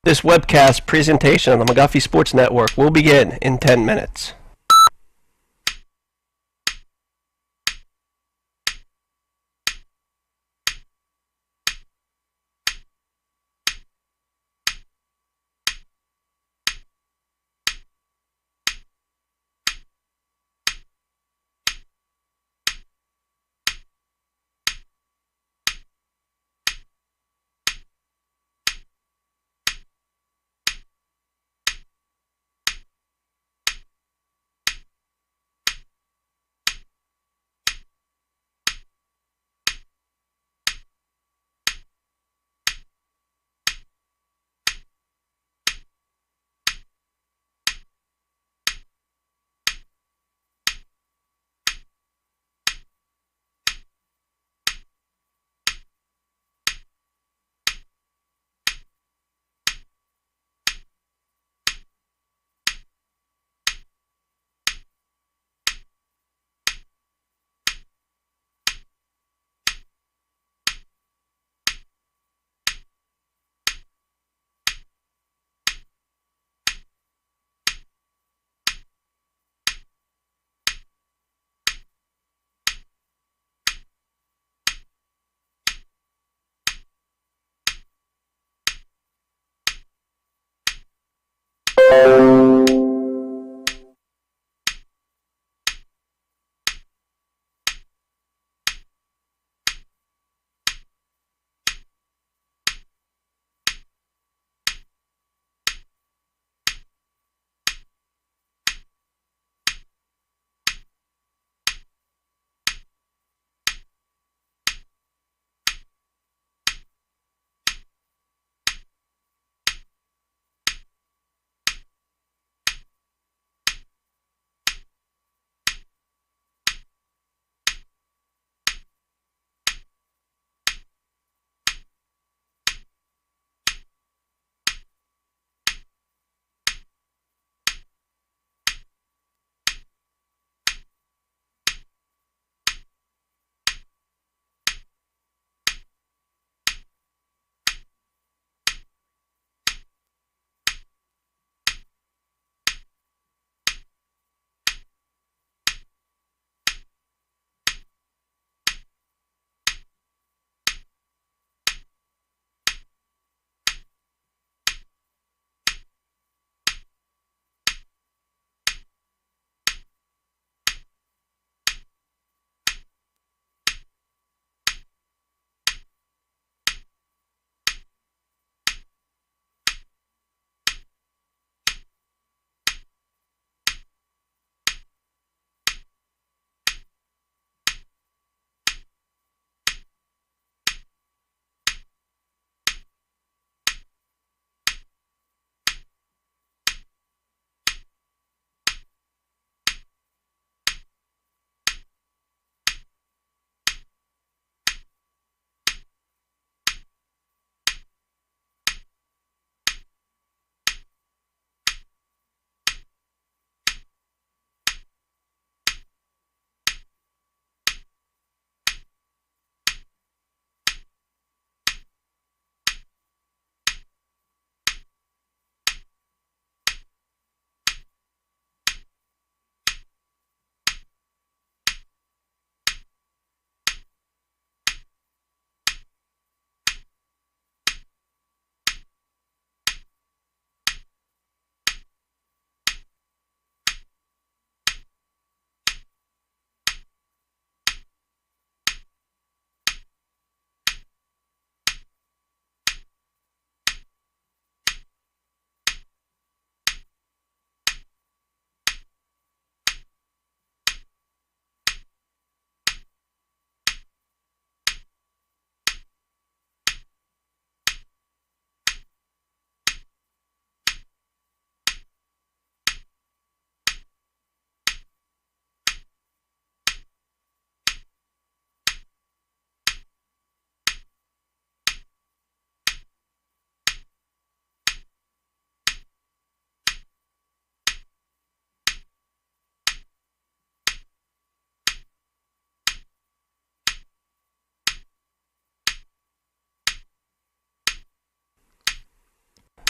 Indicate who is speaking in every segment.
Speaker 1: This webcast presentation on the McGuffey Sports Network will begin in 10 minutes.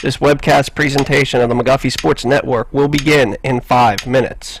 Speaker 1: This webcast presentation of the McGuffey Sports Network will begin in 5 minutes.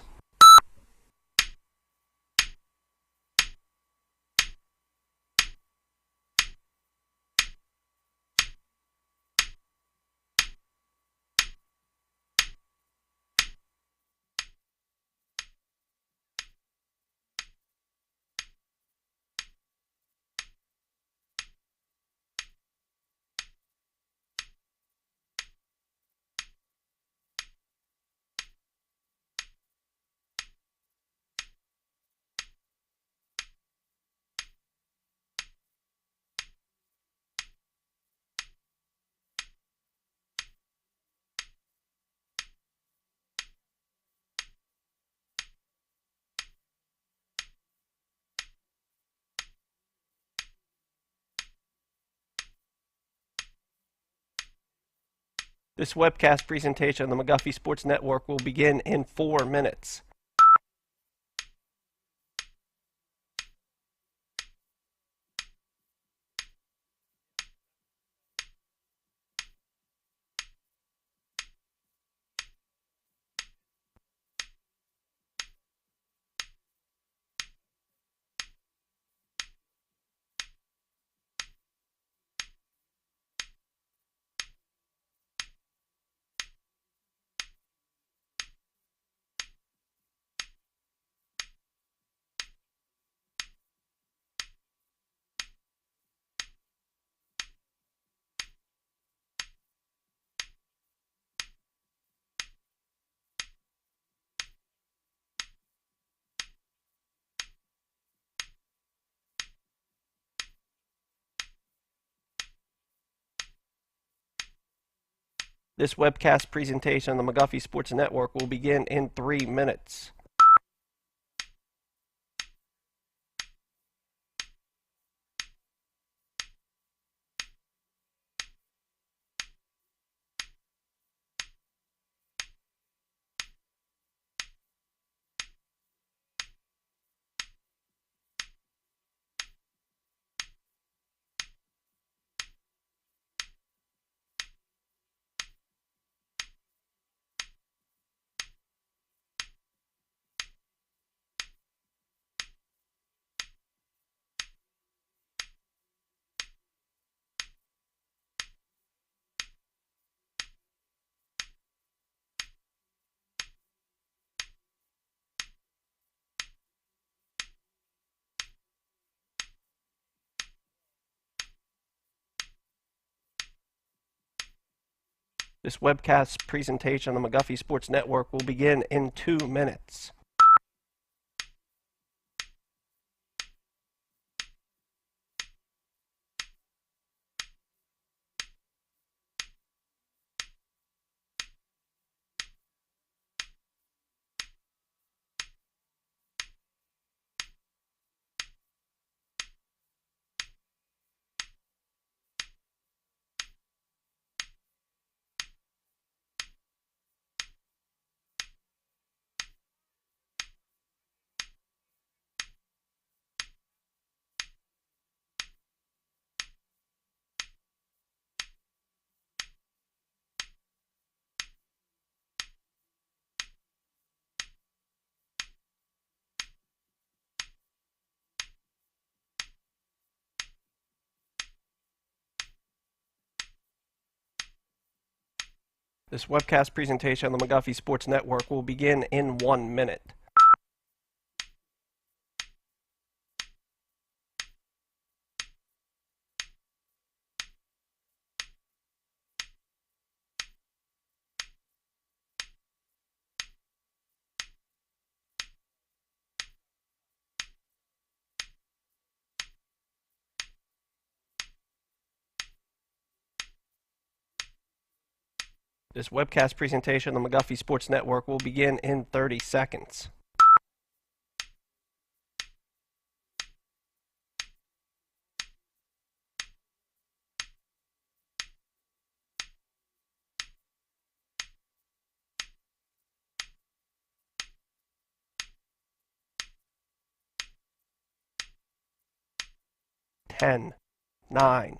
Speaker 1: This webcast presentation of the McGuffey Sports Network will begin in 4 minutes. This webcast presentation of the McGuffey Sports Network will begin in 3 minutes. This webcast presentation on the McGuffey Sports Network will begin in 2 minutes. This webcast presentation on the McGuffey Sports Network will begin in 1 minute. This webcast presentation on the McGuffey Sports Network will begin in 30 seconds. Ten, 9,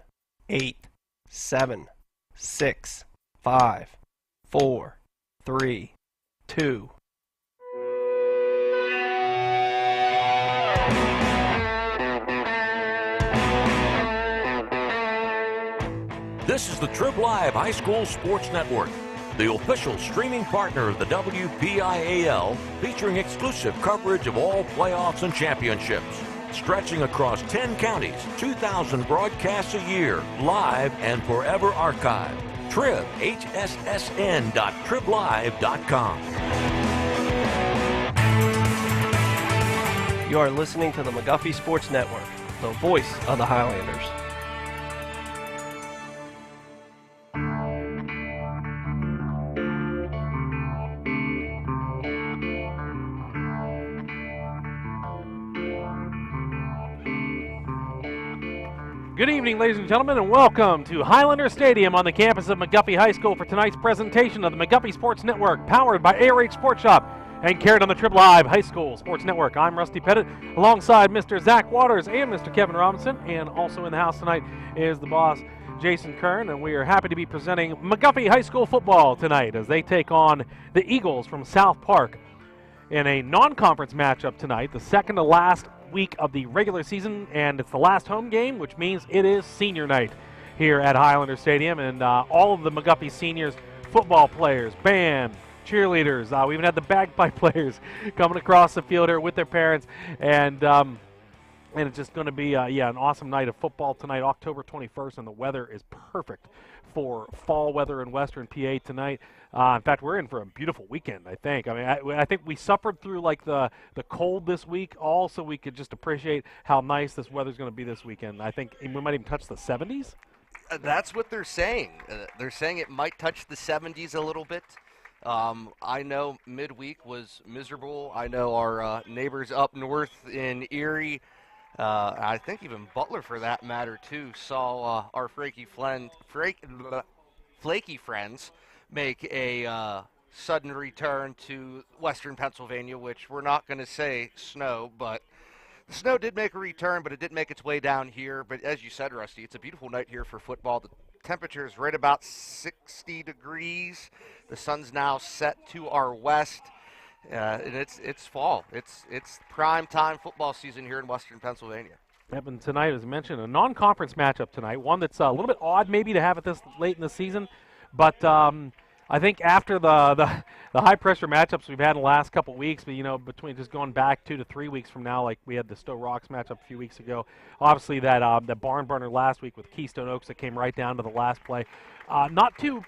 Speaker 1: 8, 7, 6, 5, 4, 3, 2.
Speaker 2: This is the Trib Live High School Sports Network, the official streaming partner of the WPIAL, featuring exclusive coverage of all playoffs and championships. Stretching across 10 counties, 2,000 broadcasts a year, live and forever archived. Trib, hssn.triblive.com.
Speaker 1: You are listening to the McGuffey Sports Network, the voice of the Highlanders.
Speaker 3: Good evening, ladies and gentlemen, and welcome to Highlander Stadium on the campus of McGuffey High School for tonight's presentation of the McGuffey Sports Network, powered by ARH Sports Shop and carried on the Trib Live High School Sports Network. I'm Rusty Pettit, alongside Mr. Zach Waters and Mr. Kevin Robinson, and also in the house tonight is the boss, Jason Kern, and we are happy to be presenting McGuffey High School football tonight as they take on the Eagles from South Park in a non-conference matchup tonight, the second to last week of the regular season, and it's the last home game, which means it is senior night here at Highlander Stadium, and all of the McGuffey seniors, football players, band, cheerleaders, we even had the bagpipe players coming across the field here with their parents, and it's just going to be an awesome night of football tonight, October 21st, and the weather is perfect for fall weather in Western PA tonight. In fact, we're in for a beautiful weekend, I think. I mean, I think we suffered through like the cold this week, all so we could just appreciate how nice this weather's going to be this weekend. I think we might even touch the 70s.
Speaker 4: That's what they're saying. They're saying it might touch the 70s a little bit. I know midweek was miserable. I know our neighbors up north in Erie, I think even Butler for that matter too, saw our flaky friends make a sudden return to western Pennsylvania, which we're not going to say snow, but the snow did make a return, but it didn't make its way down here. But as you said, Rusty, it's a beautiful night here for football. The temperature is right about 60 degrees. The sun's now set to our west, and it's fall. It's prime time football season here in western Pennsylvania.
Speaker 3: And tonight, as I mentioned, a non-conference matchup tonight, one that's a little bit odd maybe to have it this late in the season, but I think after the high-pressure matchups we've had in the last couple weeks, but, between just going back 2 to 3 weeks from now, like we had the Stowe Rocks matchup a few weeks ago, obviously that barn burner last week with Keystone Oaks that came right down to the last play. Not the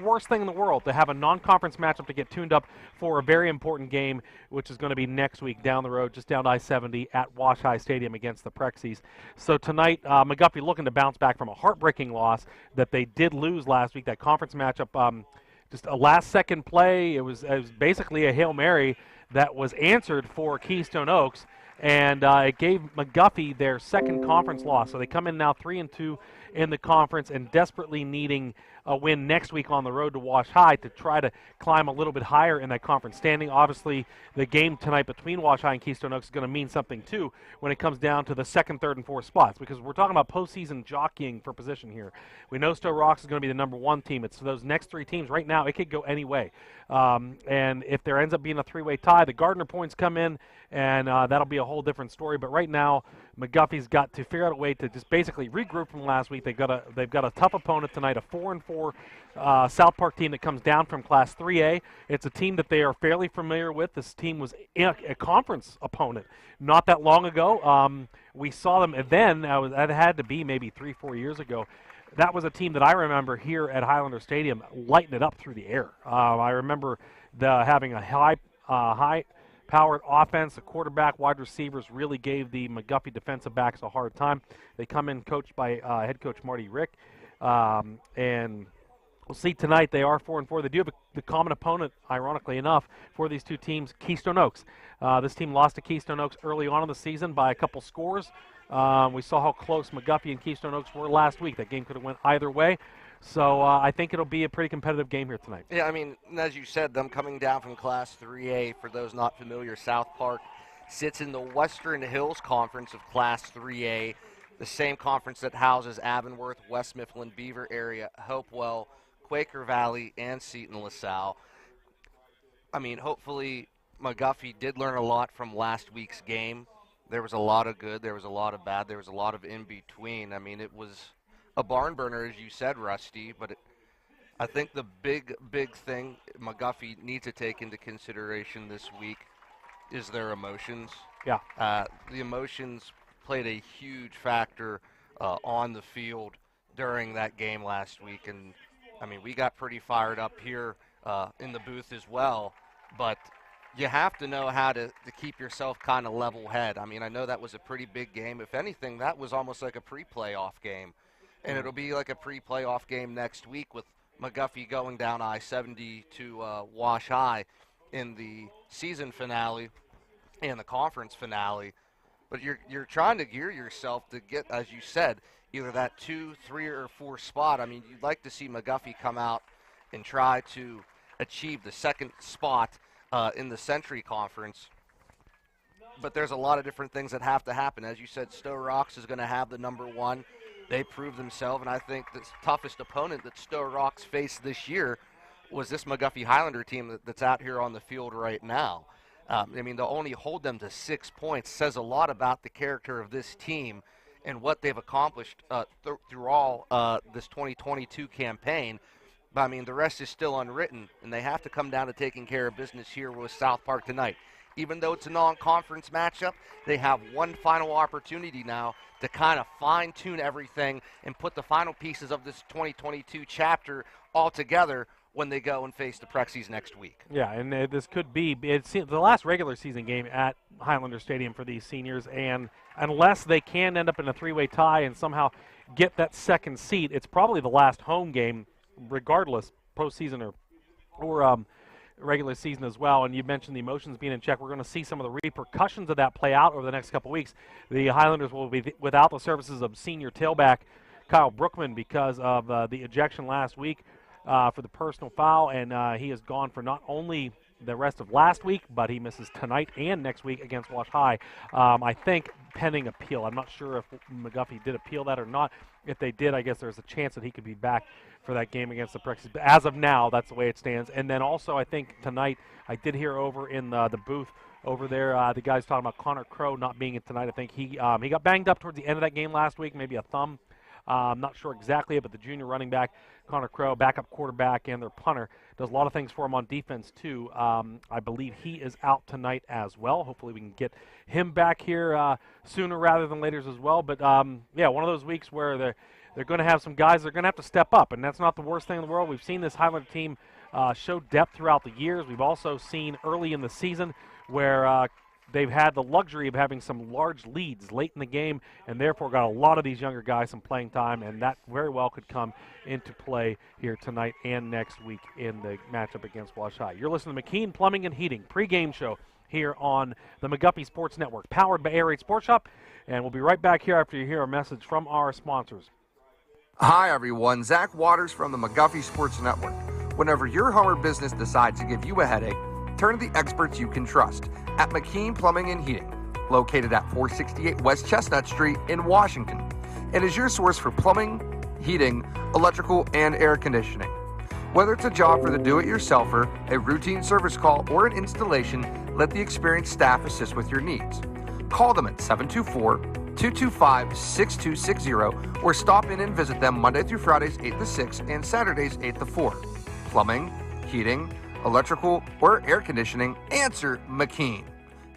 Speaker 3: worst thing in the world to have a non-conference matchup to get tuned up for a very important game, which is going to be next week down the road, just down I-70 at Wash High Stadium against the Prexies. So tonight, McGuffey looking to bounce back from a heartbreaking loss that they did lose last week. That conference matchup, just a last-second play. It was basically a Hail Mary that was answered for Keystone Oaks, and it gave McGuffey their second conference loss. So they come in now 3-2 in the conference and desperately needing a win next week on the road to Wash High to try to climb a little bit higher in that conference standing. Obviously, the game tonight between Wash High and Keystone Oaks is going to mean something, too, when it comes down to the second, third, and fourth spots, because we're talking about postseason jockeying for position here. We know Stowe Rocks is going to be the number one team. It's those next three teams right now, it could go any way. And if there ends up being a three-way tie, the Gardner points come in, and that'll be a whole different story. But right now, McGuffey's got to figure out a way to just basically regroup from last week. They've got a tough opponent tonight, a 4-4 South Park team that comes down from Class 3A. It's a team that they are fairly familiar with. This team was a conference opponent not that long ago. We saw them then. That had to be maybe 3-4 years ago. That was a team that I remember here at Highlander Stadium lighting it up through the air. I remember having a high-powered offense. The quarterback, wide receivers really gave the McGuffey defensive backs a hard time. They come in coached by head coach Marty Rick. And we'll see tonight they are 4-4. They do have the common opponent, ironically enough, for these two teams, Keystone Oaks. This team lost to Keystone Oaks early on in the season by a couple scores. We saw how close McGuffey and Keystone Oaks were last week. That game could have went either way. So I think it'll be a pretty competitive game here tonight.
Speaker 4: Yeah, I mean, as you said, them coming down from Class 3A, for those not familiar, South Park sits in the Western Hills Conference of Class 3A, the same conference that houses Avonworth, West Mifflin, Beaver area, Hopewell, Quaker Valley and Seton LaSalle. I mean, hopefully McGuffey did learn a lot from last week's game. There was a lot of good, there was a lot of bad, there was a lot of in between. I mean, it was a barn burner, as you said, Rusty, but I think the big thing McGuffey needs to take into consideration this week is their emotions.
Speaker 3: Yeah.
Speaker 4: The emotions played a huge factor on the field during that game last week, and I mean, we got pretty fired up here in the booth as well, but you have to know how to keep yourself kind of level head. I mean, I know that was a pretty big game. If anything, that was almost like a pre-playoff game, and it'll be like a pre-playoff game next week with McGuffey going down I-70 to Wash High in the season finale and the conference finale. But you're trying to gear yourself to get, as you said, either that 2, 3, or 4 spot. I mean, you'd like to see McGuffey come out and try to achieve the second spot in the Century Conference. But there's a lot of different things that have to happen. As you said, Stowe Rocks is going to have the number 1. They proved themselves, and I think the toughest opponent that Stowe Rocks faced this year was this McGuffey Highlander team that's out here on the field right now. I mean, to only hold them to 6 points says a lot about the character of this team and what they've accomplished through all this 2022 campaign. But, I mean, the rest is still unwritten, and they have to come down to taking care of business here with South Park tonight. Even though it's a non-conference matchup, they have one final opportunity now to kind of fine-tune everything and put the final pieces of this 2022 chapter all together when they go and face the Prexies next week.
Speaker 3: Yeah, and this could be the last regular season game at Highlander Stadium for these seniors, and unless they can end up in a 3-way tie and somehow get that second seat, it's probably the last home game, regardless, postseason or regular season as well. And you mentioned the emotions being in check. We're going to see some of the repercussions of that play out over the next couple weeks. The Highlanders will be without the services of senior tailback Kyle Brookman because of the ejection last week for the personal foul, and he is gone for not only the rest of last week, but he misses tonight and next week against Wash High. I think pending appeal. I'm not sure if McGuffey did appeal that or not. If they did, I guess there's a chance that he could be back for that game against the Prexies. But as of now, that's the way it stands. And then also, I think tonight, I did hear over in the booth over there, the guys talking about Connor Crow not being in tonight. I think he got banged up towards the end of that game last week, maybe a thumb. I'm not sure exactly, but the junior running back, Connor Crow, backup quarterback, and their punter, does a lot of things for him on defense, too. I believe he is out tonight as well. Hopefully we can get him back here sooner rather than later as well. But, yeah, one of those weeks where they're going to have some guys that are going to have to step up, and that's not the worst thing in the world. We've seen this Highlander team show depth throughout the years. We've also seen early in the season where they've had the luxury of having some large leads late in the game and therefore got a lot of these younger guys some playing time, and that very well could come into play here tonight and next week in the matchup against Wash High. You're listening to McKean Plumbing and Heating pregame show here on the McGuffey Sports Network, powered by Air Raid Sports Shop, and we'll be right back here after you hear a message from our sponsors.
Speaker 5: Hi, everyone. Zach Waters from the McGuffey Sports Network. Whenever your home or business decides to give you a headache, turn to the experts you can trust at McKean Plumbing and Heating, located at 468 West Chestnut Street in Washington, and is your source for plumbing, heating, electrical, and air conditioning. Whether it's a job for the do-it-yourselfer, a routine service call, or an installation, let the experienced staff assist with your needs. Call them at 724-225-6260 or stop in and visit them Monday through Fridays 8 to 6 and Saturdays 8 to 4. Plumbing, heating, electrical, or air conditioning, answer McKean.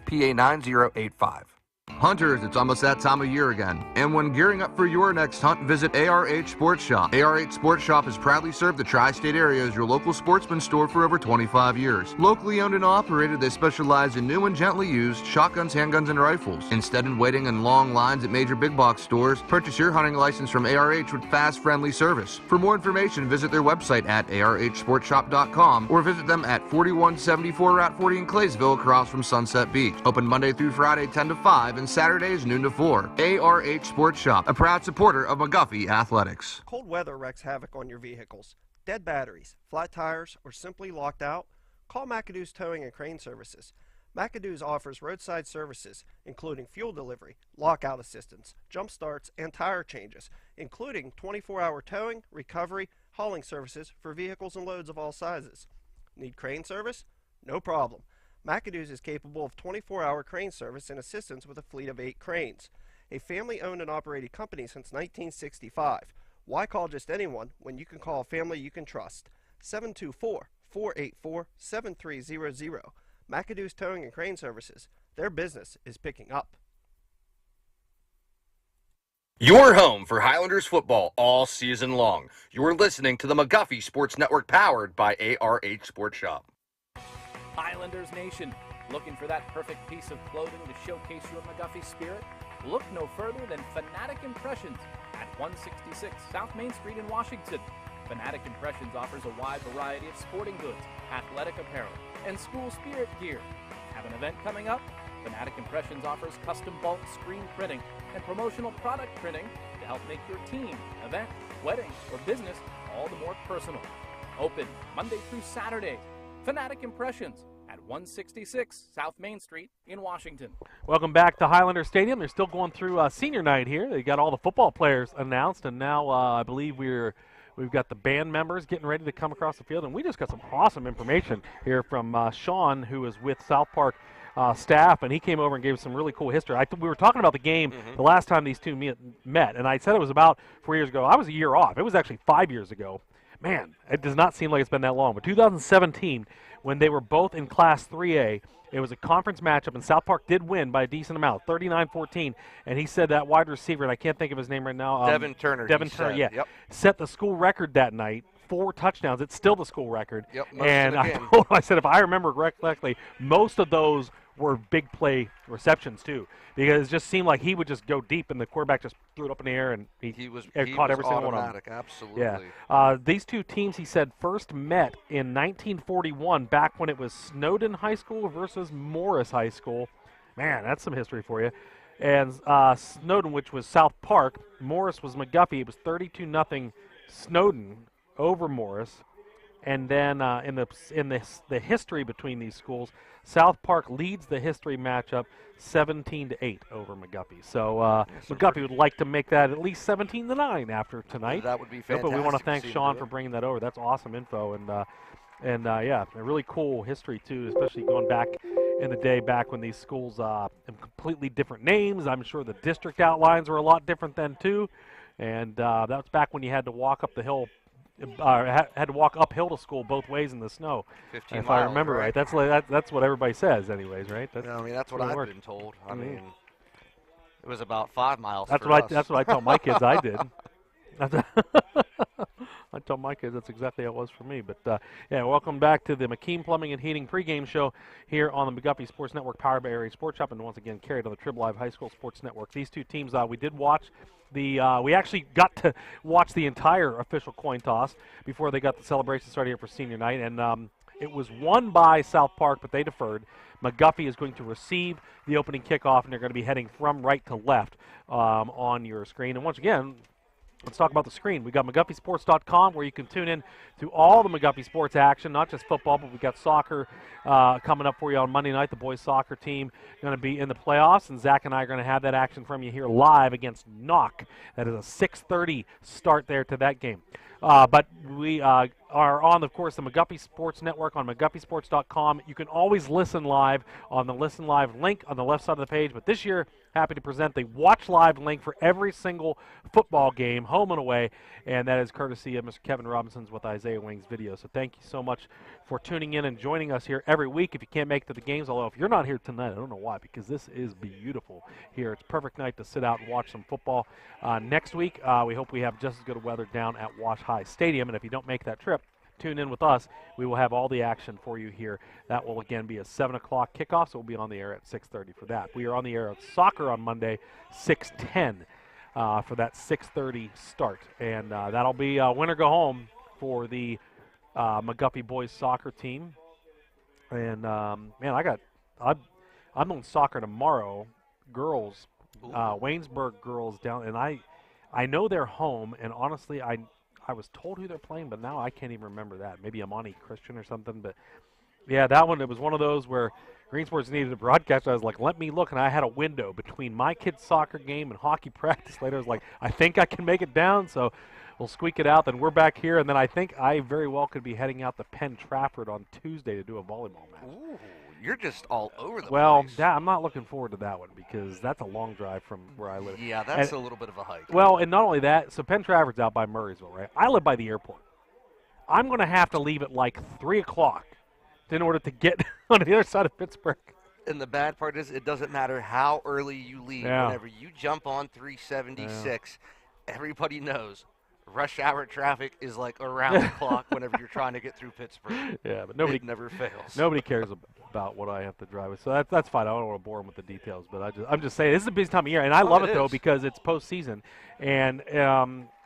Speaker 5: PA 9085.
Speaker 6: Hunters, it's almost that time of year again. And when gearing up for your next hunt, visit ARH Sports Shop. ARH Sports Shop has proudly served the tri-state area as your local sportsman store for over 25 years. Locally owned and operated, they specialize in new and gently used shotguns, handguns, and rifles. Instead of waiting in long lines at major big box stores, purchase your hunting license from ARH with fast, friendly service. For more information, visit their website at arhsportshop.com or visit them at 4174 Route 40 in Claysville across from Sunset Beach. Open Monday through Friday 10 to 5 and Saturdays noon to 4. ARH Sports Shop, a proud supporter of McGuffey Athletics.
Speaker 1: Cold weather wreaks havoc on your vehicles. Dead batteries, flat tires, or simply locked out? Call McAdoo's Towing and Crane Services. McAdoo's offers roadside services, including fuel delivery, lockout assistance, jump starts, and tire changes, including 24-hour towing, recovery, hauling services for vehicles and loads of all sizes. Need crane service? No problem. McAdoo's is capable of 24-hour crane service and assistance with a fleet of 8 cranes. A family-owned and operated company since 1965. Why call just anyone when you can call a family you can trust? 724-484-7300. McAdoo's Towing and Crane Services. Their business is picking up.
Speaker 6: Your home for Highlanders football all season long. You're listening to the McGuffey Sports Network, powered by ARH Sports Shop.
Speaker 7: Highlanders Nation, looking for that perfect piece of clothing to showcase your McGuffey spirit? Look no further than Fanatic Impressions at 166 South Main Street in Washington. Fanatic Impressions offers a wide variety of sporting goods, athletic apparel, and school spirit gear. Have an event coming up? Fanatic Impressions offers custom bulk screen printing and promotional product printing to help make your team, event, wedding, or business all the more personal. Open Monday through Saturday. Fanatic Impressions at 166 South Main Street in Washington.
Speaker 3: Welcome back to Highlander Stadium. They're still going through senior night here. They got all the football players announced, and now I believe we've got the band members getting ready to come across the field, and we just got some awesome information here from Sean, who is with South Park staff, and he came over and gave us some really cool history. We were talking about the game the last time these two met, and I said it was about 4 years ago. I was a year off. It was actually 5 years ago. Man, it does not seem like it's been that long. But 2017, when they were both in Class 3A, it was a conference matchup, and South Park did win by a decent amount, 39-14. And he said that wide receiver, and I can't think of his name right now.
Speaker 4: Devin Turner.
Speaker 3: Yep. Set the school record that night, 4 touchdowns. It's still the school record.
Speaker 4: Yep.
Speaker 3: And I said, if I remember correctly, most of those were big play receptions too, because it just seemed like he would just go deep and the quarterback just threw it up in the air and he caught every single one of them.
Speaker 4: Absolutely.
Speaker 3: Yeah. These two teams, he said, first met in 1941, back when it was Snowden High School versus Morris High School. Man, that's some history for you. And Snowden, which was South Park, Morris was McGuffey. It was 32-0 Snowden over Morris. And then in the history between these schools, South Park leads the history matchup 17-8 over McGuffey. So McGuffey would like to make that at least 17-9 after tonight.
Speaker 4: That would be fantastic.
Speaker 3: But we want to thank Sean for bringing that over. That's awesome info, and yeah, a really cool history too, especially going back in the day back when these schools have completely different names. I'm sure the district outlines were a lot different then too, and that was back when you had to walk up the hill. Had to walk uphill to school both ways in the snow.
Speaker 4: 15
Speaker 3: if
Speaker 4: miles,
Speaker 3: I remember right. That's what everybody says, anyways, right?
Speaker 4: That's what I've been told. I mean, it was about 5 miles.
Speaker 3: That's what I tell my kids. I did. I tell my kids that's exactly how it was for me. But yeah, welcome back to the McKean Plumbing and Heating pregame show here on the McGuffey Sports Network, powered by Area Sports Shop, and once again carried on the Trib Live High School Sports Network. These two teams, we did watch. We actually got to watch the entire official coin toss before they got the celebration started here for senior night, and it was won by South Park, but they deferred. McGuffey is going to receive the opening kickoff, and they're going to be heading from right to left on your screen. And once again, let's talk about the screen. We got McGuffeySports.com, where you can tune in to all the McGuffey sports action, not just football, but we got soccer coming up for you on Monday night. The boys soccer team going to be in the playoffs, and Zach and I are going to have that action from you here live against Knock. That is a 6:30 start there to that game. But we are on, of course, the McGuffey Sports Network on McGuffeySports.com. You can always listen live on the Listen Live link on the left side of the page. But this year, happy to present the Watch Live link for every single football game, home and away. And that is courtesy of Mr. Kevin Robinson's with Isaiah Wing's video. So thank you so much for tuning in and joining us here every week. If you can't make it to the games, although if you're not here tonight, I don't know why, because this is beautiful here. It's a perfect night to sit out and watch some football. Next week, we hope we have just as good weather down at Wash High Stadium. And if you don't make that trip, tune in with us. We will have all the action for you here. That will, again, be a 7 o'clock kickoff, so we'll be on the air at 6:30 for that. We are on the air at soccer on Monday, 6:10 for that 6:30 start. And that'll be win or go home for the McGuffey boys soccer team. And, man, I'm on soccer tomorrow, girls, Waynesburg girls down, and I know they're home, and honestly, I was told who they're playing, but now I can't even remember that. Maybe Amani Christian or something. But, yeah, that one, it was one of those where Green Sports needed a broadcast. I was like, let me look. And I had a window between my kid's soccer game and hockey practice later. I was like, I think I can make it down. So we'll squeak it out. Then we're back here, and then I think I very well could be heading out to Penn Trafford on Tuesday to do a volleyball match.
Speaker 4: Ooh, you're just all over the
Speaker 3: Well,
Speaker 4: place.
Speaker 3: I'm not looking forward to that one because that's a long drive from where I live.
Speaker 4: Yeah, that's a little bit of a hike.
Speaker 3: Well, and not only that, so Penn Trafford's out by Murraysville, right? I live by the airport. I'm going to have to leave at like 3 o'clock in order to get on the other side of Pittsburgh.
Speaker 4: And the bad part is it doesn't matter how early you leave.
Speaker 3: Yeah.
Speaker 4: Whenever you jump on 376, everybody knows rush hour traffic is like around the clock whenever you're trying to get through Pittsburgh.
Speaker 3: Yeah, but nobody
Speaker 4: It never fails.
Speaker 3: Nobody cares about what I have to drive with, so that's fine. I don't want to bore them with the details, but I'm just saying this is a busy time of year, and I love it though because it's postseason, and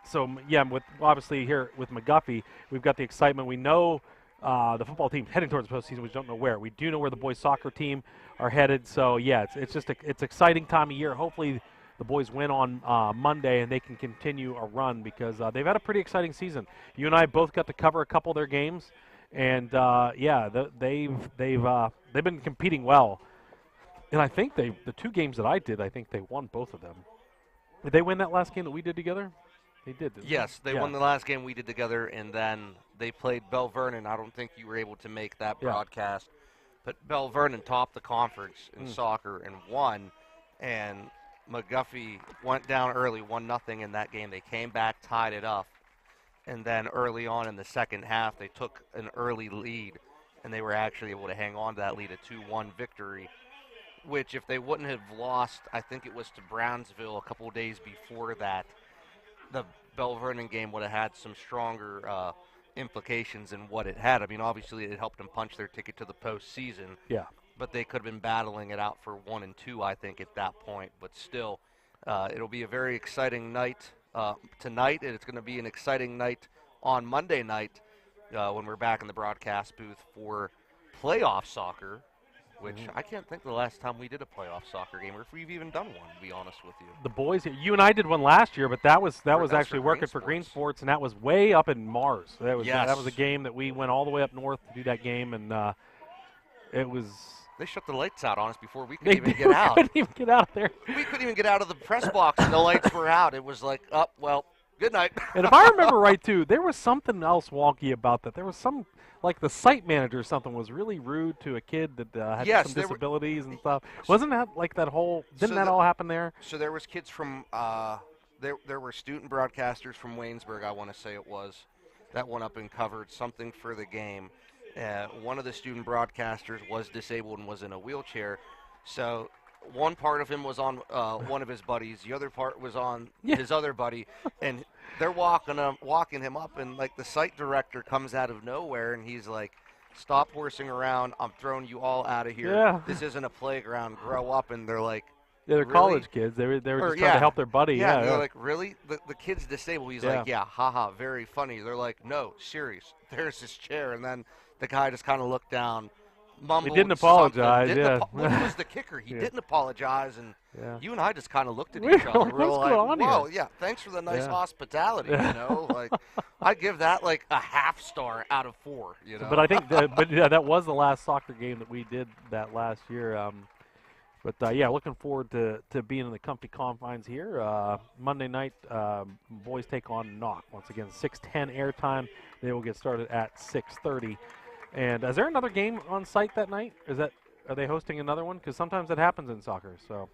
Speaker 3: so yeah, with obviously here with McGuffey, we've got the excitement. We know the football team heading towards the postseason. We just don't know where. We do know where the boys soccer team are headed. So yeah, it's just it's exciting time of year. Hopefully the boys win on Monday and they can continue a run because they've had a pretty exciting season. You and I both got to cover a couple of their games, and yeah, they've been competing well. And I think the 2 games that I did, I think they won both of them. Did they win that last game that we did together? They did.
Speaker 4: Yes, they won the last game we did together, and then they played Bell Vernon. I don't think you were able to make that broadcast, but Bell Vernon topped the conference in soccer and won, and McGuffey went down early, 1-0 in that game. They came back, tied it up, and then early on in the second half, they took an early lead, and they were actually able to hang on to that lead, a 2-1 victory, which if they wouldn't have lost, I think it was to Brownsville a couple of days before that, the Bell Vernon game would have had some stronger implications than what it had. I mean, obviously it helped them punch their ticket to the postseason.
Speaker 3: Yeah.
Speaker 4: But they could have been battling it out for 1 and 2, I think, at that point. But still, it'll be a very exciting night tonight, and it's going to be an exciting night on Monday night when we're back in the broadcast booth for playoff soccer, which I can't think the last time we did a playoff soccer game, or if we've even done one, to be honest with you.
Speaker 3: The boys, you and I did one last year, but that was actually
Speaker 4: for
Speaker 3: working for Green Sports, and that was way up in Mars. That was a game that we went all the way up north to do that game, and it was.
Speaker 4: They shut the lights out on us before we could even get out.
Speaker 3: We couldn't even get out there.
Speaker 4: We couldn't even get out of the press box, and the lights were out. It was like, oh, well, good night.
Speaker 3: And if I remember right, too, there was something else wonky about that. There was some, like the site manager or something was really rude to a kid that had some disabilities and stuff. Wasn't that like that whole, didn't that all happen there?
Speaker 4: So there was kids from, there were student broadcasters from Waynesburg, I want to say it was, that went up and covered something for the game. One of the student broadcasters was disabled and was in a wheelchair. So one part of him was on one of his buddies. The other part was on his other buddy. And they're walking him up, and like the site director comes out of nowhere, and he's like, "Stop horsing around. I'm throwing you all out of here.
Speaker 3: Yeah.
Speaker 4: This isn't a playground. Grow up." And they're like,
Speaker 3: yeah, they're
Speaker 4: really?
Speaker 3: college kids. They were just trying to help their buddy.
Speaker 4: Yeah,
Speaker 3: Yeah,
Speaker 4: they're like, really? The kid's disabled. He's like, yeah, haha, very funny. They're like, no, serious. There's his chair. And then the guy just kind of looked down, mumbled.
Speaker 3: He didn't apologize.
Speaker 4: Which was the kicker. He didn't apologize, and you and I just kind of looked at
Speaker 3: We
Speaker 4: each other.
Speaker 3: were
Speaker 4: We were
Speaker 3: like, "What's going
Speaker 4: like,
Speaker 3: on
Speaker 4: whoa,
Speaker 3: here?"
Speaker 4: yeah, thanks for the nice hospitality, you know? Like, I give that like a half star out of 4, you know?
Speaker 3: But I think, that was the last soccer game that we did that last year. But yeah, looking forward to being in the comfy confines here. Monday night, boys take on Knock. Once again, 6:10 airtime. They will get started at 6:30. And is there another game on site that night? Are they hosting another one? Because sometimes that happens in soccer. So,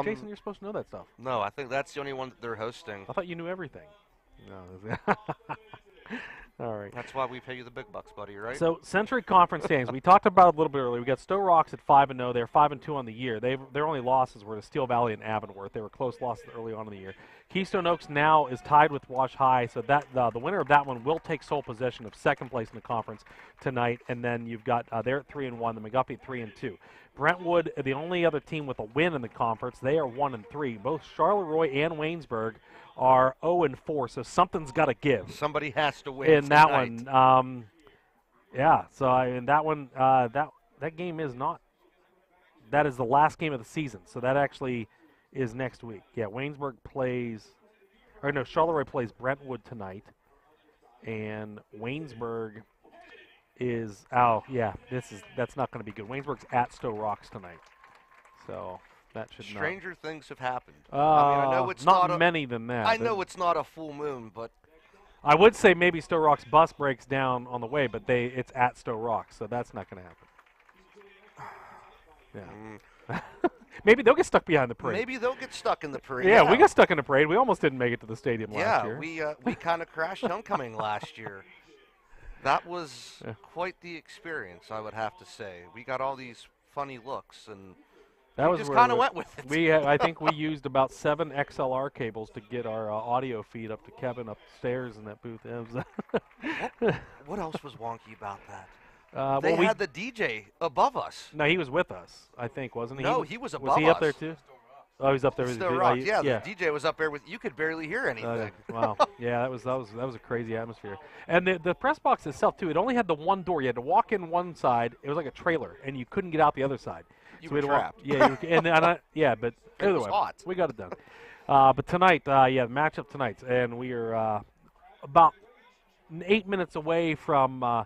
Speaker 3: Jason, you're supposed to know that stuff.
Speaker 4: No, I think that's the only one that they're hosting.
Speaker 3: I thought you knew everything. No. All right.
Speaker 4: That's why we pay you the big bucks, buddy, right?
Speaker 3: So, Century Conference standings. We talked about it a little bit earlier. We got Stowe Rocks at 5-0. They're 5-2 on the year. Their only losses were to Steel Valley and Avonworth. They were close losses early on in the year. Keystone Oaks now is tied with Wash High, so that the winner of that one will take sole possession of second place in the conference tonight. And then you've got they're at 3-1. The McGuffey at 3-2. Brentwood, the only other team with a win in the conference, they are 1-3. Both Charleroi and Waynesburg are 0-4, so something's got to give.
Speaker 4: Somebody has to win
Speaker 3: in
Speaker 4: tonight.
Speaker 3: that one. Yeah, so in that one, that game is not. That is the last game of the season, so that actually is next week. Yeah, Charleroi plays Brentwood tonight, and Waynesburg is. Oh, yeah, that's not going to be good. Waynesburg's at Stowe Rocks tonight, so. That should
Speaker 4: Stranger things have happened.
Speaker 3: I
Speaker 4: know it's
Speaker 3: not many than that.
Speaker 4: I know it's not a full moon, but
Speaker 3: I would say maybe Stowe Rock's bus breaks down on the way, but it's at Stowe Rock, so that's not going to happen. Yeah. Maybe they'll get stuck behind the parade.
Speaker 4: Maybe they'll get stuck in the parade.
Speaker 3: Yeah, we got stuck in the parade. We almost didn't make it to the stadium last year.
Speaker 4: Yeah, we kind of crashed homecoming last year. That was quite the experience, I would have to say. We got all these funny looks, and we just kind of went with it.
Speaker 3: I think we used about 7 XLR cables to get our audio feed up to Kevin upstairs in that booth.
Speaker 4: What else was wonky about that?
Speaker 3: They
Speaker 4: had the DJ above us.
Speaker 3: No, he was with us, I think, wasn't he?
Speaker 4: No, he was above us.
Speaker 3: Was he up there too? Oh, he's up there with
Speaker 4: the rock. Yeah, the DJ was up there with. You could barely hear anything.
Speaker 3: Wow. Yeah, that was a crazy atmosphere. And the press box itself too. It only had the one door. You had to walk in one side. It was like a trailer, and you couldn't get out the other side.
Speaker 4: You were trapped.
Speaker 3: Yeah, but
Speaker 4: it was hot.
Speaker 3: We got it done. But tonight, the matchup tonight, and we are about 8 minutes away from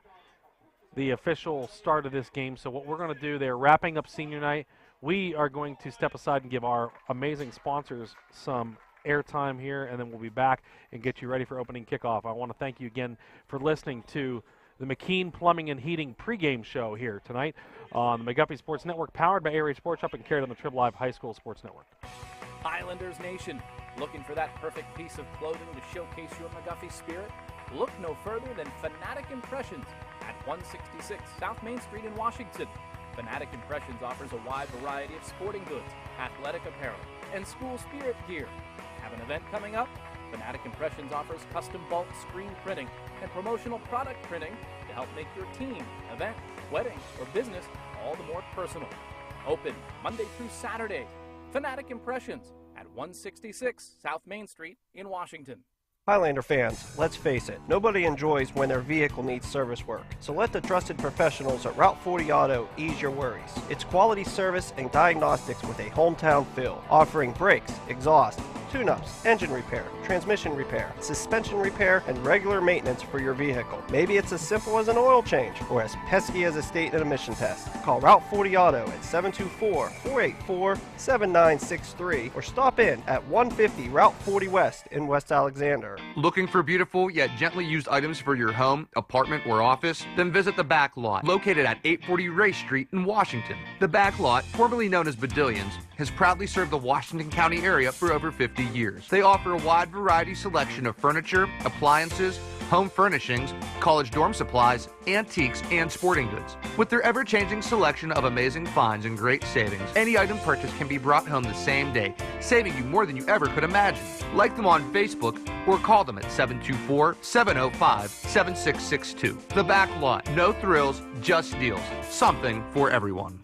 Speaker 3: the official start of this game. So what we're going to do, they're wrapping up senior night. We are going to step aside and give our amazing sponsors some airtime here, and then we'll be back and get you ready for opening kickoff. I want to thank you again for listening to the McKean Plumbing and Heating pregame show here tonight on the McGuffey Sports Network, powered by ARH Sports Shop and carried on the Trib Live High School Sports Network.
Speaker 7: Highlanders Nation, looking for that perfect piece of clothing to showcase your McGuffey spirit? Look no further than Fanatic Impressions at 166 South Main Street in Washington. Fanatic Impressions offers a wide variety of sporting goods, athletic apparel, and school spirit gear. Have an event coming up? Fanatic Impressions offers custom bulk screen printing and promotional product printing to help make your team, event, wedding, or business all the more personal. Open Monday through Saturday. Fanatic Impressions at 166 South Main Street in Washington.
Speaker 1: Highlander fans, let's face it, nobody enjoys when their vehicle needs service work. So let the trusted professionals at Route 40 Auto ease your worries. It's quality service and diagnostics with a hometown feel, offering brakes, exhaust, tune-ups, engine repair, transmission repair, suspension repair, and regular maintenance for your vehicle. Maybe it's as simple as an oil change or as pesky as a state and emission test. Call Route 40 Auto at 724-484-7963 or stop in at 150 Route 40 West in West Alexander.
Speaker 5: Looking for beautiful yet gently used items for your home, apartment, or office? Then visit the Back Lot, located at 840 Race Street in Washington. The Back Lot, formerly known as Badillions, has proudly served the Washington County area for over 50 years. They offer a wide variety selection of furniture, appliances, home furnishings, college dorm supplies, antiques, and sporting goods. With their ever-changing selection of amazing finds and great savings, any item purchased can be brought home the same day, saving you more than you ever could imagine. Like them on Facebook or call them at 724-705-7662. The Back Lot. No thrills, just deals. Something for everyone.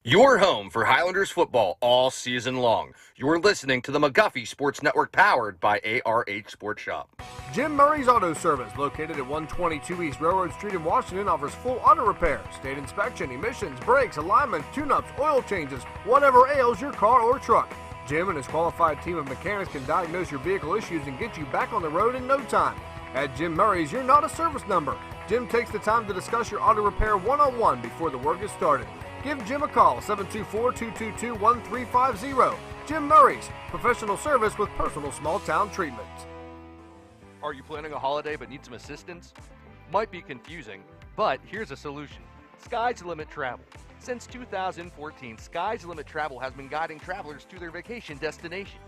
Speaker 8: Your home for Highlanders football all season long. You're listening to the McGuffey Sports Network, powered by ARH Sports Shop.
Speaker 9: Jim Murray's Auto Service, located at 122 East Railroad Street in Washington, offers full auto repair, state inspection, emissions, brakes, alignment, tune-ups, oil changes, whatever ails your car or truck. Jim and his qualified team of mechanics can diagnose your vehicle issues and get you back on the road in no time. At Jim Murray's, you're not a service number. Jim takes the time to discuss your auto repair one-on-one before the work is started. Give Jim a call, 724-222-1350. Jim Murray's, professional service with personal small-town treatment.
Speaker 4: Are you planning a holiday but need some assistance? Might be confusing, but here's a solution. Sky's the Limit Travel. Since 2014, Sky's the Limit Travel has been guiding travelers to their vacation destination.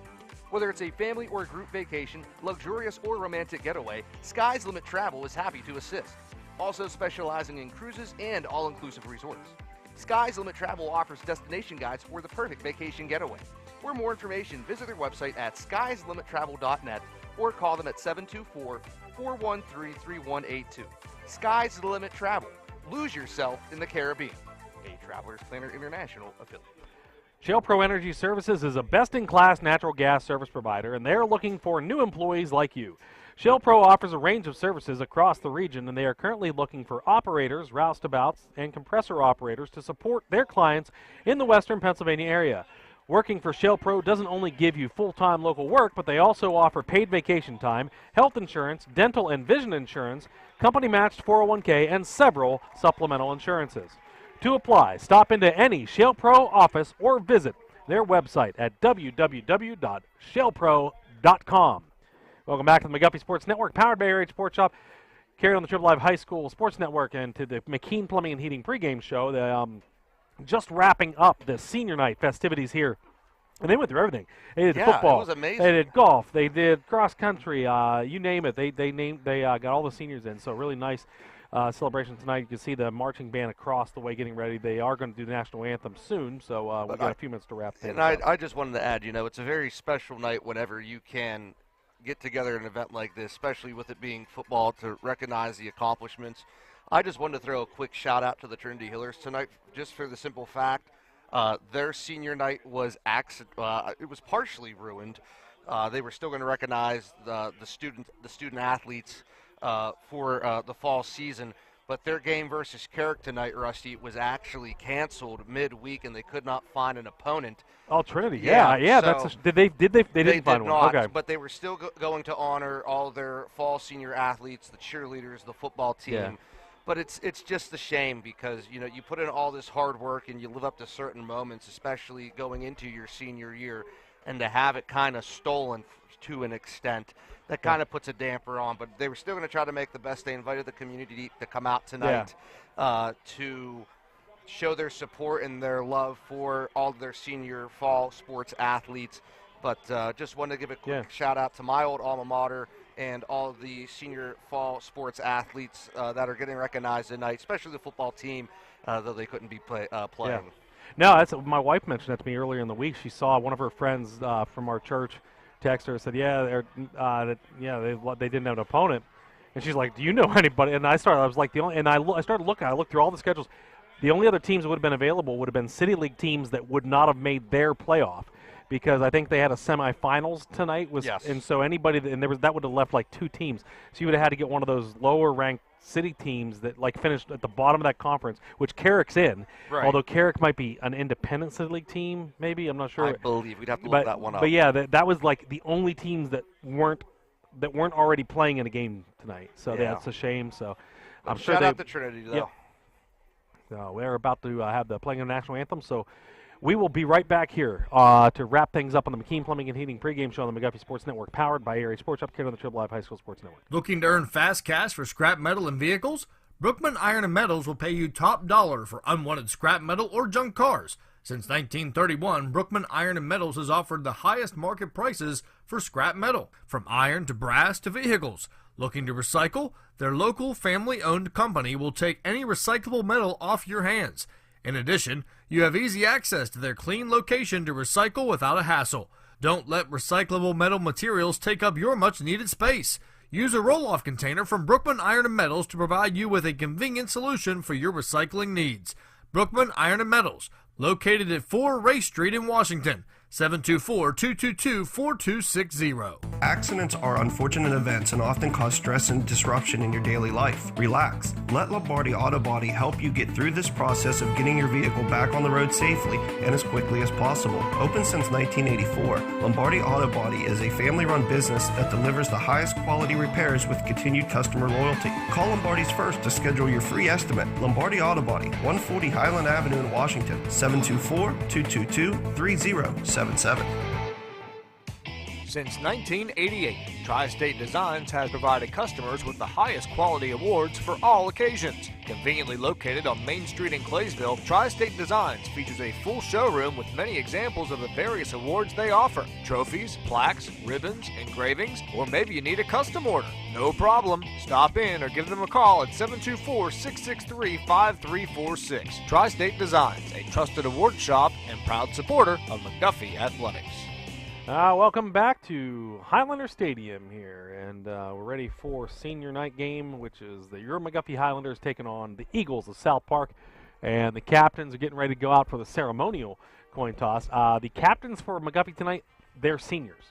Speaker 4: Whether it's a family or group vacation, luxurious or romantic getaway, Sky's Limit Travel is happy to assist. Also specializing in cruises and all-inclusive resorts. Sky's Limit Travel offers destination guides for the perfect vacation getaway. For more information, visit their website at skyslimittravel.net or call them at 724-413-3182. Sky's the Limit Travel. Lose yourself in the Caribbean. A Travelers Planner International affiliate.
Speaker 3: Shell Pro Energy Services is a best-in-class natural gas service provider, and they're looking for new employees like you. Shell Pro offers a range of services across the region, and they are currently looking for operators, roustabouts, and compressor operators to support their clients in the western Pennsylvania area. Working for Shell Pro doesn't only give you full-time local work, but they also offer paid vacation time, health insurance, dental and vision insurance, company-matched 401k, and several supplemental insurances. To apply, stop into any Shell Pro office or visit their website at www.shellpro.com. Welcome back to the McGuffey Sports Network, powered by RH Sports Shop. Carried on the Triple Live High School Sports Network and to the McKean Plumbing and Heating pregame show. Just wrapping up the senior night festivities here. And they went through everything. They did football.
Speaker 4: It was amazing.
Speaker 3: They did golf. They did cross country. You name it. They got all the seniors in. So really nice celebration tonight. You can see the marching band across the way getting ready. They are going to do the national anthem soon. So we've got a few minutes to wrap things up.
Speaker 4: And I just wanted to add, it's a very special night whenever you can get together at an event like this, especially with it being football, to recognize the accomplishments. I just wanted to throw a quick shout out to the Trinity Hillers tonight, just for the simple fact their senior night was it was partially ruined. They were still going to recognize the student athletes for the fall season, but their game versus Carrick tonight, Rusty, was actually canceled midweek, and they could not find an opponent.
Speaker 3: Oh, Trinity, yeah.
Speaker 4: So
Speaker 3: they didn't find one.
Speaker 4: Not,
Speaker 3: okay.
Speaker 4: But they were still going to honor all their fall senior athletes, the cheerleaders, the football team.
Speaker 3: Yeah.
Speaker 4: But it's just a shame because, you put in all this hard work and you live up to certain moments, especially going into your senior year, and to have it kind of stolen to an extent, that kind of puts a damper on. But they were still going to try to make the best. They invited the community to come out tonight to show their support and their love for all of their senior fall sports athletes. But just wanted to give a quick shout out to my old alma mater and all of the senior fall sports athletes that are getting recognized tonight, especially the football team, though they couldn't be playing.
Speaker 3: Yeah. No, my wife mentioned that to me earlier in the week. She saw one of her friends from our church text her and said, they didn't have an opponent. And she's like, do you know anybody? And I was like, I started looking. I looked through all the schedules. The only other teams that would have been available would have been City League teams that would not have made their playoff, because I think they had a semifinals tonight. And so anybody that would have left like 2 teams. So you would have had to get one of those lower ranked city teams that finished at the bottom of that conference, which Carrick's in.
Speaker 4: Right.
Speaker 3: Although Carrick might be an independent City League team, maybe, I'm not sure.
Speaker 4: I believe we'd have to look that one up.
Speaker 3: But yeah, that was like the only teams that weren't already playing in a game tonight. So that's a shame. So I'm sure
Speaker 4: shout out to Trinity though.
Speaker 3: Yep. So we're about to have the playing of the national anthem. So we will be right back here to wrap things up on the McKean Plumbing and Heating pregame show on the McGuffey Sports Network, powered by RH Sports Shop, carried on the Triple Live High School Sports Network.
Speaker 9: Looking to earn fast cash for scrap metal and vehicles? Brookman Iron and Metals will pay you top dollar for unwanted scrap metal or junk cars. Since 1931, Brookman Iron and Metals has offered the highest market prices for scrap metal, from iron to brass to vehicles. Looking to recycle? Their local family-owned company will take any recyclable metal off your hands. In addition, you have easy access to their clean location to recycle without a hassle. Don't let recyclable metal materials take up your much-needed space. Use a roll-off container from Brookman Iron and Metals to provide you with a convenient solution for your recycling needs. Brookman Iron and Metals, located at 4 Race Street in Washington, 724-222-4260.
Speaker 10: Accidents are unfortunate events and often cause stress and disruption in your daily life. Relax. Let Lombardi Auto Body help you get through this process of getting your vehicle back on the road safely and as quickly as possible. Open since 1984, Lombardi Auto Body is a family-run business that delivers the highest quality repairs with continued customer loyalty. Call Lombardi's first to schedule your free estimate. Lombardi Auto Body, 140 Highland Avenue in Washington, 724-222-3077.
Speaker 9: Since 1988, Tri-State Designs has provided customers with the highest quality awards for all occasions. Conveniently located on Main Street in Claysville, Tri-State Designs features a full showroom with many examples of the various awards they offer. Trophies, plaques, ribbons, engravings, or maybe you need a custom order. No problem. Stop in or give them a call at 724-663-5346. Tri-State Designs, a trusted award shop and proud supporter of McGuffey Athletics.
Speaker 3: Welcome back to Highlander Stadium here, and we're ready for senior night game, which is the Euro McGuffey Highlanders taking on the Eagles of South Park, and the captains are getting ready to go out for the ceremonial coin toss. The captains for McGuffey tonight, they're seniors.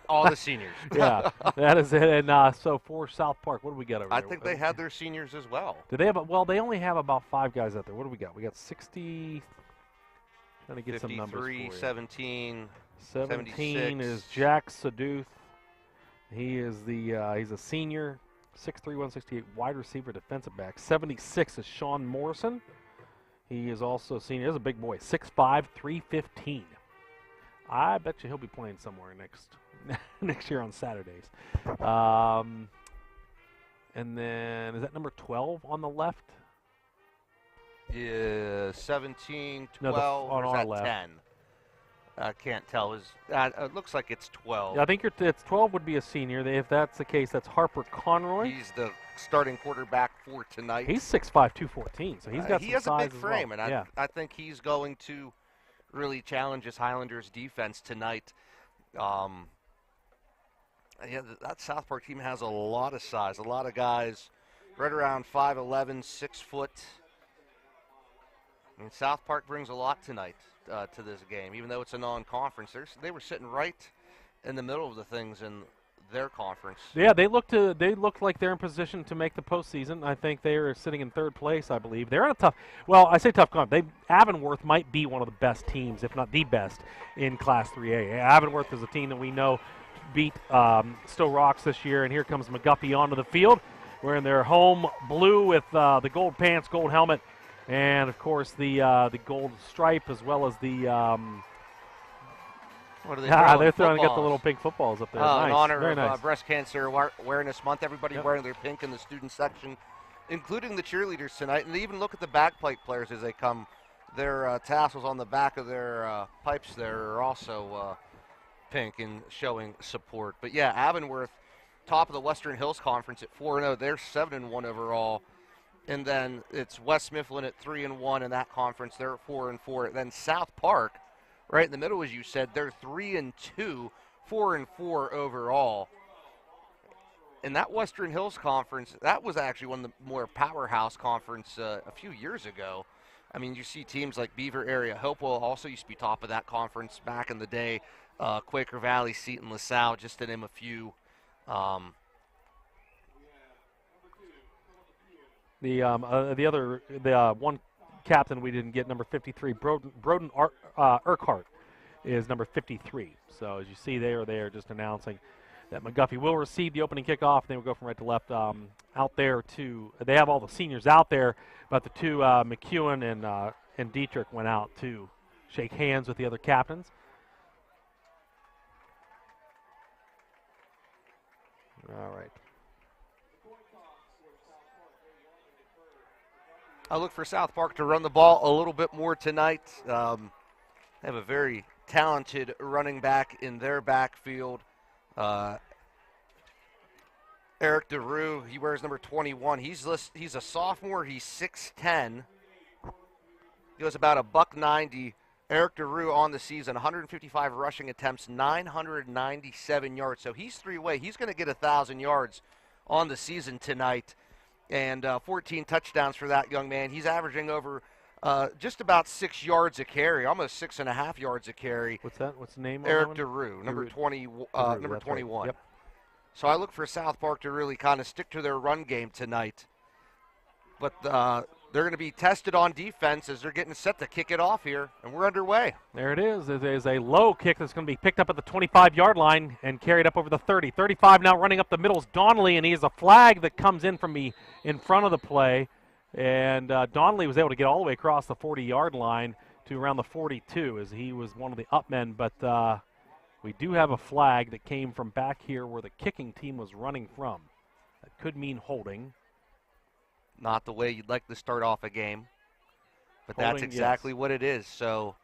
Speaker 4: All the seniors.
Speaker 3: Yeah, that is it. And so for South Park, what do we got over there?
Speaker 4: I think they had their seniors as well.
Speaker 3: Did they have? Well, they only have about 5 guys out there. What do we got? We got 60. Trying to get some numbers for you.
Speaker 4: 17.
Speaker 3: 17
Speaker 4: 76.
Speaker 3: is Jack Saduth. He is he's a senior, 6'3", 168, wide receiver, defensive back. 76 is Sean Morrison. He is also a senior. He's a big boy, 6'5", 315. I bet you he'll be playing somewhere next year on Saturdays. And then, is that number 12 on the left?
Speaker 4: Yeah, 17, 12,
Speaker 3: No, on
Speaker 4: or is
Speaker 3: our
Speaker 4: that
Speaker 3: left.
Speaker 4: 10? I can't tell. It looks like it's 12.
Speaker 3: Yeah, I think it's 12 would be a senior. If that's the case, that's Harper Conroy.
Speaker 4: He's the starting quarterback for tonight.
Speaker 3: He's 6'5", 214, so he's got
Speaker 4: he
Speaker 3: some
Speaker 4: has
Speaker 3: size
Speaker 4: a big frame,
Speaker 3: as
Speaker 4: and
Speaker 3: well.
Speaker 4: I think he's going to really challenge this Highlanders defense tonight. That South Park team has a lot of size, a lot of guys right around 5'11", 6 foot. I mean, South Park brings a lot tonight to this game, even though it's a non-conference. They were sitting right in the middle of the things in their conference.
Speaker 3: Yeah, they look like they're in position to make the postseason. I think they are sitting in third place, I believe. They're in a tough. Well, I say tough conference. Avonworth might be one of the best teams, if not the best, in Class 3A. Avonworth is a team that we know beat Stowe Rocks this year, and here comes McGuffey onto the field, wearing their home blue with the gold pants, gold helmet, and of course the gold stripe, as well as the.
Speaker 4: What are they
Speaker 3: they're throwing
Speaker 4: footballs?
Speaker 3: Get the little pink footballs up there.
Speaker 4: In honor
Speaker 3: Very
Speaker 4: of
Speaker 3: nice.
Speaker 4: Breast Cancer Awareness Month. Everybody wearing their pink in the student section, including the cheerleaders tonight. And they even look at the bagpipe players as they come. Their tassels on the back of their pipes there are also pink and showing support. But yeah, Avonworth, top of the Western Hills Conference at 4-0. They're 7-1 overall. And then it's West Mifflin at 3-1 in that conference. They're at 4-4. Then South Park, right in the middle, as you said, they're 3-2, 4-4 overall. And that Western Hills Conference, that was actually one of the more powerhouse conference a few years ago. I mean, you see teams like Beaver Area. Hopewell also used to be top of that conference back in the day. Quaker Valley, Seton, LaSalle, just to name a few.
Speaker 3: The one captain we didn't get, number 53, Broden Urquhart, is number 53. So as you see, they are just announcing that McGuffey will receive the opening kickoff. They will go from right to left out there to. They have all the seniors out there, but the two McEwen and Dietrich went out to shake hands with the other captains. All right.
Speaker 4: I look for South Park to run the ball a little bit more tonight. They have a very talented running back in their backfield. Eric DeRue, he wears number 21. He's a sophomore. He's 6'10". He goes about $190. Eric DeRue on the season, 155 rushing attempts, 997 yards. So he's three-way. He's going to get 1,000 yards on the season tonight. And 14 touchdowns for that young man. He's averaging over just about 6 yards a carry, almost 6.5 yards a carry.
Speaker 3: What's that? What's the name?
Speaker 4: Eric
Speaker 3: of that one?
Speaker 4: DeRue, number 20,
Speaker 3: DeRue,
Speaker 4: number 21.
Speaker 3: Right. Yep.
Speaker 4: So I look for South Park to really kind of stick to their run game tonight. But they're going to be tested on defense as they're getting set to kick it off here, and we're underway.
Speaker 3: There it is. There's a low kick that's going to be picked up at the 25-yard line and carried up over the 30. 35 now running up the middle is Donnelly, and he has a flag that comes in from in front of the play. And Donnelly was able to get all the way across the 40-yard line to around the 42 as he was one of the up men. But we do have a flag that came from back here where the kicking team was running from. That could mean holding.
Speaker 4: Not the way you'd like to start off a game, but
Speaker 3: Holding,
Speaker 4: that's exactly
Speaker 3: yes.
Speaker 4: what it is. So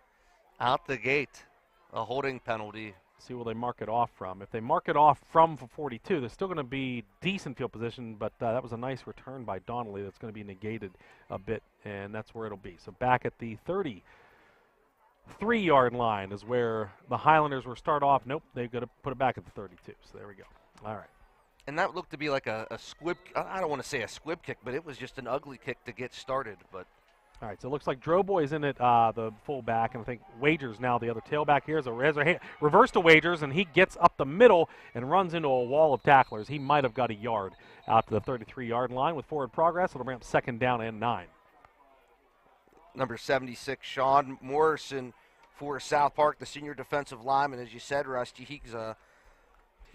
Speaker 4: out the gate, a holding penalty.
Speaker 3: See where they mark it off from. If they mark it off from 42, they're still going to be decent field position, but that was a nice return by Donnelly that's going to be negated a bit, and that's where it'll be. So back at the 33-yard line is where the Highlanders will start off. Nope, they've got to put it back at the 32. So there we go. All right.
Speaker 4: And that looked to be like a squib. I don't want to say a squib kick, but it was just an ugly kick to get started. But
Speaker 3: all right, so it looks like Droboy is in it, the fullback, and I think Wagers now the other tailback here. Reverse to Wagers, and he gets up the middle and runs into a wall of tacklers. He might have got a yard out to the 33-yard line with forward progress. It'll bring up 2nd down and 9.
Speaker 4: Number 76, Sean Morrison for South Park, the senior defensive lineman. As you said, Rusty, he's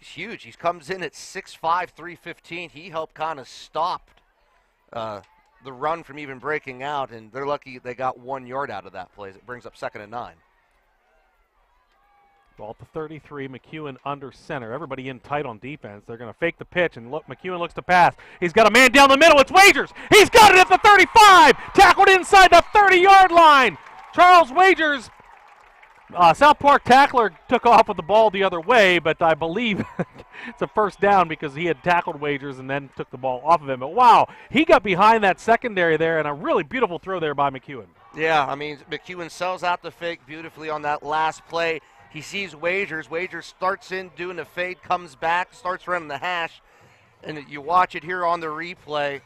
Speaker 4: huge. He comes in at 6'5", 315. He helped kind of stop the run from even breaking out, and they're lucky they got 1 yard out of that play. It brings up 2nd and 9.
Speaker 3: Ball at the 33, McEwen under center. Everybody in tight on defense. They're going to fake the pitch, and look, McEwen looks to pass. He's got a man down the middle. It's Wagers. He's got it at the 35. Tackled inside the 30-yard line. Charles Wagers. South Park tackler took off with the ball the other way, but I believe it's a first down because he had tackled Wagers and then took the ball off of him. But wow, he got behind that secondary there, and a really beautiful throw there by McEwen.
Speaker 4: Yeah, I mean, McEwen sells out the fake beautifully on that last play. He sees Wagers. Wagers starts in doing the fade, comes back, starts running the hash, and you watch it here on the replay.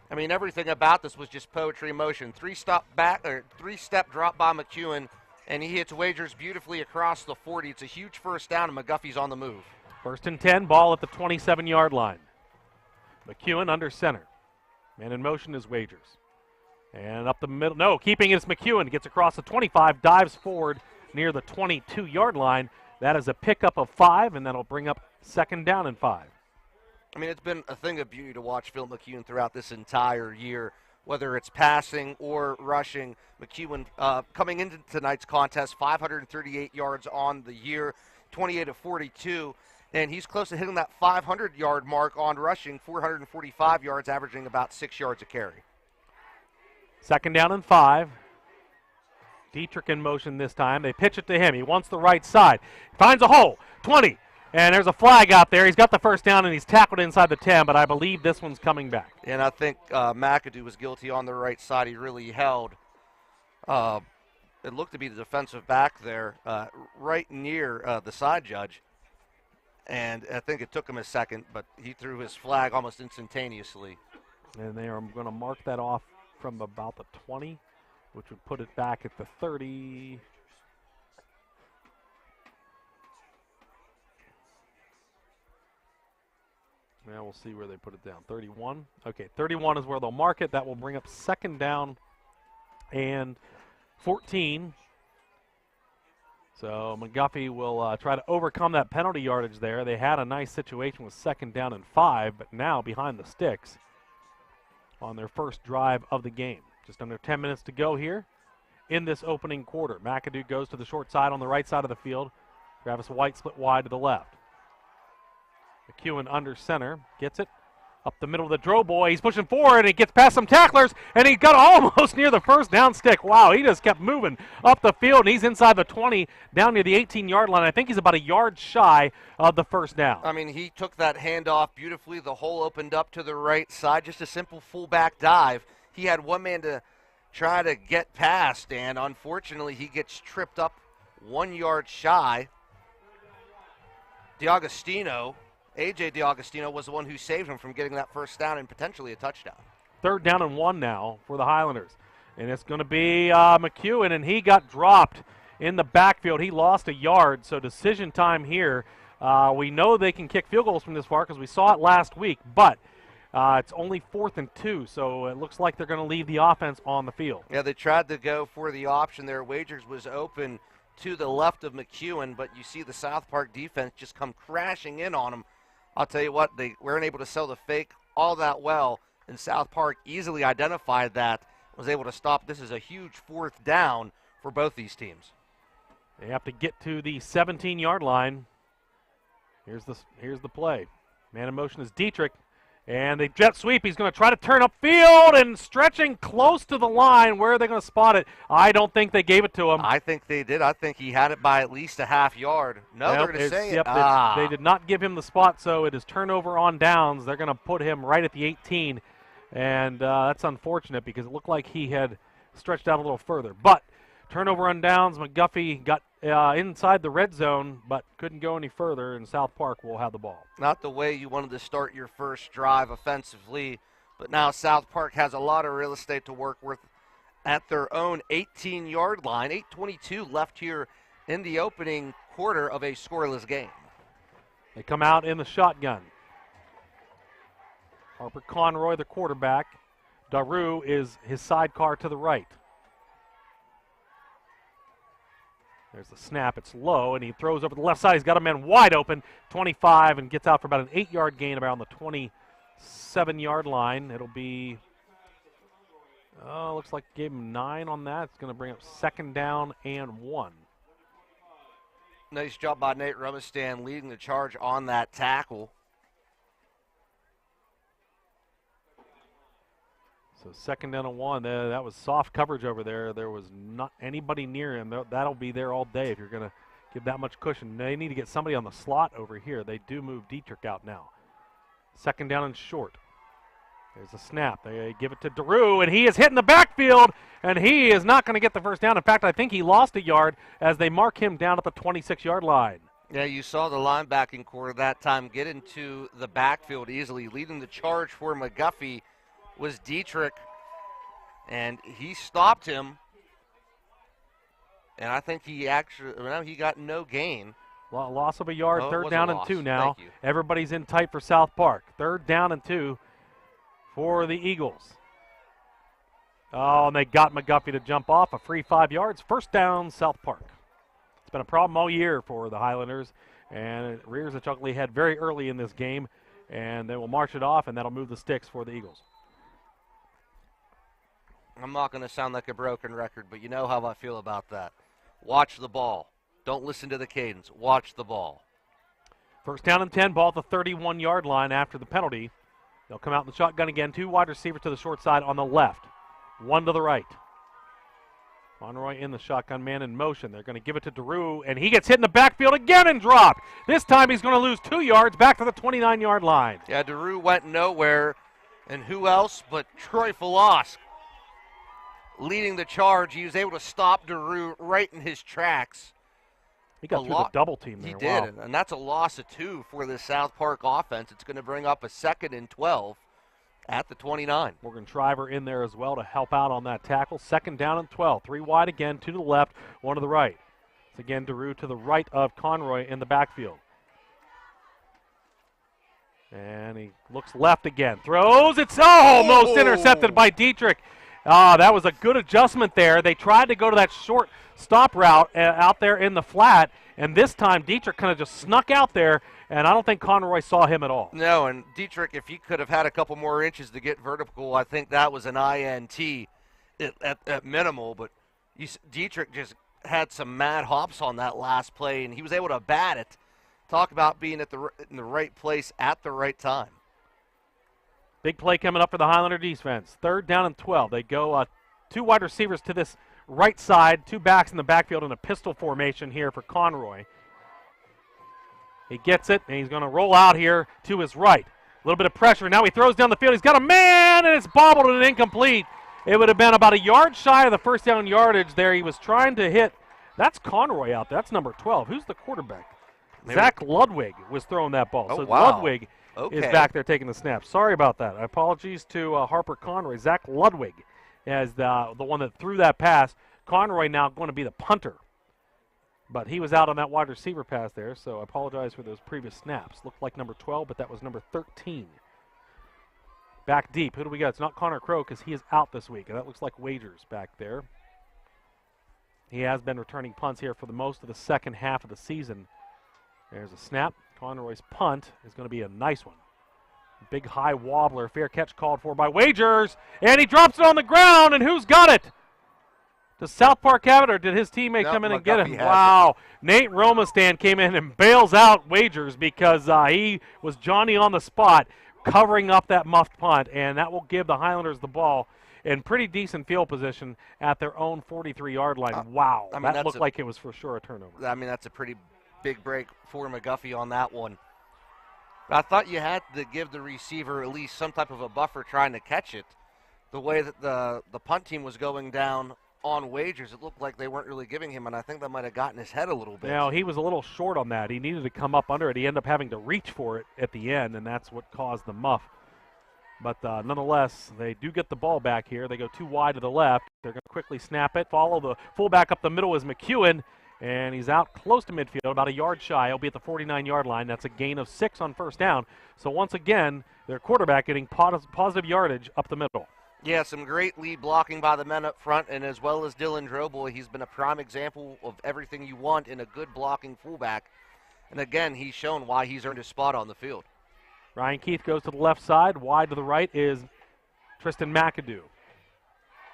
Speaker 4: I mean, everything about this was just poetry in motion. Three-step drop by McEwen, and he hits Wagers beautifully across the 40. It's a huge first down, and McGuffey's on the move.
Speaker 3: 1st and 10, ball at the 27-yard line. McEwen under center. Man in motion is Wagers. And up the middle. No, keeping it is McEwen. Gets across the 25, dives forward near the 22-yard line. That is a pickup of 5, and that'll bring up 2nd down and 5.
Speaker 4: I mean, it's been a thing of beauty to watch Phil McEwen throughout this entire year, whether it's passing or rushing. McEwen coming into tonight's contest, 538 yards on the year, 28 of 42, and he's close to hitting that 500-yard mark on rushing, 445 yards, averaging about 6 yards a carry.
Speaker 3: 2nd down and 5. Dietrich in motion this time. They pitch it to him. He wants the right side. Finds a hole. 20. And there's a flag out there. He's got the first down, and he's tackled inside the 10, but I believe this one's coming back.
Speaker 4: And I think McAdoo was guilty on the right side. He really held. It looked to be the defensive back there right near the side judge. And I think it took him a second, but he threw his flag almost instantaneously.
Speaker 3: And they are going to mark that off from about the 20, which would put it back at the 30. Now we'll see where they put it down. 31. Okay, 31 is where they'll mark it. That will bring up 2nd down and 14. So McGuffey will try to overcome that penalty yardage there. They had a nice situation with 2nd down and 5, but now behind the sticks on their first drive of the game. Just under 10 minutes to go here in this opening quarter. McAdoo goes to the short side on the right side of the field. Travis White split wide to the left. McEwen under center, gets it up the middle of the draw boy. He's pushing forward, and he gets past some tacklers, and he got almost near the first down stick. Wow, he just kept moving up the field, and he's inside the 20, down near the 18-yard line. I think he's about a yard shy of the first down.
Speaker 4: I mean, he took that handoff beautifully. The hole opened up to the right side, just a simple fullback dive. He had one man to try to get past, and unfortunately he gets tripped up 1 yard shy. A.J. DiAugustino was the one who saved him from getting that first down and potentially a touchdown.
Speaker 3: 3rd down and 1 now for the Highlanders. And it's going to be McEwen, and he got dropped in the backfield. He lost a yard, so decision time here. We know they can kick field goals from this far because we saw it last week, but it's only 4th and 2, so it looks like they're going to leave the offense on the field.
Speaker 4: Yeah, they tried to go for the option there. Wagers was open to the left of McEwen, but you see the South Park defense just come crashing in on him. I'll tell you what, they weren't able to sell the fake all that well, and South Park easily identified that, was able to stop. This is a huge 4th down for both these teams.
Speaker 3: They have to get to the 17-yard line. Here's the play. Man in motion is Dietrich. And they jet sweep. He's going to try to turn upfield and stretching close to the line. Where are they going to spot it? I don't think they gave it to him.
Speaker 4: I think they did. I think he had it by at least a half yard. No, they're going to say it.
Speaker 3: They did not give him the spot, so it is turnover on downs. They're going to put him right at the 18. And that's unfortunate because it looked like he had stretched out a little further. But turnover on downs. McGuffey got inside the red zone, but couldn't go any further, and South Park will have the ball.
Speaker 4: Not the way you wanted to start your first drive offensively, but now South Park has a lot of real estate to work with at their own 18-yard line. 8:22 left here in the opening quarter of a scoreless game.
Speaker 3: They come out in the shotgun. Harper Conroy, the quarterback. Daru is his sidecar to the right. There's the snap. It's low, and he throws over the left side. He's got a man wide open, 25, and gets out for about an 8-yard gain around the 27-yard line. It'll be, looks like gave him 9 on that. It's going to bring up 2nd down and 1.
Speaker 4: Nice job by Nate Rumistan leading the charge on that tackle.
Speaker 3: So 2nd down and 1. That was soft coverage over there. There was not anybody near him. That'll be there all day if you're going to give that much cushion. They need to get somebody on the slot over here. They do move Dietrich out now. 2nd down and short. There's a snap. They give it to Daru, and he is hitting the backfield, and he is not going to get the first down. In fact, I think he lost a yard as they mark him down at the 26-yard line.
Speaker 4: Yeah, you saw the linebacking core that time get into the backfield easily. Leading the charge for McGuffey was Dietrich, and he stopped him. And I think he got no gain.
Speaker 3: Loss of a yard,
Speaker 4: Oh, it
Speaker 3: 3rd
Speaker 4: was
Speaker 3: down
Speaker 4: a
Speaker 3: and
Speaker 4: loss.
Speaker 3: 2 now.
Speaker 4: Thank you.
Speaker 3: Everybody's in tight for South Park. 3rd down and 2 for the Eagles. Oh, and they got McGuffey to jump off. A free 5 yards. 1st down, South Park. It's been a problem all year for the Highlanders, and it rears its ugly head very early in this game, and they will march it off, and that'll move the sticks for the Eagles.
Speaker 4: I'm not going to sound like a broken record, but you know how I feel about that. Watch the ball. Don't listen to the cadence. Watch the ball.
Speaker 3: 1st down and 10, ball at the 31-yard line after the penalty. They'll come out in the shotgun again. 2 wide receivers to the short side on the left. 1 to the right. Conroy in the shotgun, man in motion. They're going to give it to Daru, and he gets hit in the backfield again and dropped. This time he's going to lose 2 yards back to the 29-yard line.
Speaker 4: Yeah, Daru went nowhere, and who else but Troy Falosk leading the charge. He was able to stop Daru right in his tracks.
Speaker 3: He got through the double team there.
Speaker 4: He did, and that's a loss of 2 for the South Park offense. It's going to bring up a 2nd and 12 at the 29.
Speaker 3: Morgan Shriver in there as well to help out on that tackle. 2nd down and 12. 3 wide again, 2 to the left, 1 to the right. It's again Daru to the right of Conroy in the backfield. And he looks left again. Throws. It's almost intercepted by Dietrich. That was a good adjustment there. They tried to go to that short stop route out there in the flat, and this time Dietrich kind of just snuck out there, and I don't think Conroy saw him at all.
Speaker 4: No, and Dietrich, if he could have had a couple more inches to get vertical, I think that was an INT at minimal, but Dietrich just had some mad hops on that last play, and he was able to bat it. Talk about being in the right place at the right time.
Speaker 3: Big play coming up for the Highlander defense. 3rd down and 12. They go 2 wide receivers to this right side, 2 backs in the backfield in a pistol formation here for Conroy. He gets it, and he's going to roll out here to his right. A little bit of pressure. Now he throws down the field. He's got a man, and it's bobbled and incomplete. It would have been about a yard shy of the 1st down yardage there. He was trying to hit. That's Conroy out there. That's number 12. Who's the quarterback? Zach Ludwig was throwing that ball.
Speaker 4: Oh,
Speaker 3: so
Speaker 4: wow.
Speaker 3: Ludwig is back there taking the snap. Sorry about that. Apologies to Harper Conroy. Zach Ludwig as the one that threw that pass. Conroy now going to be the punter. But he was out on that wide receiver pass there, so I apologize for those previous snaps. Looked like number 12, but that was number 13. Back deep. Who do we got? It's not Connor Crow because he is out this week. And that looks like Wagers back there. He has been returning punts here for the most of the second half of the season. There's a snap. Conroy's punt is going to be a nice one. Big high wobbler. Fair catch called for by Wagers. And he drops it on the ground, and who's got it? Does South Park have it, or did his teammate come in and get it? Wow. Nate Romastan came in and bails out Wagers because he was Johnny on the spot covering up that muffed punt, and that will give the Highlanders the ball in pretty decent field position at their own 43-yard line. Wow. I mean, that looked like it was for sure a turnover.
Speaker 4: I mean, that's a pretty big break for McGuffey on that one. But I thought you had to give the receiver at least some type of a buffer trying to catch it. The way that the punt team was going down on Wagers, it looked like they weren't really giving him, and I think that might have gotten his head a little bit.
Speaker 3: Now, he was a little short on that. He needed to come up under it. He ended up having to reach for it at the end, and that's what caused the muff. But nonetheless, they do get the ball back here. They go 2 wide to the left. They're going to quickly snap it. Follow the fullback up the middle is McEwen, and he's out close to midfield, about a yard shy. He'll be at the 49-yard line. That's a gain of 6 on 1st down. So once again, their quarterback getting positive yardage up the middle.
Speaker 4: Yeah, some great lead blocking by the men up front, and as well as Dylan Droboy, he's been a prime example of everything you want in a good blocking fullback. And again, he's shown why he's earned his spot on the field.
Speaker 3: Ryan Keith goes to the left side. Wide to the right is Tristan McAdoo.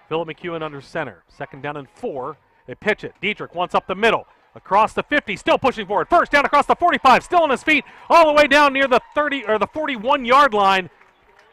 Speaker 3: Philip McEwen under center. 2nd down and 4. They pitch it. Dietrich wants up the middle. across the 50, still pushing forward. First down across the 45, still on his feet, all the way down near the 30 or the 41-yard line.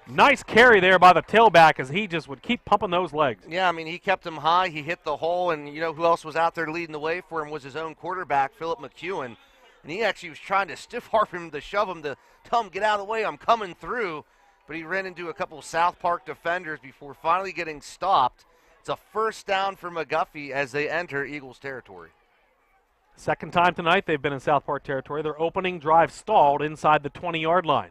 Speaker 3: Nice carry there by the tailback as he just would keep pumping those legs.
Speaker 4: Yeah, I mean, he kept him high. He hit the hole, and you know who else was out there leading the way for him was his own quarterback, Philip McEwen. And he actually was trying to stiff-arm him to shove him to tell him, get out of the way, I'm coming through. But he ran into a couple of South Park defenders before finally getting stopped. It's a first down for McGuffey as they enter Eagles territory.
Speaker 3: Second time tonight they've been in South Park territory. Their opening drive stalled inside the 20-yard line.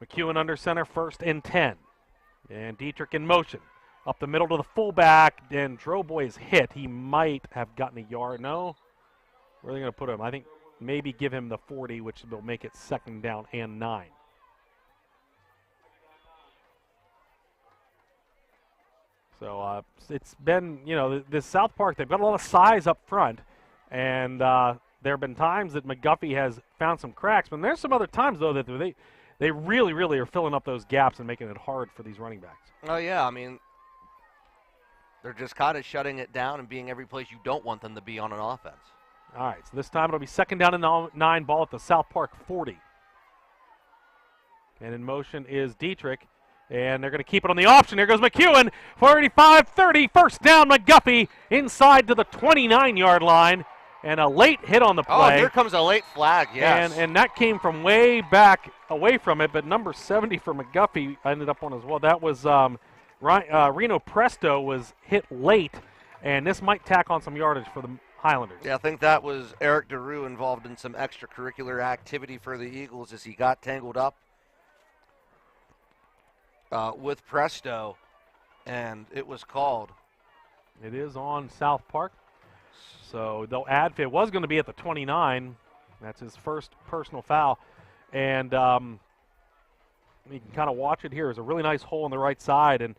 Speaker 3: McEwen under center, 1st and 10. And Dietrich in motion. Up the middle to the fullback, and Droboy is hit. He might have gotten a yard. No? Where are they going to put him? I think maybe give him the 40, which will make it 2nd down and 9. So it's been, you know, this South Park, they've got a lot of size up front, and there have been times that McGuffey has found some cracks, but there's some other times, though, that they really, really are filling up those gaps and making it hard for these running backs.
Speaker 4: Oh, yeah, I mean, they're just kind of shutting it down and being every place you don't want them to be on an offense.
Speaker 3: All right, so this time it'll be 2nd down and 9, ball at the South Park 40. And in motion is Dietrich. And they're going to keep it on the option. Here goes McEwen, 45-30, 1st down McGuffey inside to the 29-yard line. And a late hit on the play.
Speaker 4: Oh, here comes a late flag, yes.
Speaker 3: And that came from way back away from it, but number 70 for McGuffey ended up on as well. That was Reno Presto was hit late, and this might tack on some yardage for the Highlanders.
Speaker 4: Yeah, I think that was Eric DeRue involved in some extracurricular activity for the Eagles as he got tangled up with Presto, and it was called.
Speaker 3: It is on South Park. So they'll add, it was going to be at the 29. That's his first personal foul. And you can kind of watch it here. There's a really nice hole on the right side and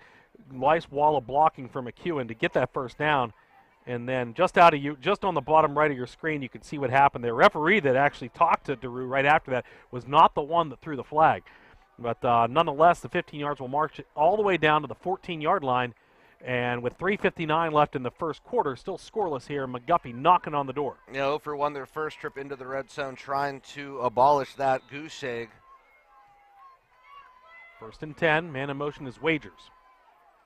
Speaker 3: nice wall of blocking for McEwen to get that 1st down. And then just on the bottom right of your screen, you can see what happened there. Referee that actually talked to DeRue right after that was not the one that threw the flag. But nonetheless, the 15 yards will march all the way down to the 14-yard line. And with 3:59 left in the first quarter, still scoreless here, McGuffey knocking on the door.
Speaker 4: You know, for one, their first trip into the red zone, trying to abolish that goose egg.
Speaker 3: 1st and 10, man in motion is Wagers.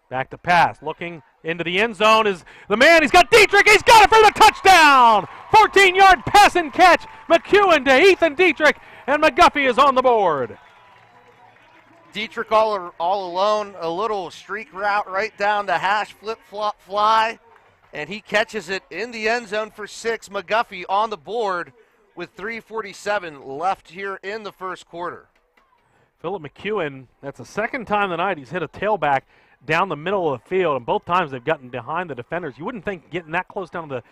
Speaker 3: Back to pass, looking into the end zone is the man. He's got Dietrich. He's got it for the touchdown. 14-yard pass and catch. McEwen to Ethan Dietrich, and McGuffey is on the board.
Speaker 4: Dietrich all alone, a little streak route right down the hash, flip-flop fly, and he catches it in the end zone for 6. McGuffey on the board with 3:47 left here in the first quarter.
Speaker 3: Philip McEwen, that's the 2nd time tonight he's hit a tailback down the middle of the field, and both times they've gotten behind the defenders. You wouldn't think getting that close down that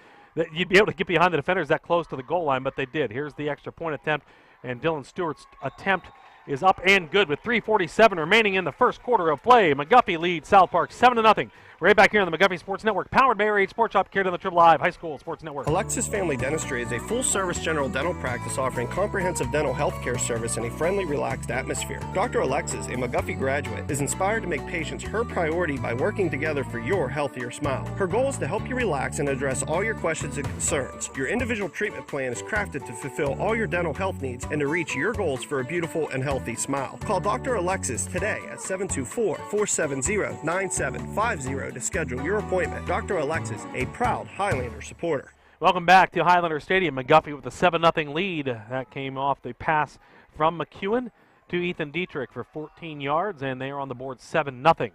Speaker 3: you'd be able to get behind the defenders that close to the goal line, but they did. Here's the extra point attempt, and Dylan Stewart's attempt is up and good with 3:47 remaining in the first quarter of play. McGuffey leads South Park 7-0. Right back here on the McGuffey Sports Network, powered by RH Sports Shop, carried on the Triple Live High School Sports Network.
Speaker 10: Alexis Family Dentistry is a full-service general dental practice offering comprehensive dental health care service in a friendly, relaxed atmosphere. Dr. Alexis, a McGuffey graduate, is inspired to make patients her priority by working together for your healthier smile. Her goal is to help you relax and address all your questions and concerns. Your individual treatment plan is crafted to fulfill all your dental health needs and to reach your goals for a beautiful and healthy smile. Call Dr. Alexis today at 724-470-9750 to schedule your appointment. Dr. Alexis, a proud Highlander supporter.
Speaker 3: Welcome back to Highlander Stadium. McGuffey with a 7-0 lead. That came off the pass from McEwen to Ethan Dietrich for 14 yards, and they are on the board 7-0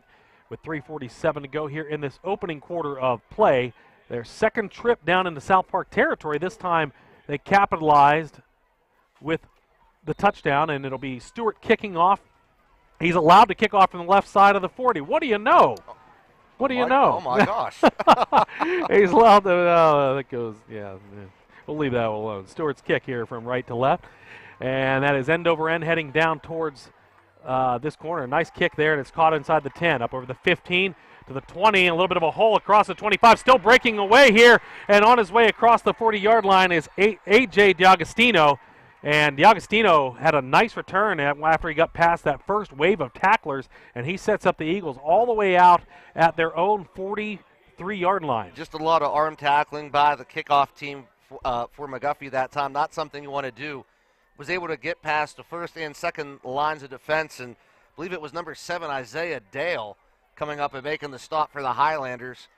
Speaker 3: with 3:47 to go here in this opening quarter of play. Their second trip down into South Park territory. This time they capitalized with the touchdown, and it'll be Stewart kicking off. He's allowed to kick off from the left side of the 40. What do you know? What do you know?
Speaker 4: Oh, my gosh.
Speaker 3: He's allowed to, that goes, yeah. We'll leave that alone. Stewart's kick here from right to left. And that is end over end heading down towards this corner. Nice kick there, and it's caught inside the 10, up over the 15 to the 20, and a little bit of a hole across the 25. Still breaking away here, and on his way across the 40-yard line is A.J. D'Agostino. And D'Agostino had a nice return after he got past that first wave of tacklers, and he sets up the Eagles all the way out at their own 43-yard line.
Speaker 4: Just a lot of arm tackling by the kickoff team for McGuffey that time. Not something you want to do. Was able to get past the first and second lines of defense, and I believe it was number 7, Isaiah Dale, coming up and making the stop for the Highlanders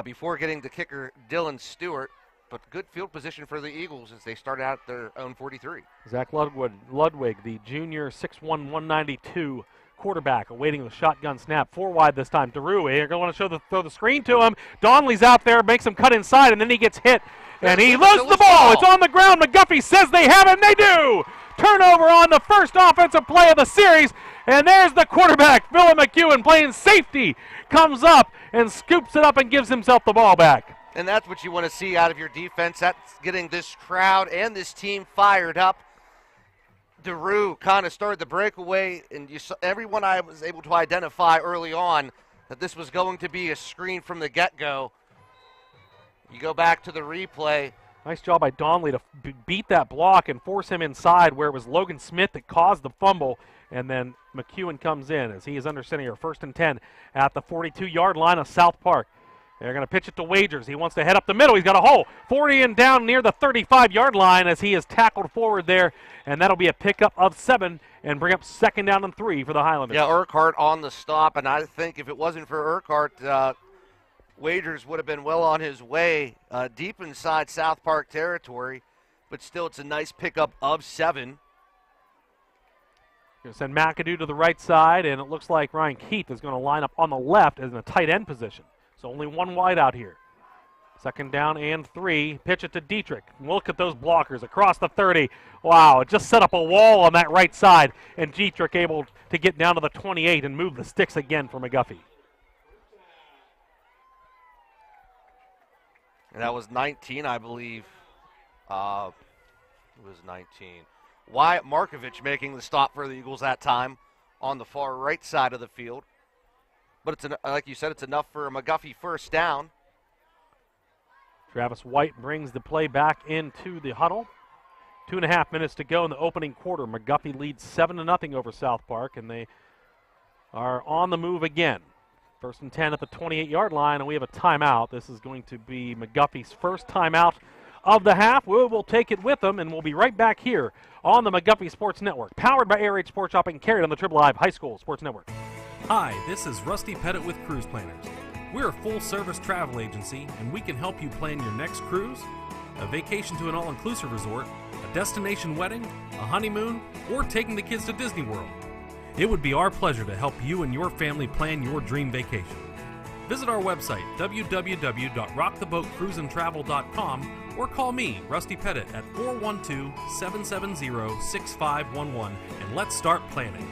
Speaker 4: before getting to kicker Dylan Stewart. But good field position for the Eagles as they start out their own 43.
Speaker 3: Zach Ludwig, the junior 6'1", 192 quarterback, awaiting the shotgun snap. 4 wide this time. DeRue, they're going to throw the screen to him. Donley's out there, makes him cut inside, and then he gets hit. And he loses the ball. It's on the ground. McGuffey says they have it, and they do. Turnover on the first offensive play of the series. And there's the quarterback, Phillip McEwen, playing safety. Comes up and scoops it up and gives himself the ball back.
Speaker 4: And that's what you want to see out of your defense. That's getting this crowd and this team fired up. DeRue kind of started the breakaway, and you saw, everyone I was able to identify early on that this was going to be a screen from the get-go. You go back to the replay.
Speaker 3: Nice job by Donley to beat that block and force him inside where it was Logan Smith that caused the fumble. And then McEwen comes in as he is under center here. 1st and 10 at the 42-yard line of South Park. They're going to pitch it to Wagers. He wants to head up the middle. He's got a hole. 40 and down near the 35-yard line as he is tackled forward there. And that'll be a pickup of 7 and bring up 2nd down and 3 for the Highlanders.
Speaker 4: Yeah, Urquhart on the stop. And I think if it wasn't for Urquhart, Wagers would have been well on his way deep inside South Park territory. But still, it's a nice pickup of 7.
Speaker 3: Going to send McAdoo to the right side, and it looks like Ryan Keith is going to line up on the left as in a tight end position. So only 1 wide out here. 2nd down and 3. Pitch it to Dietrich. Look at those blockers across the 30. Wow, it just set up a wall on that right side, and Dietrich able to get down to the 28 and move the sticks again for McGuffey.
Speaker 4: And that was 19, I believe. It was 19. Wyatt Markovich making the stop for the Eagles that time on the far right side of the field. But it's like you said, it's enough for a McGuffey 1st down.
Speaker 3: Travis White brings the play back into the huddle. 2.5 minutes to go in the opening quarter. McGuffey leads 7-0 over South Park, and they are on the move again. 1st and 10 at the 28-yard line, and we have a timeout. This is going to be McGuffey's first timeout of the half. We'll take it with them, and we'll be right back here on the McGuffey Sports Network, powered by ARH Sports Shopping, carried on the Triple Live High School Sports Network.
Speaker 11: Hi, this is Rusty Pettit with Cruise Planners. We're a full-service travel agency, and we can help you plan your next cruise, a vacation to an all-inclusive resort, a destination wedding, a honeymoon, or taking the kids to Disney World. It would be our pleasure to help you and your family plan your dream vacation. Visit our website, www.rocktheboatcruiseandtravel.com, or call me, Rusty Pettit, at 412-770-6511, and let's start planning.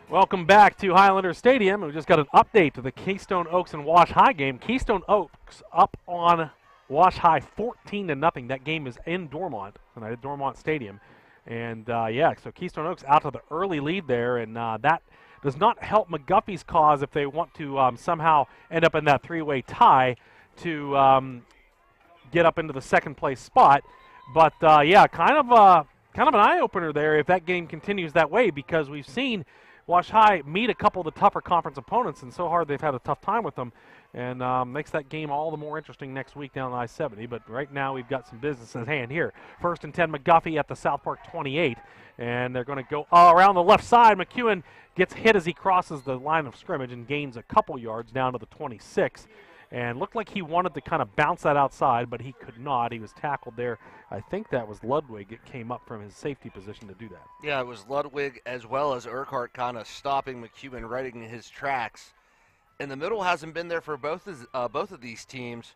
Speaker 3: Welcome back to Highlander Stadium. We just got an update to the Keystone Oaks and Wash High game. Keystone Oaks up on Wash High 14-0. That game is in Dormont tonight at Dormont Stadium. And, so Keystone Oaks out to the early lead there, and that does not help McGuffey's cause if they want to somehow end up in that 3-way tie to get up into the 2nd place spot. But, kind of an eye-opener there if that game continues that way, because we've seen Wash High meet a couple of the tougher conference opponents, and so hard they've had a tough time with them, and makes that game all the more interesting next week down I-70. But right now we've got some business at hand here. 1st and 10, McGuffey at the South Park 28, and they're going to go around the left side. McEwen gets hit as he crosses the line of scrimmage and gains a couple yards down to the 26. And looked like he wanted to kind of bounce that outside, but he could not. He was tackled there. I think that was Ludwig that came up from his safety position to do that.
Speaker 4: Yeah, it was Ludwig as well as Urquhart kind of stopping McEwen right in his tracks. And the middle hasn't been there for both of these teams,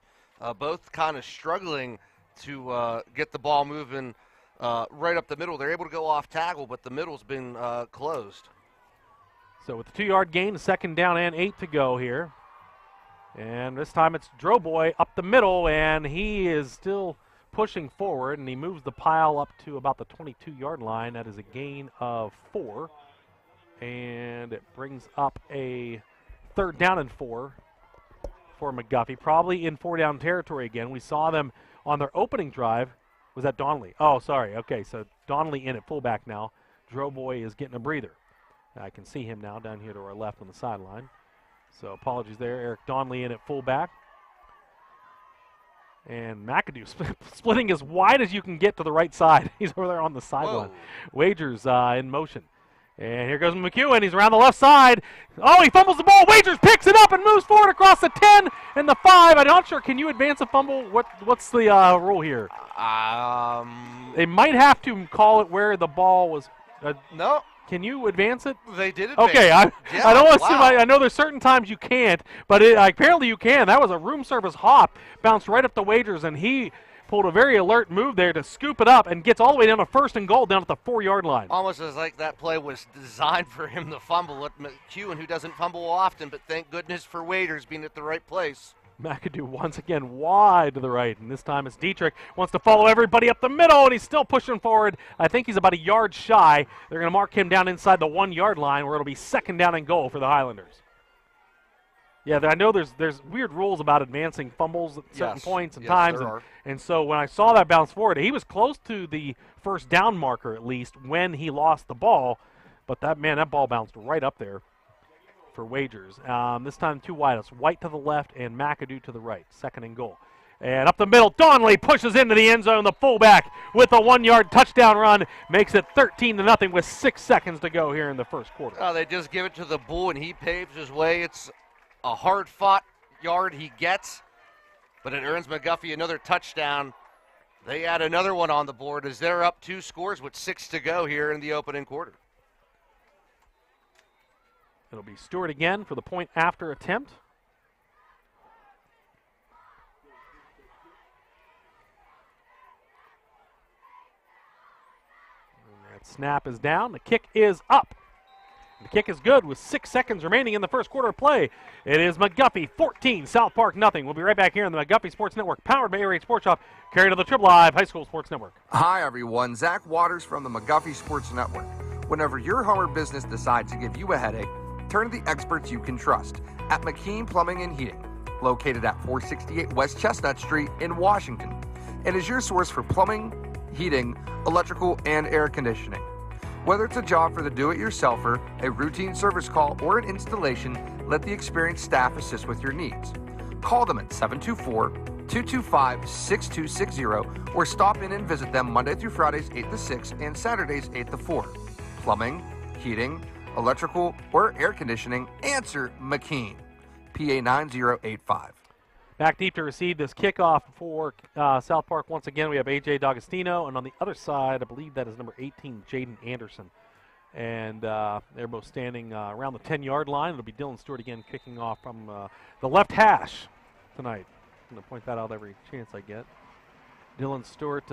Speaker 4: both kind of struggling to get the ball moving right up the middle. They're able to go off tackle, but the middle's been closed.
Speaker 3: So with the 2-yard gain, 2nd down and 8 to go here. And this time it's Droboy up the middle, and he is still pushing forward, and he moves the pile up to about the 22-yard line. That is a gain of 4. And it brings up a 3rd down and 4 for McGuffey, probably in 4-down territory again. We saw them on their opening drive. Was that Donnelly? Oh, sorry. Okay, so Donnelly in at fullback now. Droboy is getting a breather. I can see him now down here to our left on the sideline. So apologies there. Eric Donnelly in at fullback. And McAdoo splitting as wide as you can get to the right side. He's over there on the sideline. Wagers in motion. And here goes McEwen. He's around the left side. Oh, he fumbles the ball. Wagers picks it up and moves forward across the 10 and the 5. I'm not sure. Can you advance a fumble? What's the rule here? They might have to call it where the ball was.
Speaker 4: No.
Speaker 3: Can you advance it?
Speaker 4: They did advance.
Speaker 3: Okay, I don't want to assume. I know there's certain times you can't, but apparently you can. That was a room service hop, bounced right up the Wagers, and he pulled a very alert move there to scoop it up and gets all the way down to 1st and goal down at the 4-yard line.
Speaker 4: Almost as like that play was designed for him to fumble at McEwen, who doesn't fumble often, but thank goodness for Wagers being at the right place.
Speaker 3: McAdoo once again wide to the right, and this time it's Dietrich. Wants to follow everybody up the middle, and he's still pushing forward. I think he's about a yard shy. They're going to mark him down inside the 1-yard line where it'll be 2nd down and goal for the Highlanders. Yeah, I know there's weird rules about advancing fumbles at certain points and times. And so when I saw that bounce forward, he was close to the 1st down marker at least when he lost the ball. But that ball bounced right up there for Wagers. This time 2 wideouts, White to the left and McAdoo to the right, 2nd and goal. And up the middle, Donnelly pushes into the end zone, the fullback with a 1-yard touchdown run, makes it 13-0 with 6 seconds to go here in the first quarter.
Speaker 4: Oh, they just give it to the Bull, and he paves his way. It's a hard-fought yard he gets, but it earns McGuffey another touchdown. They add another one on the board as they're up 2 scores with 6 to go here in the opening quarter.
Speaker 3: It'll be Stewart again for the point after attempt. And that snap is down. The kick is up. The kick is good with 6 seconds remaining in the first quarter of play. It is McGuffey 14, South Park nothing. We'll be right back here on the McGuffey Sports Network, powered by AR8 Sports Shop, carried to the Triple Live High School Sports Network.
Speaker 5: Hi, everyone. Zach Waters from the McGuffey Sports Network. Whenever your home or business decides to give you a headache, turn to the experts you can trust at McKean Plumbing and Heating, located at 468 West Chestnut Street in Washington, and is your source for plumbing, heating, electrical, and air conditioning. Whether it's a job for the do-it-yourselfer, a routine service call, or an installation, let the experienced staff assist with your needs. Call them at 724-225-6260 or stop in and visit them Monday through Fridays 8 to 6 and Saturdays 8 to 4. Plumbing, heating, electrical, or air conditioning, answer McKean. PA 9085.
Speaker 3: Back deep to receive this kickoff for South Park. Once again, we have A.J. D'Agostino, and on the other side, I believe that is number 18, Jaden Anderson. And they're both standing around the 10-yard line. It'll be Dylan Stewart again kicking off from the left hash tonight. I'm going to point that out every chance I get. Dylan Stewart,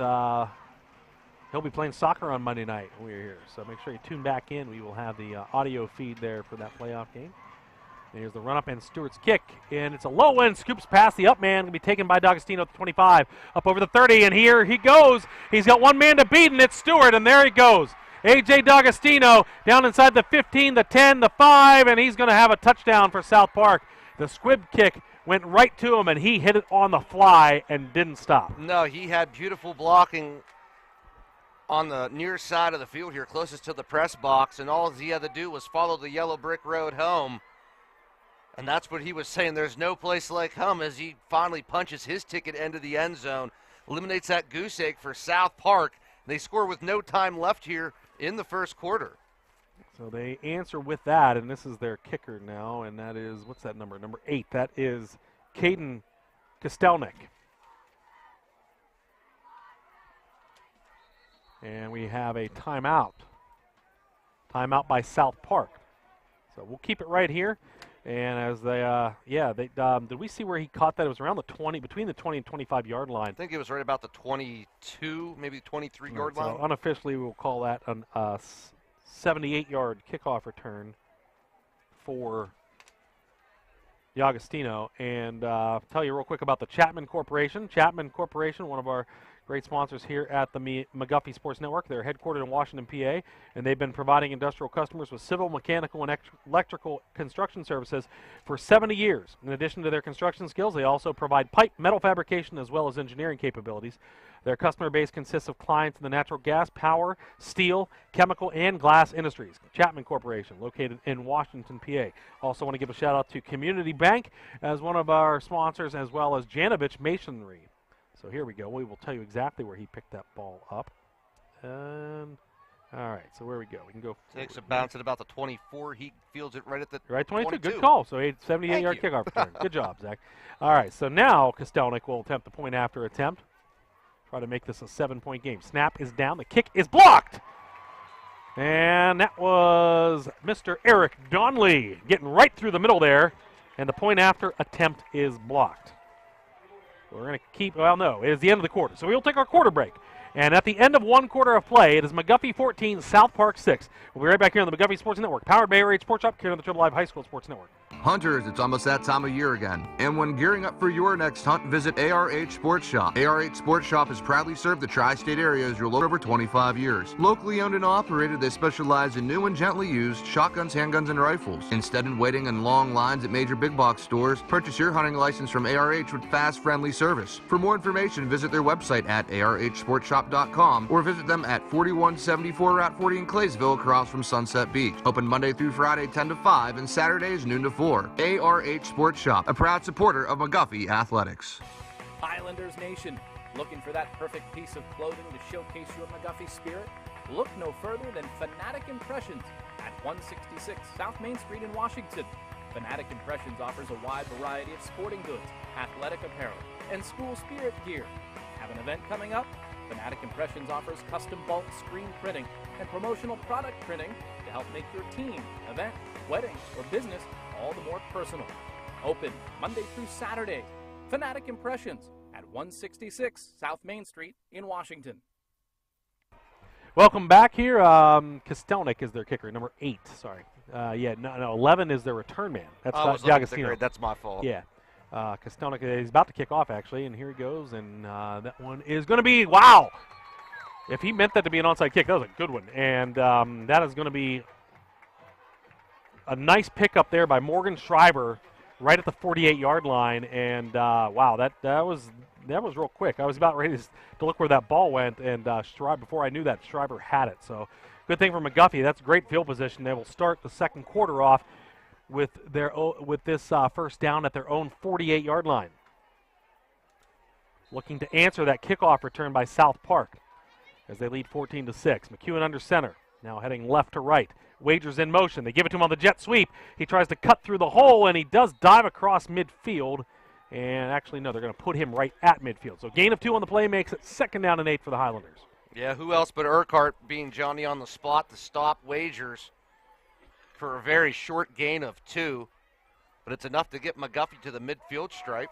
Speaker 3: he'll be playing soccer on Monday night when we're here. So make sure you tune back in. We will have the audio feed there for that playoff game. Here's the run-up and Stewart's kick, and it's a low end, scoops past the up man, going to be taken by D'Agostino at the 25, up over the 30, and here he goes. He's got one man to beat, and it's Stewart, and there he goes. A.J. D'Agostino down inside the 15, the 10, the 5, and he's going to have a touchdown for South Park. The squib kick went right to him, and he hit it on the fly and didn't stop.
Speaker 4: No, he had beautiful blocking on the near side of the field here, closest to the press box, and all he had to do was follow the yellow brick road home. And that's what he was saying. There's no place like home as he finally punches his ticket into the end zone, eliminates that goose egg for South Park. They score with no time left here in the first quarter.
Speaker 3: So they answer with that, and this is their kicker now, and that is, what's that number? Number 8. That is Caden Kostelnik. And we have a timeout. Timeout by South Park. So we'll keep it right here. And as they, did we see where he caught that? It was around the 20, between the 20 and 25-yard line.
Speaker 4: I think it was right about the 22, maybe 23-yard line.
Speaker 3: So unofficially, we'll call that a 78-yard kickoff return for D'Agostino. And tell you real quick about the Chapman Corporation. Chapman Corporation, one of our great sponsors here at the McGuffey Sports Network. They're headquartered in Washington, PA, and they've been providing industrial customers with civil, mechanical, and electrical construction services for 70 years. In addition to their construction skills, they also provide pipe, metal fabrication, as well as engineering capabilities. Their customer base consists of clients in the natural gas, power, steel, chemical, and glass industries. Chapman Corporation, located in Washington, PA. Also want to give a shout-out to Community Bank as one of our sponsors, as well as Janovich Masonry. So here we go. We will tell you exactly where he picked that ball up. And all right, so where we go? We can go.
Speaker 4: Takes a bounce at about the 24. He fields it right at the
Speaker 3: 22. Good call. So 78-yard kickoff return. Good job, Zach. All right, so now Kostelnik will attempt the point after attempt. Try to make this a 7-point game. Snap is down. The kick is blocked. And that was Mr. Eric Donley getting right through the middle there. And the point after attempt is blocked. We're going to keep, well, no, it is the end of the quarter. So we'll take our quarter break. And at the end of one quarter of play, it is McGuffey 14, South Park 6. We'll be right back here on the McGuffey Sports Network, powered by ARH Sports Shop, here on the Triple Live High School Sports Network.
Speaker 6: Hunters, it's almost that time of year again. And when gearing up for your next hunt, visit ARH Sports Shop. ARH Sports Shop has proudly served the tri-state area as your local over 25 years. Locally owned and operated, they specialize in new and gently used shotguns, handguns, and rifles. Instead of waiting in long lines at major big box stores, purchase your hunting license from ARH with fast, friendly service. For more information, visit their website at arhsportshop.com or visit them at 4174 Route 40 in Claysville across from Sunset Beach. Open Monday through Friday 10 to 5 and Saturdays noon to 4. ARH Sports Shop, a proud supporter of McGuffey Athletics.
Speaker 7: Highlanders Nation, looking for that perfect piece of clothing to showcase your McGuffey spirit? Look no further than Fanatic Impressions at 166 South Main Street in Washington. Fanatic Impressions offers a wide variety of sporting goods, athletic apparel, and school spirit gear. Have an event coming up? Fanatic Impressions offers custom bulk screen printing and promotional product printing to help make your team, event, wedding, or business all the more personal. Open Monday through Saturday. Fanatic Impressions at 166 South Main Street in Washington.
Speaker 3: Welcome back here. Kostelnik is their kicker, number 8. Sorry. 11 is their return man. That's D'Agostino.
Speaker 4: That's my fault.
Speaker 3: Yeah. Kostelnik is about to kick off, actually, and here he goes, and that one is going to be, wow! If he meant that to be an onside kick, that was a good one. And that is going to be a nice pickup there by Morgan Schreiber right at the 48-yard line. And, wow, that was real quick. I was about ready to look where that ball went, and before I knew that, Schreiber had it. So good thing for McGuffey. That's great field position. They will start the second quarter off with this first down at their own 48-yard line. Looking to answer that kickoff return by South Park as they lead 14-6. McEwen under center, now heading left to right. Wagers in motion. They give it to him on the jet sweep. He tries to cut through the hole, and he does dive across midfield. And actually, no, they're going to put him right at midfield. So gain of 2 on the play makes it 2nd down and 8 for the Highlanders.
Speaker 4: Yeah, who else but Urquhart being Johnny on the spot to stop Wagers for a very short gain of 2. But it's enough to get McGuffey to the midfield stripe.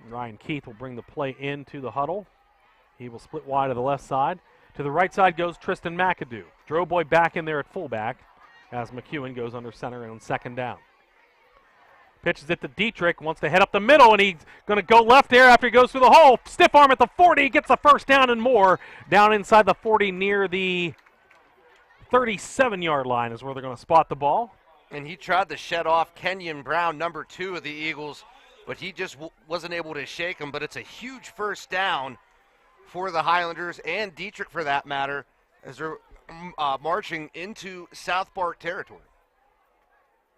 Speaker 3: Ryan Keith will bring the play into the huddle. He will split wide to the left side. To the right side goes Tristan McAdoo. Droboy back in there at fullback as McEwen goes under center and on 2nd down. Pitches it to Dietrich, wants to head up the middle, and he's going to go left there after he goes through the hole. Stiff arm at the 40, gets the first down and more. Down inside the 40 near the 37-yard line is where they're going to spot the ball.
Speaker 4: And he tried to shed off Kenyon Brown, number 2 of the Eagles, but he just wasn't able to shake him. But it's a huge first down for the Highlanders and Dietrich for that matter as they're marching into South Park territory.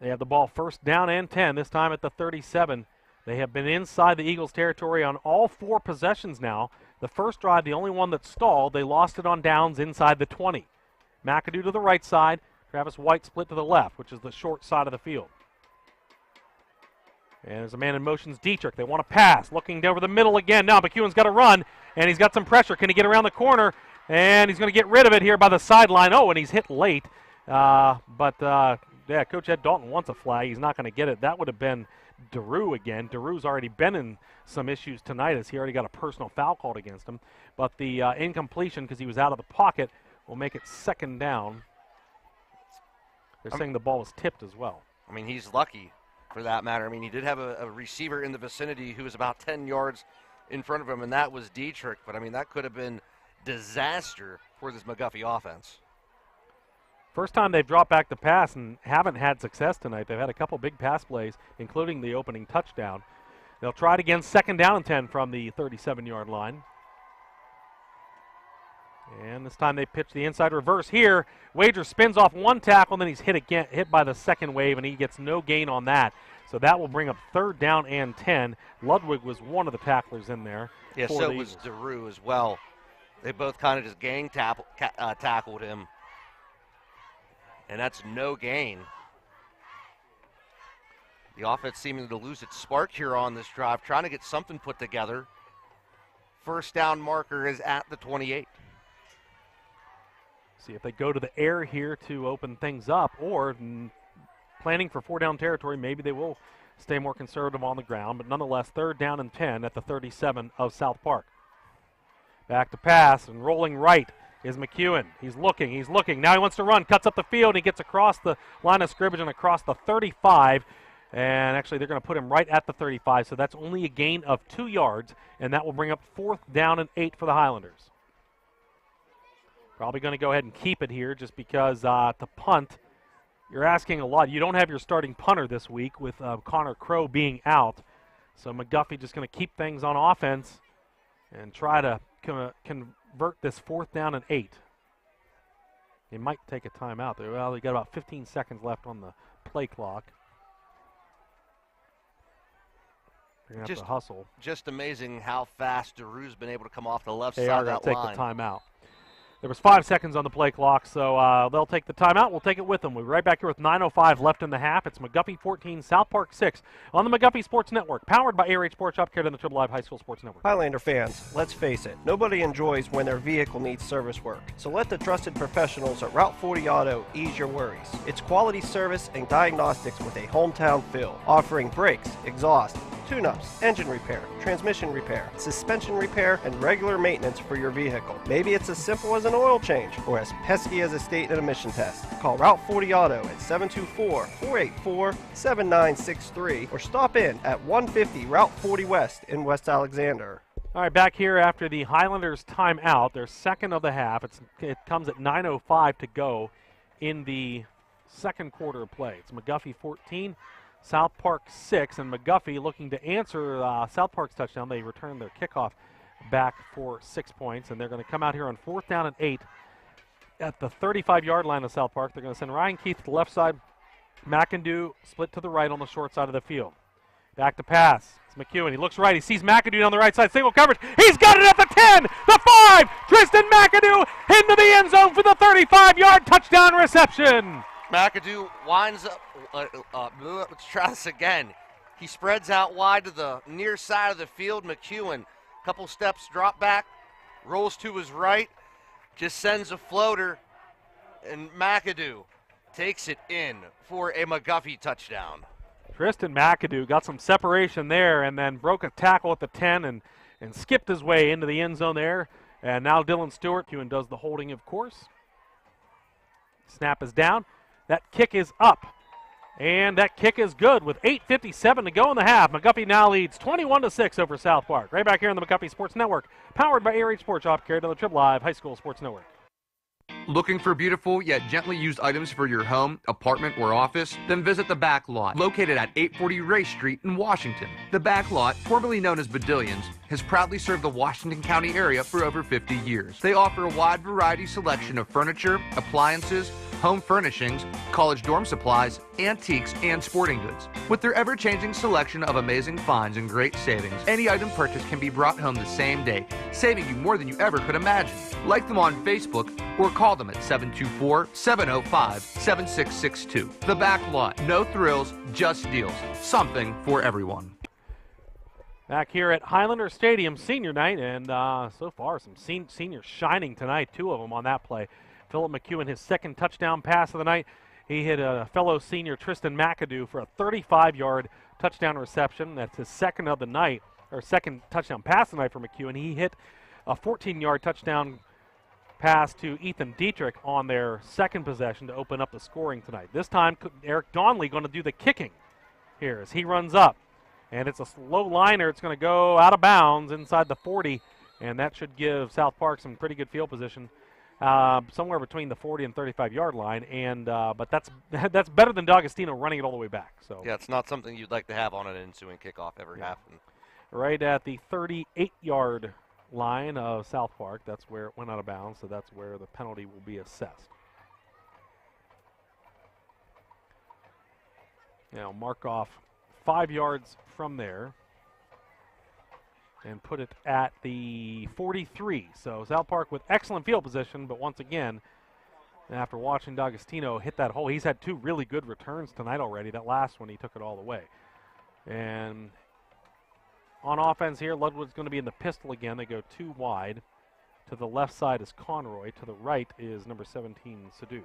Speaker 3: They have the ball 1st down and 10, this time at the 37. They have been inside the Eagles' territory on all 4 possessions now. The first drive, the only one that stalled, they lost it on downs inside the 20. McAdoo to the right side, Travis White split to the left, which is the short side of the field. And there's a man in motion's Dietrich. They want to pass, looking over the middle again. Now McEwen's got to run, and he's got some pressure. Can he get around the corner? And he's going to get rid of it here by the sideline. Oh, and he's hit late. Yeah, Coach Ed Dalton wants a flag. He's not going to get it. That would have been DeRue again. DeRue's already been in some issues tonight as he already got a personal foul called against him. But the incompletion, because he was out of the pocket, will make it 2nd down. They're saying the ball was tipped as well.
Speaker 4: I mean, he's lucky for that matter. I mean, he did have a receiver in the vicinity who was about 10 yards in front of him, and that was Dietrich. But, I mean, that could have been disaster for this McGuffey offense.
Speaker 3: First time they've dropped back the pass and haven't had success tonight. They've had a couple big pass plays, including the opening touchdown. They'll try it again, 2nd down and 10 from the 37-yard line. And this time they pitch the inside reverse here. Wager spins off one tackle, and then he's hit by the second wave, and he gets no gain on that. So that will bring up 3rd down and 10. Ludwig was one of the tacklers in there.
Speaker 4: Yeah,
Speaker 3: for
Speaker 4: so
Speaker 3: the
Speaker 4: was
Speaker 3: Eagles.
Speaker 4: DeRue as well. They both kind of just tackled him. And that's no gain. The offense seeming to lose its spark here on this drive, trying to get something put together. First down marker is at the 28.
Speaker 3: See if they go to the air here to open things up, or planning for 4-down territory, maybe they will stay more conservative on the ground. But nonetheless, 3rd down and 10 at the 37 of South Park. Back to pass, and rolling right is McEwen. He's looking. Now he wants to run, cuts up the field, and he gets across the line of scrimmage and across the 35. And actually, they're going to put him right at the 35, so that's only a gain of 2 yards, and that will bring up 4th down and 8 for the Highlanders. Probably going to go ahead and keep it here just because to punt, you're asking a lot. You don't have your starting punter this week with Connor Crow being out, so McGuffey just going to keep things on offense and try to convert this 4th down and 8. He might take a timeout there. Well, they got about 15 seconds left on the play clock. They're going to have to hustle.
Speaker 4: Just amazing how fast DeRue's been able to come off the left
Speaker 3: they
Speaker 4: side
Speaker 3: are
Speaker 4: of that
Speaker 3: going
Speaker 4: line.
Speaker 3: to take the timeout. There was 5 seconds on the play clock, so they'll take the timeout. We'll take it with them. We'll be right back here with 9:05 left in the half. It's McGuffey 14, South Park 6 on the McGuffey Sports Network, powered by ARH Sports Shop, carried on the Triple Live High School Sports Network.
Speaker 1: Highlander fans, let's face it, nobody enjoys when their vehicle needs service work. So let the trusted professionals at Route 40 Auto ease your worries. It's quality service and diagnostics with a hometown feel, offering brakes, exhaust, tune-ups, engine repair, transmission repair, suspension repair, and regular maintenance for your vehicle. Maybe it's as simple as an oil change or as pesky as a state and emission test. Call Route 40 Auto at 724-484-7963 or stop in at 150 Route 40 West in West Alexander.
Speaker 3: All right, back here after the Highlanders timeout, their second of the half. It comes at 9:05 to go in the second quarter of play. It's McGuffey 14, South Park 6, and McGuffey looking to answer South Park's touchdown. They return their kickoff back for 6 points, and they're going to come out here on 4th down and 8 at the 35-yard line of South Park. They're going to send Ryan Keith to the left side, McIndoe split to the right on the short side of the field. Back to pass. It's McEwen. He looks right. He sees McIndoe down the right side. Single coverage. He's got it at the 10, the 5. Tristan McIndoe into the end zone for the 35-yard touchdown reception.
Speaker 4: McAdoo winds up. Let's try this again. He spreads out wide to the near side of the field. McEwen, couple steps, drop back, rolls to his right, just sends a floater, and McAdoo takes it in for a McGuffey touchdown.
Speaker 3: Tristan McAdoo got some separation there and then broke a tackle at the 10 and skipped his way into the end zone there. And now Dylan Stewart does the holding, of course. Snap is down. That kick is up. And that kick is good with 8:57 to go in the half. McGuffey now leads 21-6 over South Park. Right back here on the McGuffey Sports Network, powered by ARH Sports Shop, carried on the Triple Live High School Sports Network.
Speaker 6: Looking for beautiful yet gently used items for your home, apartment, or office? Then visit The Back Lot, located at 840 Race Street in Washington. The Back Lot, formerly known as Badillions, has proudly served the Washington County area for over 50 years. They offer a wide variety selection of furniture, appliances, home furnishings, college dorm supplies, antiques, and sporting goods. With their ever-changing selection of amazing finds and great savings, any item purchased can be brought home the same day, saving you more than you ever could imagine. Like them on Facebook or call them at 724-705-7662. The Back Lot. No thrills, just deals. Something for everyone.
Speaker 3: Back here at Highlander Stadium, senior night, and so far some seniors shining tonight, 2 of them on that play. Philip McEwen, his second touchdown pass of the night. He hit a fellow senior, Tristan McAdoo, for a 35-yard touchdown reception. That's his second of the night, or second touchdown pass of the night for McEwen. He hit a 14-yard touchdown pass to Ethan Dietrich on their second possession to open up the scoring tonight. This time, Eric Donnelly going to do the kicking here as he runs up. And it's a slow liner. It's going to go out of bounds inside the 40, and that should give South Park some pretty good field position. Somewhere between the 40 and 35-yard line, and but that's better than D'Agostino running it all the way back. So
Speaker 4: yeah, it's not something you'd like to have on an ensuing kickoff every half.
Speaker 3: Right at the 38-yard line of South Park, that's where it went out of bounds, so that's where the penalty will be assessed. Now mark off 5 yards from there and put it at the 43. So South Park with excellent field position, but once again, after watching D'Agostino hit that hole, he's had 2 really good returns tonight already. That last one, he took it all the way. And on offense here, Ludwig's going to be in the pistol again. They go 2 wide. To the left side is Conroy. To the right is number 17, Saduth.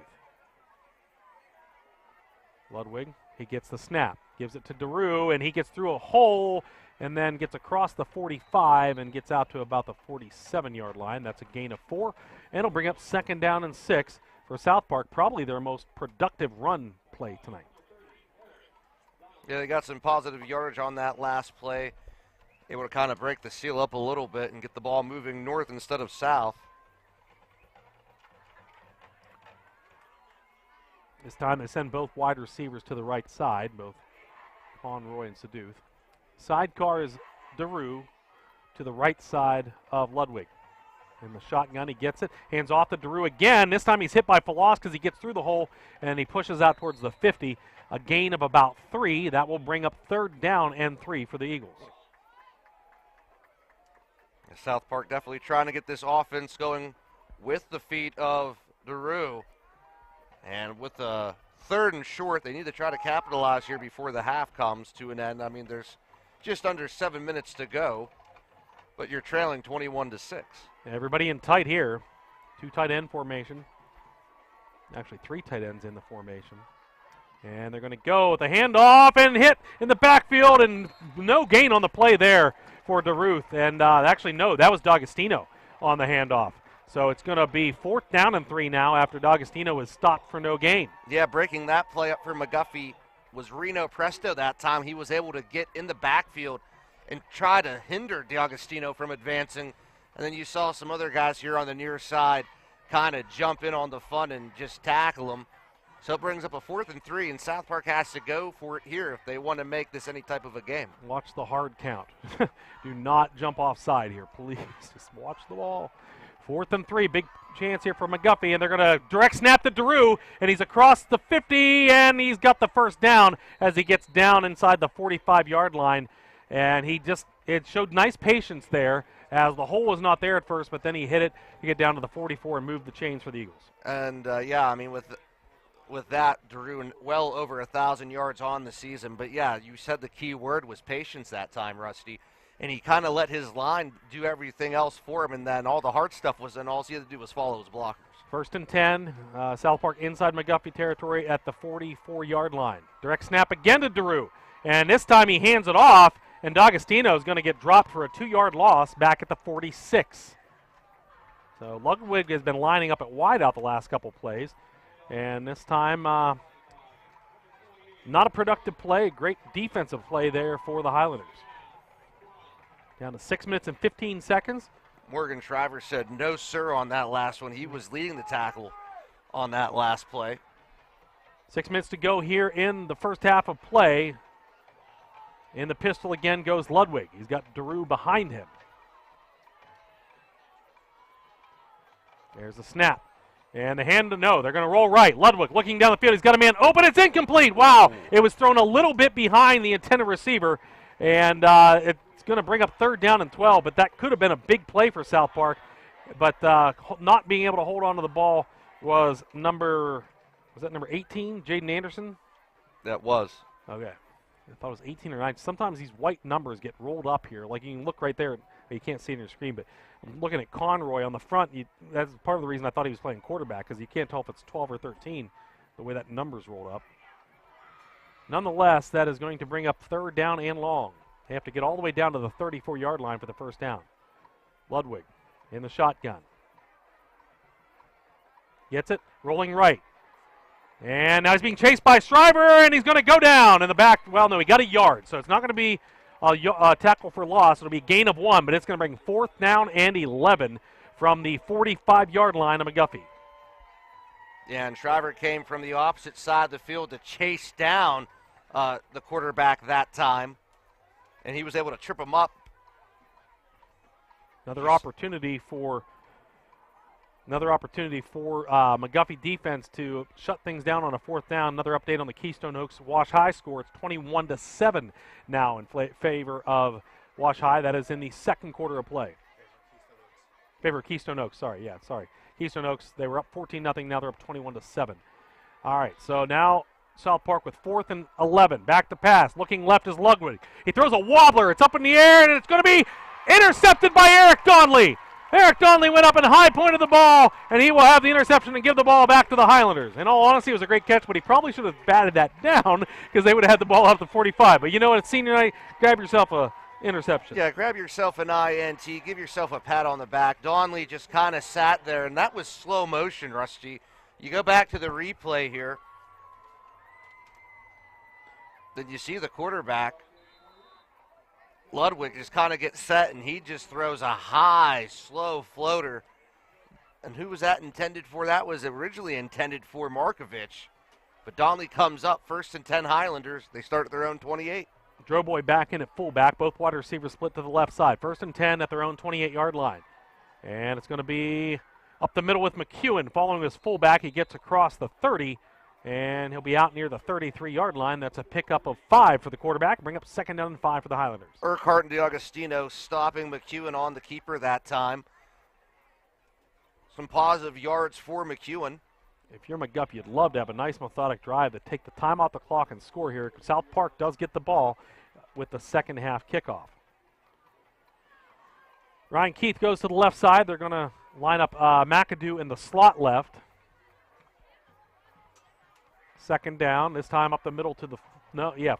Speaker 3: Ludwig, he gets the snap, gives it to DeRue, and he gets through a hole and then gets across the 45 and gets out to about the 47-yard line. That's a gain of 4, and it'll bring up 2nd down and 6 for South Park, probably their most productive run play tonight.
Speaker 4: Yeah, they got some positive yardage on that last play. Able to kind of break the seal up a little bit and get the ball moving north instead of south.
Speaker 3: This time they send both wide receivers to the right side, both Conroy and Saduth. Sidecar is DeRue to the right side of Ludwig. In the shotgun, he gets it, hands off to DeRue again. This time he's hit by Falas because he gets through the hole, and he pushes out towards the 50. A gain of about 3. That will bring up 3rd down and 3 for the Eagles.
Speaker 4: South Park definitely trying to get this offense going with the feet of DeRue. And with the 3rd and short, they need to try to capitalize here before the half comes to an end. I mean, there's just under 7 minutes to go, but you're trailing 21-6.
Speaker 3: Everybody in tight here. 2 tight end formation. Actually, 3 tight ends in the formation. And they're going to go with a handoff and hit in the backfield, and no gain on the play there for DeRuth. And actually, no, that was D'Agostino on the handoff. So it's going to be 4th down and 3 now after D'Agostino was stopped for no gain.
Speaker 4: Yeah, breaking that play up for McGuffey was Reno Presto that time. He was able to get in the backfield and try to hinder D'Agostino from advancing. And then you saw some other guys here on the near side kind of jump in on the fun and just tackle him. So it brings up a 4th and 3, and South Park has to go for it here if they want to make this any type of a game.
Speaker 3: Watch the hard count. Do not jump offside here, please. Just watch the ball. 4th and 3, big chance here for McGuffey, and they're going to direct snap to DeRue, and he's across the 50, and he's got the 1st down as he gets down inside the 45-yard line. And it showed nice patience there as the hole was not there at first, but then he hit it to get down to the 44 and move the chains for the Eagles.
Speaker 4: And, yeah, I mean, with that, DeRue well over 1,000 yards on the season. But, yeah, you said the key word was patience that time, Rusty. And he kind of let his line do everything else for him, and then all the hard stuff was in. All he had to do was follow his blockers.
Speaker 3: 1st and 10, South Park inside McGuffey territory at the 44-yard line. Direct snap again to DeRue. And this time he hands it off, and D'Agostino is going to get dropped for a 2-yard loss back at the 46. So Ludwig has been lining up at wide out the last couple plays. And this time, not a productive play. Great defensive play there for the Highlanders. Down to 6 minutes and 15 seconds.
Speaker 4: Morgan Shriver said no, sir, on that last one. He was leading the tackle on that last play.
Speaker 3: 6 minutes to go here in the first half of play. In the pistol again goes Ludwig. He's got DeRue behind him. There's the snap. And the hand to no. They're going to roll right. Ludwig looking down the field. He's got a man open. It's incomplete. Wow. It was thrown a little bit behind the intended receiver. And it's going to bring up 3rd down and 12. But that could have been a big play for South Park. But not being able to hold on to the ball was number 18, Jaden Anderson?
Speaker 4: That was.
Speaker 3: Okay. I thought it was 18 or 9. Sometimes these white numbers get rolled up here. Like you can look right there. You can't see it on your screen, but I'm looking at Conroy on the front. That's part of the reason I thought he was playing quarterback, because you can't tell if it's 12 or 13 the way that number's rolled up. Nonetheless, that is going to bring up 3rd down and long. They have to get all the way down to the 34-yard line for the 1st down. Ludwig in the shotgun. Gets it, rolling right. And now he's being chased by Shriver, and he's going to go down in the back. Well, no, he got a yard, so it's not going to be a tackle for loss. It'll be a gain of 1, but it's going to bring 4th down and 11 from the 45-yard line of McGuffey.
Speaker 4: Yeah, and Shriver came from the opposite side of the field to chase down the quarterback that time, and he was able to trip him up.
Speaker 3: Another opportunity for Another opportunity for McGuffey defense to shut things down on a 4th down. Another update on the Keystone Oaks Wash High score. It's 21-7 now in favor of Wash High. That is in the second quarter of play. Favor of Keystone Oaks. Sorry. Keystone Oaks, they were up 14-0. Now they're up 21-7. All right, so now South Park with 4th and 11. Back to pass. Looking left is Ludwig. He throws a wobbler. It's up in the air, and it's going to be intercepted by Eric Donnelly. Eric Donnelly went up and high pointed the ball, and he will have the interception and give the ball back to the Highlanders. In all honesty, it was a great catch, but he probably should have batted that down because they would have had the ball out to 45. But you know what? It's senior night. Grab yourself a interception.
Speaker 4: Yeah, grab yourself an INT. Give yourself a pat on the back. Donnelly just kind of sat there, and that was slow motion, Rusty. You go back to the replay here. Then you see the quarterback, Ludwig, just kind of gets set, and he just throws a high, slow floater. And who was that intended for? That was originally intended for Markovich. But Donnelly comes up, 1st and 10 Highlanders. They start at their own 28.
Speaker 3: Droboy back in at fullback. Both wide receivers split to the left side. 1st and 10 at their own 28-yard line. And it's going to be up the middle with McEwen following his fullback. He gets across the 30, and he'll be out near the 33-yard line. That's a pickup of 5 for the quarterback. Bring up 2nd down and 5 for the Highlanders.
Speaker 4: Urquhart and DiAgostino stopping McEwen on the keeper that time. Some positive yards for McEwen.
Speaker 3: If you're McGuffey, you'd love to have a nice methodic drive to take the time off the clock and score here. South Park does get the ball with the second half kickoff. Ryan Keith goes to the left side. They're going to line up McAdoo in the slot left. 2nd down, this time up the middle to the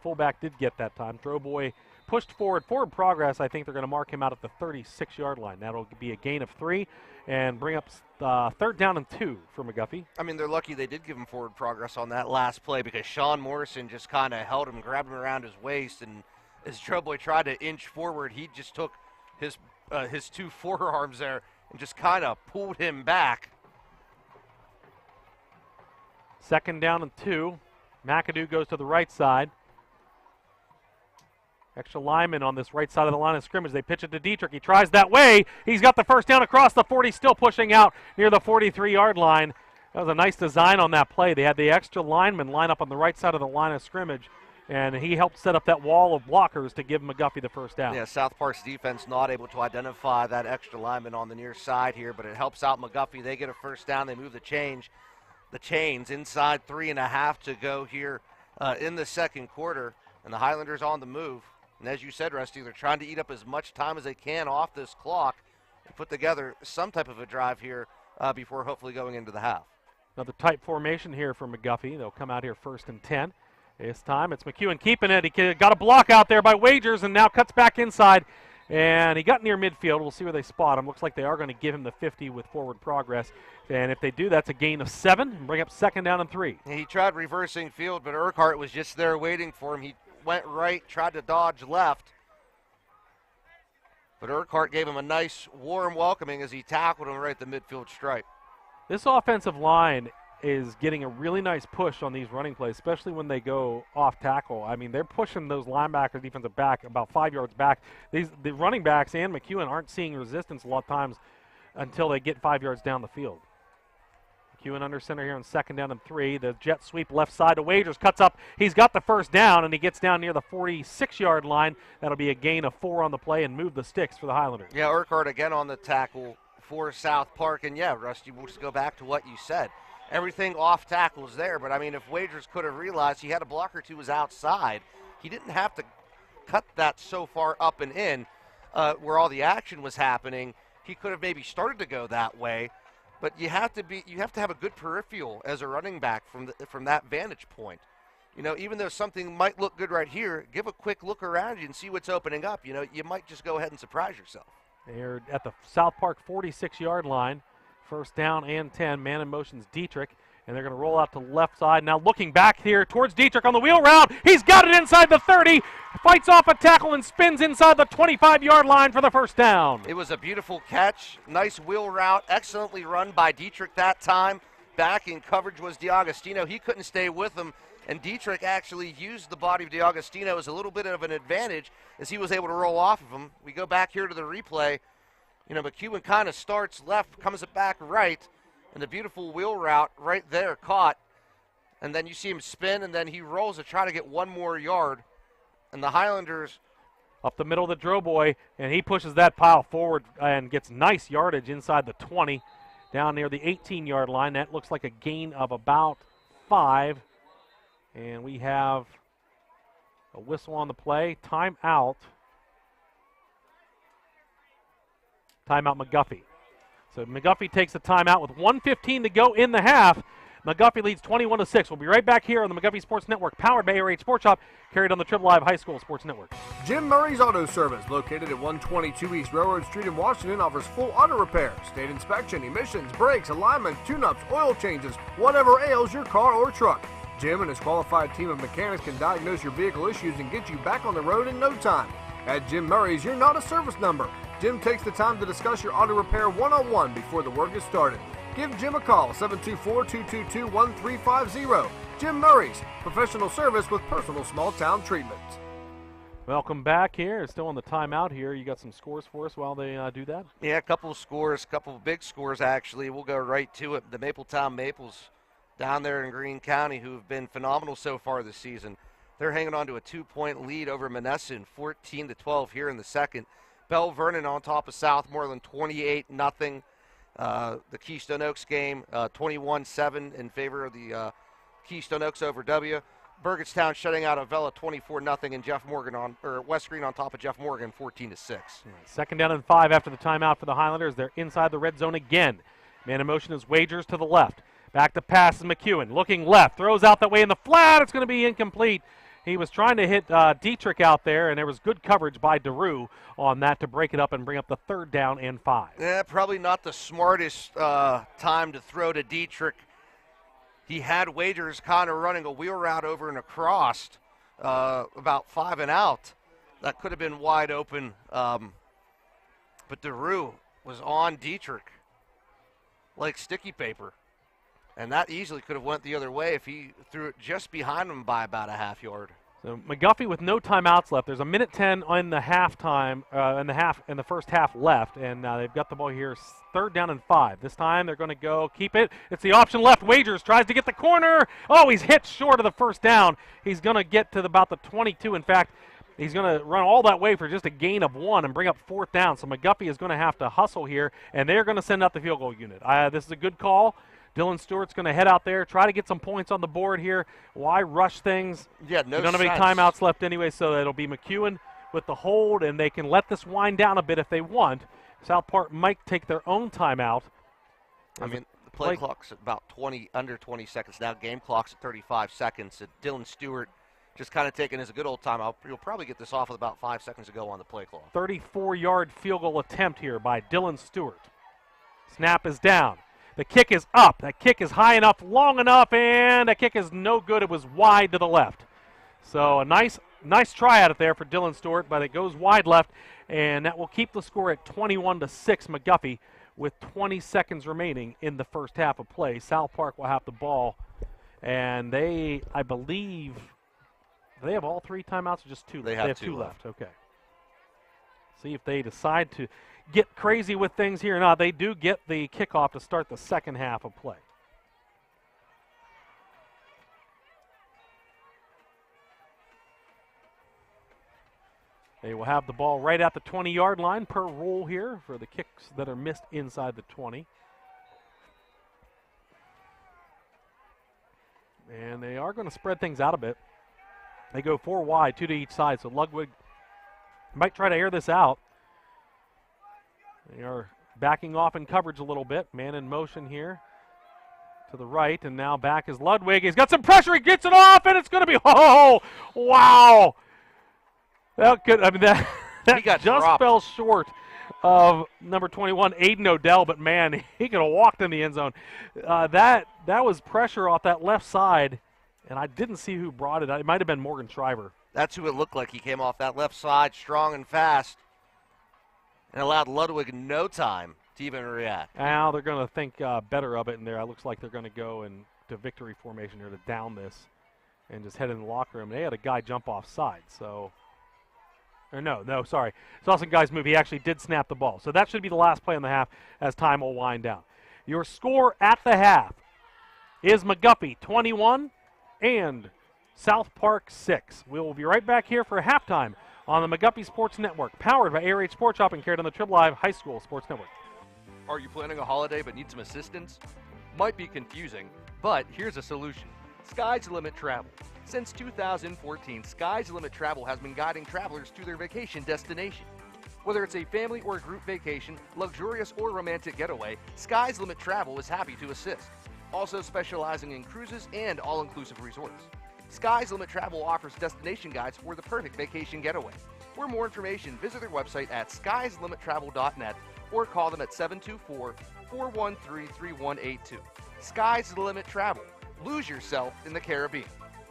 Speaker 3: fullback did get that time. Droboy pushed forward progress. I think they're going to mark him out at the 36-yard line. That'll be a gain of 3 and bring up 3rd down and 2 for McGuffey.
Speaker 4: I mean, they're lucky they did give him forward progress on that last play because Sean Morrison just kind of held him, grabbed him around his waist, and as Droboy tried to inch forward, he just took his 2 forearms there and just kind of pulled him back.
Speaker 3: 2nd down and 2. McAdoo goes to the right side. Extra lineman on this right side of the line of scrimmage. They pitch it to Dietrich. He tries that way. He's got the 1st down across the 40, still pushing out near the 43-yard line. That was a nice design on that play. They had the extra lineman line up on the right side of the line of scrimmage, and he helped set up that wall of blockers to give McGuffey the 1st down.
Speaker 4: Yeah, South Park's defense not able to identify that extra lineman on the near side here, but it helps out McGuffey. They get a 1st down. They move the chains inside 3.5 to go here in the second quarter, and the Highlanders on the move. And as you said, Rusty, they're trying to eat up as much time as they can off this clock and put together some type of a drive here before hopefully going into the half.
Speaker 3: Another tight formation here for McGuffey. They'll come out here 1st and 10. This time it's McEwen keeping it. He got a block out there by Wagers and now cuts back inside. And he got near midfield. We'll see where they spot him. Looks like they are going to give him the 50 with forward progress. And if they do, that's a gain of 7 and bring up 2nd down and 3.
Speaker 4: He tried reversing field, but Urquhart was just there waiting for him. He went right, tried to dodge left. But Urquhart gave him a nice, warm welcoming as he tackled him right at the midfield stripe.
Speaker 3: This offensive line is getting a really nice push on these running plays, especially when they go off tackle. I mean, they're pushing those linebackers, defensive back, about 5 yards back. The running backs and McEwen aren't seeing resistance a lot of times until they get 5 yards down the field. McEwen under center here on 2nd down and 3. The jet sweep left side to Wagers, cuts up. He's got the 1st down, and he gets down near the 46-yard line. That'll be a gain of 4 on the play and move the sticks for the Highlanders.
Speaker 4: Yeah, Urquhart again on the tackle for South Park. And, yeah, Rusty, we'll just go back to what you said. Everything off tackle is there, but, I mean, if Wagers could have realized he had a blocker who was outside, he didn't have to cut that so far up and in where all the action was happening. He could have maybe started to go that way. But you have to have a good peripheral as a running back from that vantage point. You know, even though something might look good right here, give a quick look around you and see what's opening up. You know, you might just go ahead and surprise yourself.
Speaker 3: They're at the South Park 46-yard line. 1st down and 10. Man in motion's Dietrich. And they're going to roll out to left side. Now looking back here towards Dietrich on the wheel route. He's got it inside the 30. Fights off a tackle and spins inside the 25-yard line for the 1st down.
Speaker 4: It was a beautiful catch. Nice wheel route. Excellently run by Dietrich that time. Back in coverage was DiAgostino. He couldn't stay with him. And Dietrich actually used the body of DiAgostino as a little bit of an advantage as he was able to roll off of him. We go back here to the replay. You know, McEwen kind of starts left, comes it back right. And the beautiful wheel route right there caught. And then you see him spin, and then he rolls to try to get one more yard. And the Highlanders
Speaker 3: up the middle of the drill boy, and he pushes that pile forward and gets nice yardage inside the 20, down near the 18-yard line. That looks like a gain of about 5. And we have a whistle on the play. Timeout. Timeout McGuffey. So McGuffey takes the timeout with 1:15 to go in the half. McGuffey leads 21-6. We'll be right back here on the McGuffey Sports Network, powered by ARH Sports Shop, carried on the Triple Live High School Sports Network.
Speaker 9: Jim Murray's Auto Service, located at 122 East Railroad Street in Washington, offers full auto repair, state inspection, emissions, brakes, alignment, tune-ups, oil changes, whatever ails your car or truck. Jim and his qualified team of mechanics can diagnose your vehicle issues and get you back on the road in no time. At Jim Murray's, you're not a service number. Jim takes the time to discuss your auto repair one-on-one before the work is started. Give Jim a call, 724-222-1350. Jim Murray's, professional service with personal small-town treatment.
Speaker 3: Welcome back here. Still on the timeout here. You got some scores for us while they do that?
Speaker 4: Yeah, a couple of scores, a couple of big scores, actually. We'll go right to it. The Mapletown Maples down there in Greene County, who have been phenomenal so far this season. They're hanging on to a 2-point lead over Monessen, 14-12 here in the second. Bell Vernon on top of Southmoreland, 28-0. The Keystone Oaks game, 21-7 in favor of the Keystone Oaks over W. Burgettstown shutting out Avella 24-0, and West Green on top of Jeff Morgan, 14-6.
Speaker 3: Second down and 5 after the timeout for the Highlanders. They're inside the red zone again. Man in motion is Wagers to the left. Back to pass is McEwen, looking left, throws out that way in the flat. It's going to be incomplete. He was trying to hit Dietrich out there, and there was good coverage by DeRue on that to break it up and bring up the 3rd down and 5.
Speaker 4: Yeah, probably not the smartest time to throw to Dietrich. He had Wagers kind of running a wheel route over and across, about 5 and out. That could have been wide open, but DeRue was on Dietrich like sticky paper. And that easily could have went the other way if he threw it just behind him by about a half yard.
Speaker 3: So McGuffey with no timeouts left. There's a minute 10 in the halftime, in the first half left, and they've got the ball here. 3rd down and 5. This time they're going to go keep it. It's the option left. Wagers tries to get the corner. Oh, he's hit short of the 1st down. He's going to get to about the 22. In fact, he's going to run all that way for just a gain of 1 and bring up 4th down. So McGuffey is going to have to hustle here, and they're going to send out the field goal unit. This is a good call. Dylan Stewart's going to head out there, try to get some points on the board here. Why rush things?
Speaker 4: Yeah, no.
Speaker 3: You don't have any timeouts left anyway, so it'll be McEwen with the hold, and they can let this wind down a bit if they want. South Park might take their own timeout.
Speaker 4: I mean, the play clock's at about under 20 seconds now. Game clock's at 35 seconds. And Dylan Stewart just kind of taking his good old timeout. You'll probably get this off with about 5 seconds to go on the play clock.
Speaker 3: 34-yard field goal attempt here by Dylan Stewart. Snap is down. The kick is up. That kick is high enough, long enough, and that kick is no good. It was wide to the left. So a nice try out of there for Dylan Stewart, but it goes wide left, and that will keep the score at 21-6 McGuffey with 20 seconds remaining in the first half of play. South Park will have the ball, and they, I believe, do they have all 3 timeouts or just 2?
Speaker 4: They have 2
Speaker 3: left. Okay. See if they decide to get crazy with things here or not. They do get the kickoff to start the second half of play. They will have the ball right at the 20-yard line per rule here for the kicks that are missed inside the 20. And they are going to spread things out a bit. They go 4 wide, 2 to each side, so Ludwig might try to air this out. They are backing off in coverage a little bit. Man in motion here to the right, and now back is Ludwig. He's got some pressure. He gets it off, and it's going to be, oh, wow. That just
Speaker 4: dropped.
Speaker 3: Fell short of number 21, Aiden Odell, but, man, he could have walked in the end zone. That was pressure off that left side, and I didn't see who brought it. It might have been Morgan Shriver.
Speaker 4: That's who it looked like. He came off that left side strong and fast and allowed Ludwig no time to even react.
Speaker 3: Now they're going to think better of it, and it looks like they're going to go into victory formation here to down this and just head in the locker room. They had a guy jump off side, so – or no, sorry. Dawson Guy's move. He actually did snap the ball. So that should be the last play in the half as time will wind down. Your score at the half is McGuffey 21 and South Park 6. We will be right back here for halftime on the McGuffey Sports Network, powered by ARH Sports Shop and carried on the Trib Live High School Sports Network.
Speaker 4: Are you planning a holiday but need some assistance? Might be confusing, but here's a solution. Sky's the Limit Travel. Since 2014, Sky's the Limit Travel has been guiding travelers to their vacation destination. Whether it's a family or group vacation, luxurious or romantic getaway, Sky's Limit Travel is happy to assist. Also specializing in cruises and all-inclusive resorts. Sky's Limit Travel offers destination guides for the perfect vacation getaway. For more information, visit their website at skyslimittravel.net or call them at 724-413-3182. Sky's the Limit Travel. Lose yourself in the Caribbean.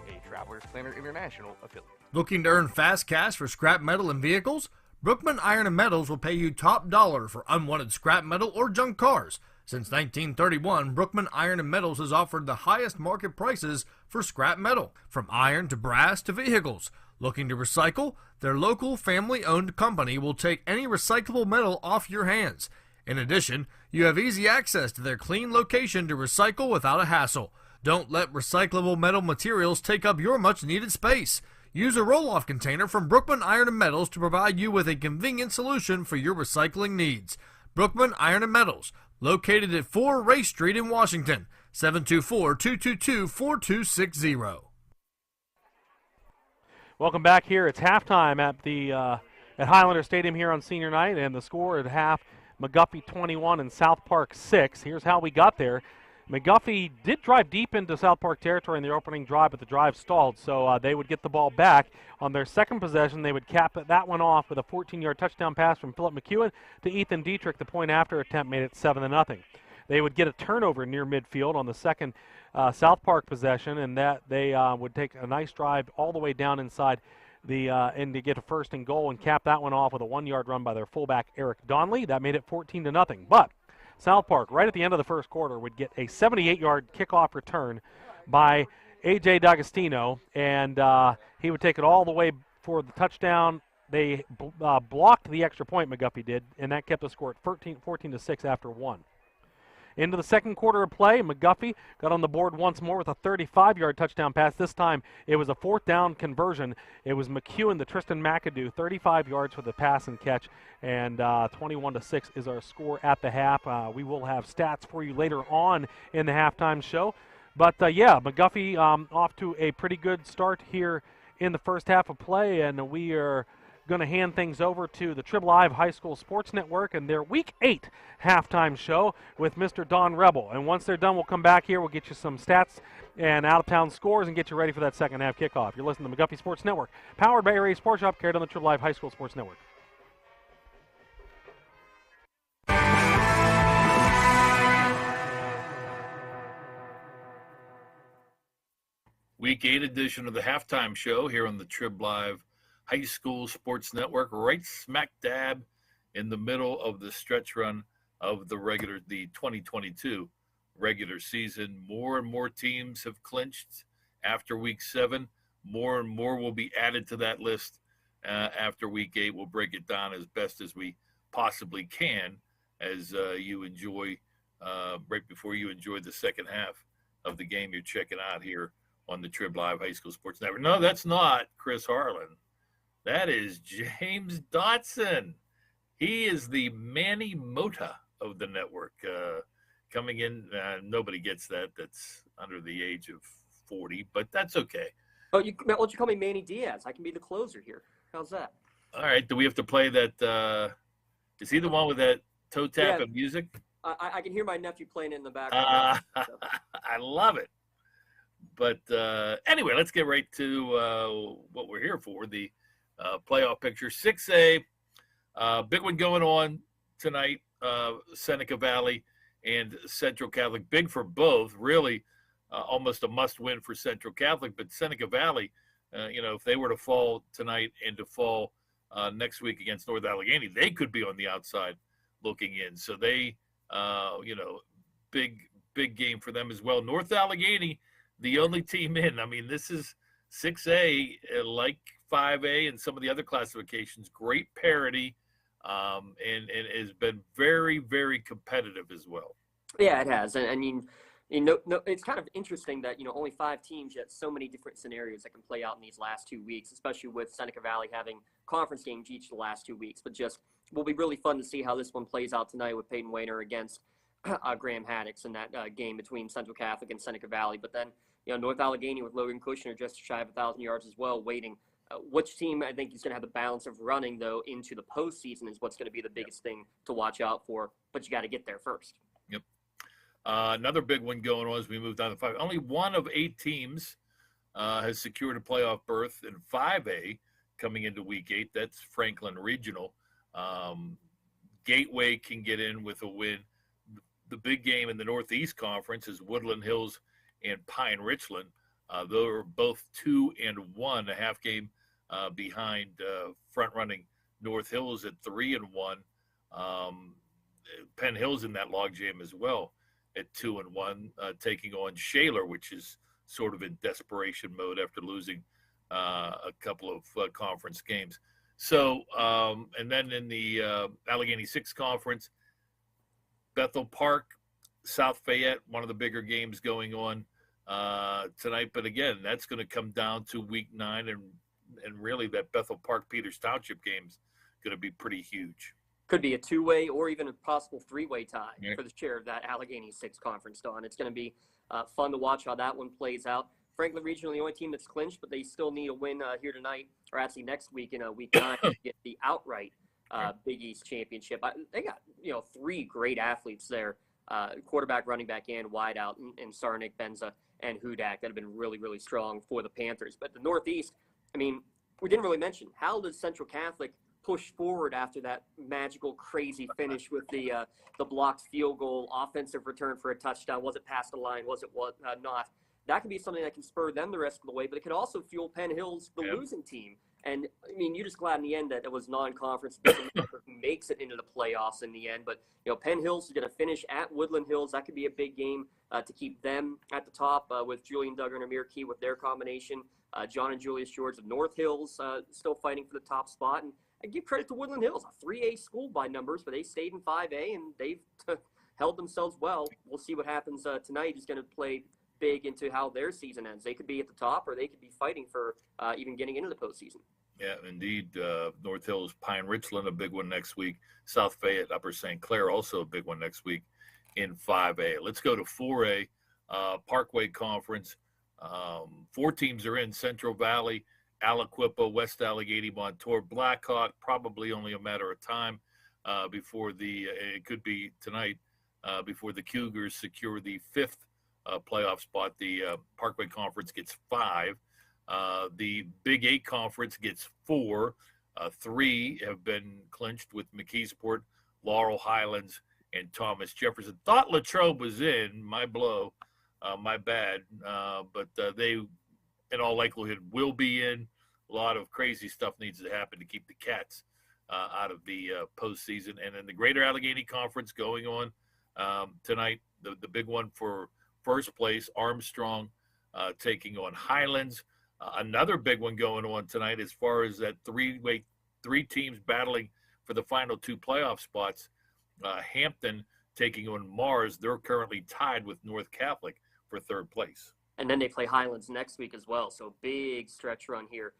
Speaker 4: A Travelers Planner International affiliate.
Speaker 9: Looking to earn fast cash for scrap metal and vehicles? Brookman Iron and Metals will pay you top dollar for unwanted scrap metal or junk cars. Since 1931, Brookman Iron and Metals has offered the highest market prices for scrap metal, from iron to brass to vehicles. Looking to recycle? Their local family-owned company will take any recyclable metal off your hands. In addition, you have easy access to their clean location to recycle without a hassle. Don't let recyclable metal materials take up your much-needed space. Use a roll-off container from Brookman Iron and Metals to provide you with a convenient solution for your recycling needs. Brookman Iron and Metals, located at 4 Race Street in Washington, 724-222-4260.
Speaker 3: Welcome back here. It's halftime at the at Highlander Stadium here on senior night, and the score at half, McGuffey 21 and South Park 6. Here's how we got there. McGuffey did drive deep into South Park territory in the opening drive, but the drive stalled, so they would get the ball back. On their second possession, they would cap that one off with a 14-yard touchdown pass from Philip McEwen to Ethan Dietrich. The point-after attempt made it 7-0. They would get a turnover near midfield on the second South Park possession, and that they would take a nice drive all the way down inside the and to get a first and goal and cap that one off with a 1-yard run by their fullback Eric Donnelly. That made it 14-0. But South Park, right at the end of the first quarter, would get a 78-yard kickoff return by A.J. D'Agostino, and he would take it all the way for the touchdown. They blocked the extra point, McGuffey did, and that kept the score at 14-6 after one. Into the second quarter of play, McGuffey got on the board once more with a 35-yard touchdown pass. This time it was a fourth down conversion. It was McEwen to Tristan McAdoo, 35 yards for the pass and catch, and 21-6 is our score at the half. We will have stats for you later on in the halftime show. But, yeah, McGuffey off to a pretty good start here in the first half of play, and we are going to hand things over to the Trib Live High School Sports Network and their Week 8 halftime show with Mr. Don Rebel. And once they're done, we'll come back here. We'll get you some stats and out-of-town scores and get you ready for that second half kickoff. You're listening to the McGuffey Sports Network, powered by ARH Sports Shop, carried on the Trib Live High School Sports Network.
Speaker 12: Week 8 edition of the halftime show here on the Trib Live High School Sports Network, right smack dab in the middle of the stretch run of the 2022 regular season. More and more teams have clinched after Week 7. More and more will be added to that list after Week 8. We'll break it down as best as we possibly can as you enjoy, right before you enjoy the second half of the game you're checking out here on the Trib Live High School Sports Network. No, that's not Chris Harlan. That is James Dotson. He is the Manny Mota of the network. Coming in, nobody gets that. That's under the age of 40, but that's okay.
Speaker 13: Oh, why don't you call me Manny Diaz? I can be the closer here. How's that?
Speaker 12: All right. Do we have to play that? Is he the one with that toe tap and music?
Speaker 13: I can hear my nephew playing in the background.
Speaker 12: I love it. But anyway, let's get right to what we're here for, the playoff picture. 6A, big one going on tonight, Seneca Valley and Central Catholic. Big for both, really almost a must-win for Central Catholic. But Seneca Valley, if they were to fall tonight and to fall next week against North Allegheny, they could be on the outside looking in. So they, big game for them as well. North Allegheny, the only team in. I mean, this is 6A, like 5A and some of the other classifications, great parity, and has been very, very competitive as well.
Speaker 13: Yeah, it has. And I mean, no, it's kind of interesting that, only 5 teams, yet so many different scenarios that can play out in these last 2 weeks, especially with Seneca Valley having conference games each of the last 2 weeks. But just will be really fun to see how this one plays out tonight with Peyton Wayner against Graham Haddix in that game between Central Catholic and Seneca Valley. But then, North Allegheny with Logan Kushner just shy of 1,000 yards as well, waiting. Which team I think is going to have the balance of running, though, into the postseason is what's going to be the biggest thing to watch out for. But you got to get there first.
Speaker 12: Yep. Another big one going on as we move down to 5. Only one of 8 teams has secured a playoff berth in 5A coming into Week 8. That's Franklin Regional. Gateway can get in with a win. The big game in the Northeast Conference is Woodland Hills and Pine Richland. They're both 2-1, a half game behind front-running North Hills at 3-1. Penn Hill's in that logjam as well at 2-1, taking on Shaler, which is sort of in desperation mode after losing a couple of conference games. So, and then in the Allegheny 6 Conference, Bethel Park, South Fayette, one of the bigger games going on tonight. But again, that's going to come down to Week 9, and really that Bethel Park Peters Township game's going to be pretty huge.
Speaker 13: Could be a 2-way or even a possible 3-way tie for the chair of that Allegheny 6 Conference, Don. It's going to be fun to watch how that one plays out. Franklin Regional, the only team that's clinched, but they still need a win here tonight, or actually next week in Week 9 to get the outright Big East championship. They got 3 great athletes there, quarterback, running back, and wideout, and Sarnik, Benza, and Hudak that have been really, really strong for the Panthers. But the Northeast, I mean, we didn't really mention, how does Central Catholic push forward after that magical, crazy finish with the blocked field goal, offensive return for a touchdown? Was it past the line? Was it not? That could be something that can spur them the rest of the way, but it could also fuel Penn Hills, the losing team. And, I mean, you're just glad in the end that it was non-conference who makes it into the playoffs in the end. But, Penn Hills is going to finish at Woodland Hills. That could be a big game to keep them at the top with Julian Duggar and Amir Key with their combination. John and Julius George of North Hills still fighting for the top spot. And I give credit to Woodland Hills, a 3A school by numbers, but they stayed in 5A, and they've held themselves well. We'll see what happens tonight. Is going to play big into how their season ends. They could be at the top, or they could be fighting for even getting into the postseason.
Speaker 12: Yeah, indeed. North Hills, Pine Richland, a big one next week. South Fayette, Upper St. Clair, also a big one next week in 5A. Let's go to 4A, Parkway Conference. 4 teams are in: Central Valley, Aliquippa, West Allegheny, Montour, Blackhawk. Probably only a matter of time before it could be tonight, before the Cougars secure the 5th playoff spot. The Parkway Conference gets 5. The Big 8 Conference gets 4. 3 have been clinched with McKeesport, Laurel Highlands, and Thomas Jefferson. Thought Latrobe was in. My blow. My bad. But they, in all likelihood, will be in. A lot of crazy stuff needs to happen to keep the Cats out of the postseason. And then the Greater Allegheny Conference going on tonight. The big one for first place, Armstrong taking on Highlands. Another big one going on tonight as far as that 3 teams battling for the final 2 playoff spots. Hampton taking on Mars. They're currently tied with North Catholic for 3rd place.
Speaker 13: And then they play Highlands next week as well. So big stretch run here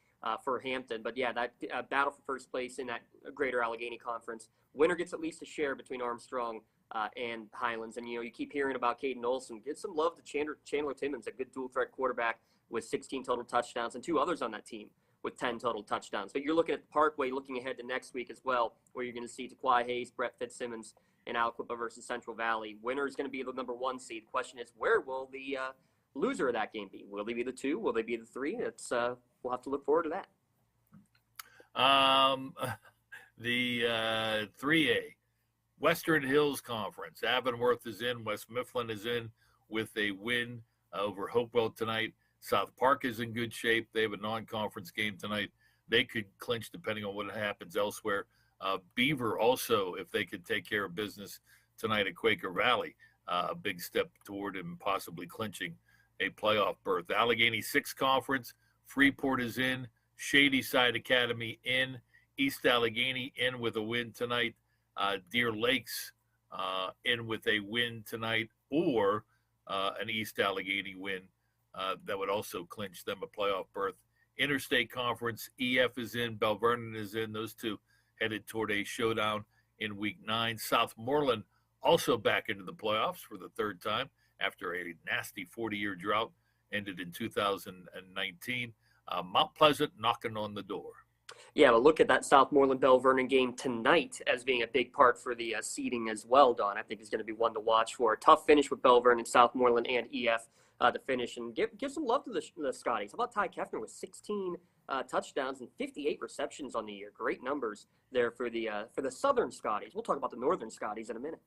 Speaker 13: for Hampton. But yeah, that battle for first place in that Greater Allegheny Conference. Winner gets at least a share between Armstrong and Highlands. And, you keep hearing about Caden Olson. Get some love to Chandler Timmons, a good dual threat quarterback with 16 total touchdowns, and 2 others on that team with 10 total touchdowns. But you're looking at the Parkway, looking ahead to next week as well, where you're going to see Taquai Hayes, Brett Fitzsimmons, and Aliquippa versus Central Valley. Winner is going to be the number 1 seed. The question is, where will the loser of that game be? Will they be the 2? Will they be the 3? It's we'll have to look forward to that.
Speaker 12: The 3A, Western Hills Conference. Avonworth is in. West Mifflin is in with a win over Hopewell tonight. South Park is in good shape. They have a non-conference game tonight. They could clinch depending on what happens elsewhere. Beaver also, if they could take care of business tonight at Quaker Valley, a big step toward him possibly clinching a playoff berth. Allegheny 6 Conference, Freeport is in. Shady Side Academy in. East Allegheny in with a win tonight. Deer Lakes in with a win tonight, or an East Allegheny win that would also clinch them a playoff berth. Interstate Conference, EF is in, Bell Vernon is in. Those two headed toward a showdown in Week 9. Southmoreland also back into the playoffs for the third time after a nasty 40-year drought ended in 2019. Mount Pleasant knocking on the door.
Speaker 13: Yeah, but look at that Southmoreland Bell Vernon game tonight as being a big part for the seeding as well, Don. I think it's going to be one to watch for. A tough finish with Bell Vernon, Southmoreland, and EF to finish. And give some love to the Scotties. How about Ty Kefner with 16 touchdowns and 58 receptions on the year? Great numbers there for the Southern Scotties. We'll talk about the Northern Scotties in a minute.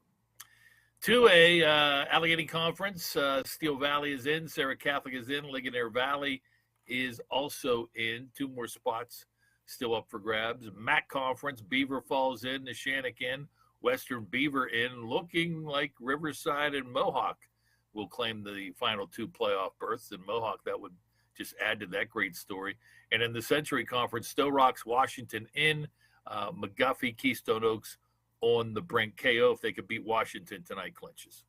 Speaker 12: 2A Allegheny Conference, Steel Valley is in, Sarah Catholic is in, Ligonier Valley is also in. 2 more spots still up for grabs. MAC Conference, Beaver Falls in, Neshannock in, Western Beaver in, looking like Riverside and Mohawk will claim the final 2 playoff berths. And Mohawk, that would just add to that great story. And in the Century Conference, Stowe Rocks, Washington in, McGuffey, Keystone Oaks on the brink. KO, if they could beat Washington tonight, clinches.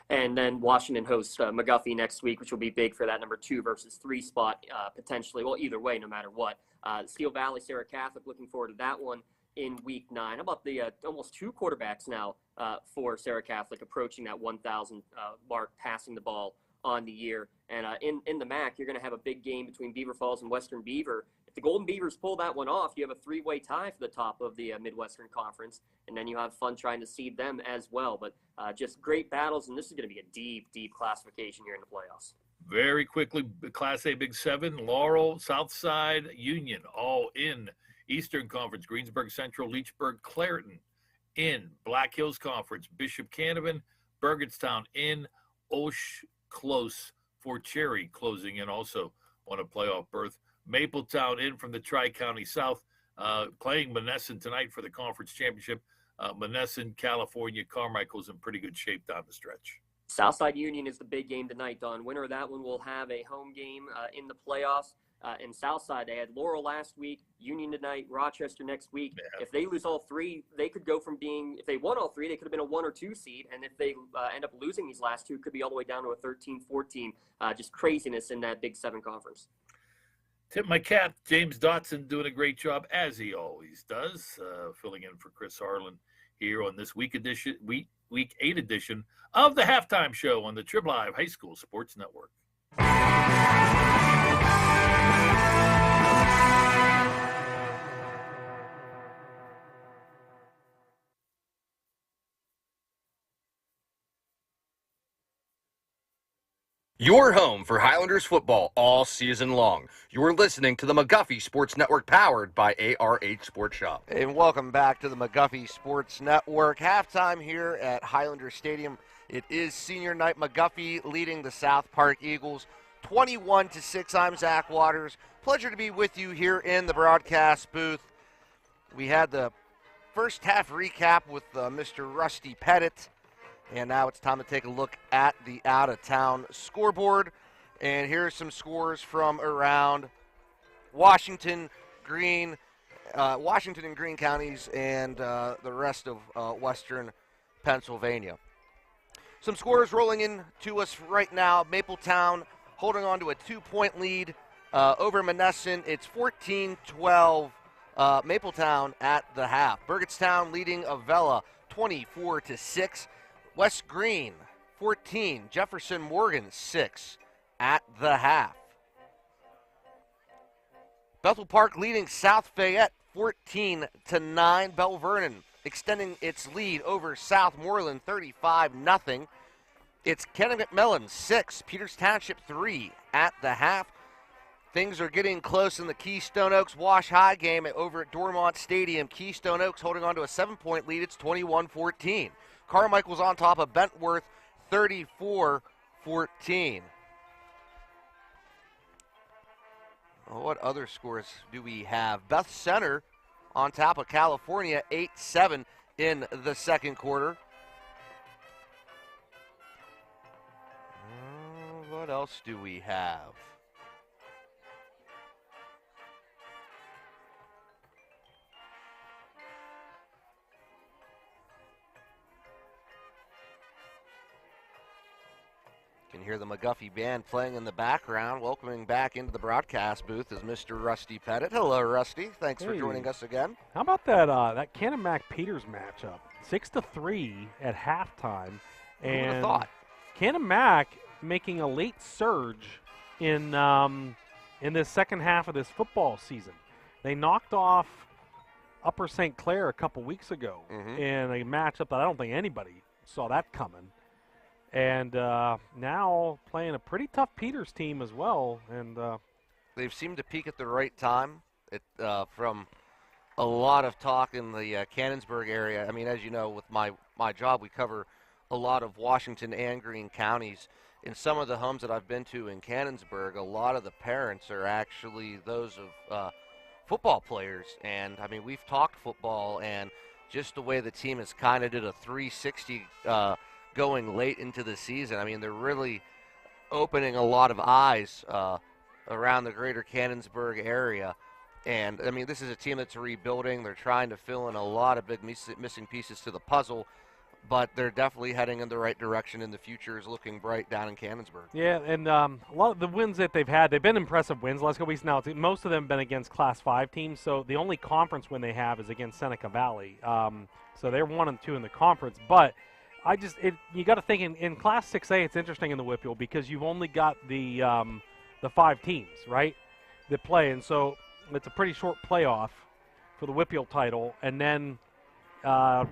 Speaker 13: And then Washington hosts McGuffey next week, which will be big for that number 2 versus 3 spot potentially. Well, either way, no matter what. Steel Valley, Sarah Catholic, looking forward to that one in Week 9. How about the almost 2 quarterbacks now for Sarah Catholic approaching that 1,000 mark, passing the ball on the year. And in the MAC, you're going to have a big game between Beaver Falls and Western Beaver. If the Golden Beavers pull that one off, you have a 3-way tie for the top of the Midwestern Conference, and then you have fun trying to seed them as well. But just great battles, and this is going to be a deep, deep classification here in the playoffs.
Speaker 12: Very quickly, Class A Big 7, Laurel, Southside, Union, all in. Eastern Conference, Greensburg Central, Leechburg, Clareton in. Black Hills Conference, Bishop Canevin, Burgettstown in. Osh close for Cherry, closing in also on a playoff berth. Mapletown in from the Tri-County South, playing Monessen tonight for the conference championship. Monessen, California, Carmichael's in pretty good shape down the stretch.
Speaker 13: Southside Union is the big game tonight, Don. Winner of that one will have a home game in the playoffs. In Southside, they had Laurel last week, Union tonight, Rochester next week. Yeah. If they lose all 3, they could go from being, if they won all 3, they could have been a 1 or 2 seed. And if they end up losing these last 2, could be all the way down to a 13-14. Just craziness in that Big 7 conference.
Speaker 12: Tip my cap, James Dotson doing a great job, as he always does, filling in for Chris Harlan here on this week 8 edition of the Halftime Show on the Trib Live High School Sports Network.
Speaker 8: Your home for Highlanders football all season long. You're listening to the McGuffey Sports Network, powered by ARH Sports Shop.
Speaker 4: And welcome back to the McGuffey Sports Network. Halftime here at Highlander Stadium. It is senior night. McGuffey leading the South Park Eagles 21-6. I'm Zach Waters. Pleasure to be with you here in the broadcast booth. We had the first half recap with Mr. Rusty Pettit. And now it's time to take a look at the out-of-town scoreboard. And here's some scores from around Washington and Greene counties and the rest of western Pennsylvania. Some scores rolling in to us right now. Mapletown holding on to a 2-point lead over Monessen. It's 14-12 Mapletown at the half. Burgettstown leading Avella 24-6. West Greene, 14. Jefferson Morgan, 6 at the half. Bethel Park leading South Fayette, 14-9. Bell Vernon extending its lead over Southmoreland, 35-0. It's Kennebec McMillan, 6. Peters Township, 3 at the half. Things are getting close in the Keystone Oaks Wash High game over at Dormont Stadium. Keystone Oaks holding on to a 7-point lead. It's 21-14. Carmichael's on top of Bentworth, 34-14. What other scores do we have? Beth Center on top of California, 8-7 in the second quarter. What else do we have? Can hear the McGuffey band playing in the background. Welcoming back into the broadcast booth is Mr. Rusty Pettit. Hello, Rusty. Thanks for joining us again.
Speaker 3: How about that Cannon-Mac-Peters matchup? 6-3 at halftime.
Speaker 4: Who would have
Speaker 3: And
Speaker 4: thought?
Speaker 3: Cannon-Mac making a late surge in this second half of this football season. They knocked off Upper St. Clair a couple weeks ago in a matchup that I don't think anybody saw that coming. And now playing a pretty tough Peters team as well. And
Speaker 4: they've seemed to peak at the right time. From a lot of talk in the Cannonsburg area. I mean, as you know, with my job, we cover a lot of Washington and Greene counties. In some of the homes that I've been to in Cannonsburg, a lot of the parents are actually those of football players. And, I mean, we've talked football, and just the way the team has kind of did a 360 going late into the season. I mean, they're really opening a lot of eyes around the greater Cannonsburg area. And, I mean, this is a team that's rebuilding. They're trying to fill in a lot of big missing pieces to the puzzle, but they're definitely heading in the right direction, and the future is looking bright down in Cannonsburg.
Speaker 3: Yeah, and a lot of the wins that they've had, they've been impressive wins the last couple weeks now. Most of them have been against Class 5 teams, so the only conference win they have is against Seneca Valley. So they're 1-2 in the conference, but you got to think in Class 6A, it's interesting in the WPIAL because you've only got the 5 teams, right, that play, and so it's a pretty short playoff for the WPIAL title, and then you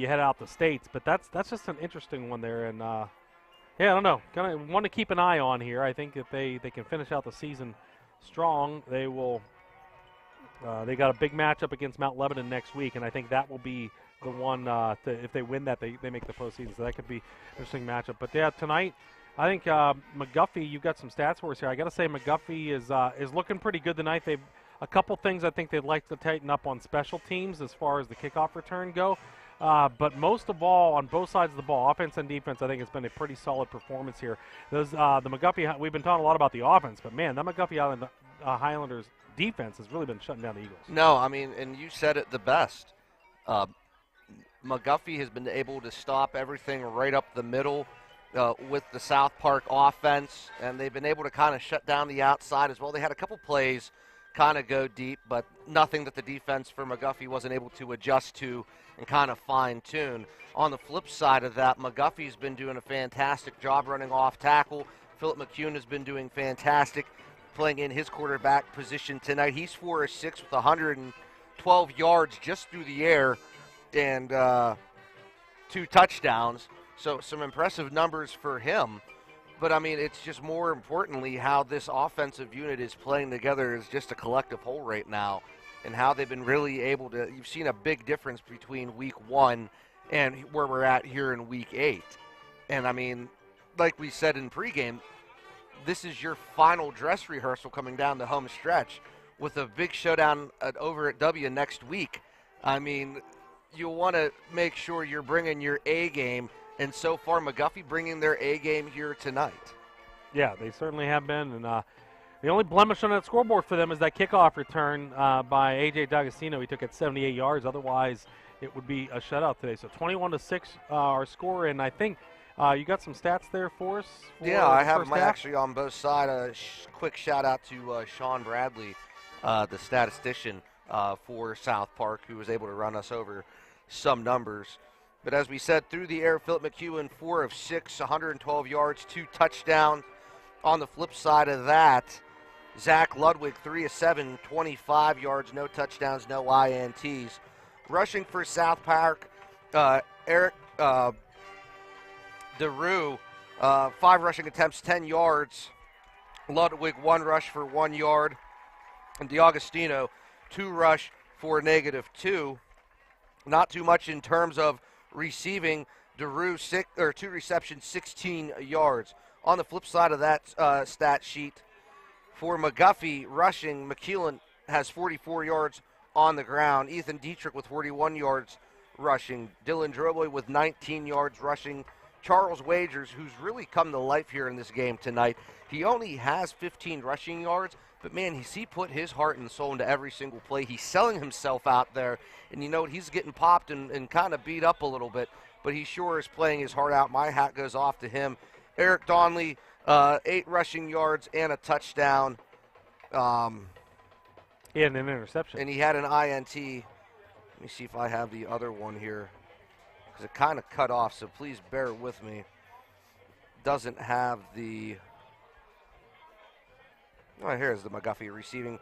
Speaker 3: head out the states, but that's just an interesting one there, and I don't know, kind of want to keep an eye on here. I think if they can finish out the season strong, they will. They got a big matchup against Mount Lebanon next week, and I think that will be the one. If they win that, they make the postseason. So that could be an interesting matchup. But yeah, tonight, I think McGuffey. You've got some stats for us here. I got to say, McGuffey is looking pretty good tonight. They've a couple things I think they'd like to tighten up on special teams as far as the kickoff return go. But most of all, on both sides of the ball, offense and defense, I think it's been a pretty solid performance here. The McGuffey, we've been talking a lot about the offense, but man, that McGuffey Highlanders defense has really been shutting down the Eagles.
Speaker 4: No, I mean, and you said it the best. McGuffey has been able to stop everything right up the middle with the South Park offense, and they've been able to kind of shut down the outside as well. They had a couple plays kind of go deep, but nothing that the defense for McGuffey wasn't able to adjust to and kind of fine-tune. On the flip side of that, McGuffey's been doing a fantastic job running off tackle. Philip McCune has been doing fantastic playing in his quarterback position tonight. He's 4 of 6 with 112 yards just through the air and 2 touchdowns. So some impressive numbers for him. But, I mean, it's just more importantly how this offensive unit is playing together as just a collective whole right now and how they've been really able to – you've seen a big difference between week 1 and where we're at here in week 8. And, I mean, like we said in pregame, this is your final dress rehearsal coming down the home stretch with a big showdown over at W next week. I mean, you'll want to make sure you're bringing your A game. And so far, McGuffey bringing their A game here tonight.
Speaker 3: Yeah, they certainly have been. And the only blemish on that scoreboard for them is that kickoff return by A.J. D'Agostino. He took it 78 yards. Otherwise, it would be a shutout today. So 21-6 our score. And I think you got some stats there for us?
Speaker 4: Yeah, I have them actually on both sides. Quick shout-out to Sean Bradley, the statistician for South Park, who was able to run us over some numbers. But as we said, through the air, Philip McEwen, 4 of 6, 112 yards, 2 touchdowns. On the flip side of that, Zach Ludwig, 3 of 7, 25 yards, no touchdowns, no INTs. Rushing for South Park, Eric DeRue, 5 rushing attempts, 10 yards. Ludwig, 1 rush for 1 yard. And D'Agostino, 2 rush for -2. Not too much in terms of receiving. DeRue, 2 receptions, 16 yards. On the flip side of that stat sheet, for McGuffey rushing, McKeown has 44 yards on the ground. Ethan Dietrich with 41 yards rushing. Dylan Droboy with 19 yards rushing. Charles Wagers, who's really come to life here in this game tonight, he only has 15 rushing yards, but man, he put his heart and soul into every single play. He's selling himself out there, and you know what, he's getting popped and kind of beat up a little bit, but he sure is playing his heart out. My hat goes off to him. Eric Donley, 8 rushing yards and a touchdown.
Speaker 3: He had an interception.
Speaker 4: And he had an INT. Let me see if I have the other one here, because it kind of cut off, so please bear with me. Doesn't have the... Oh, here's the McGuffey receiving.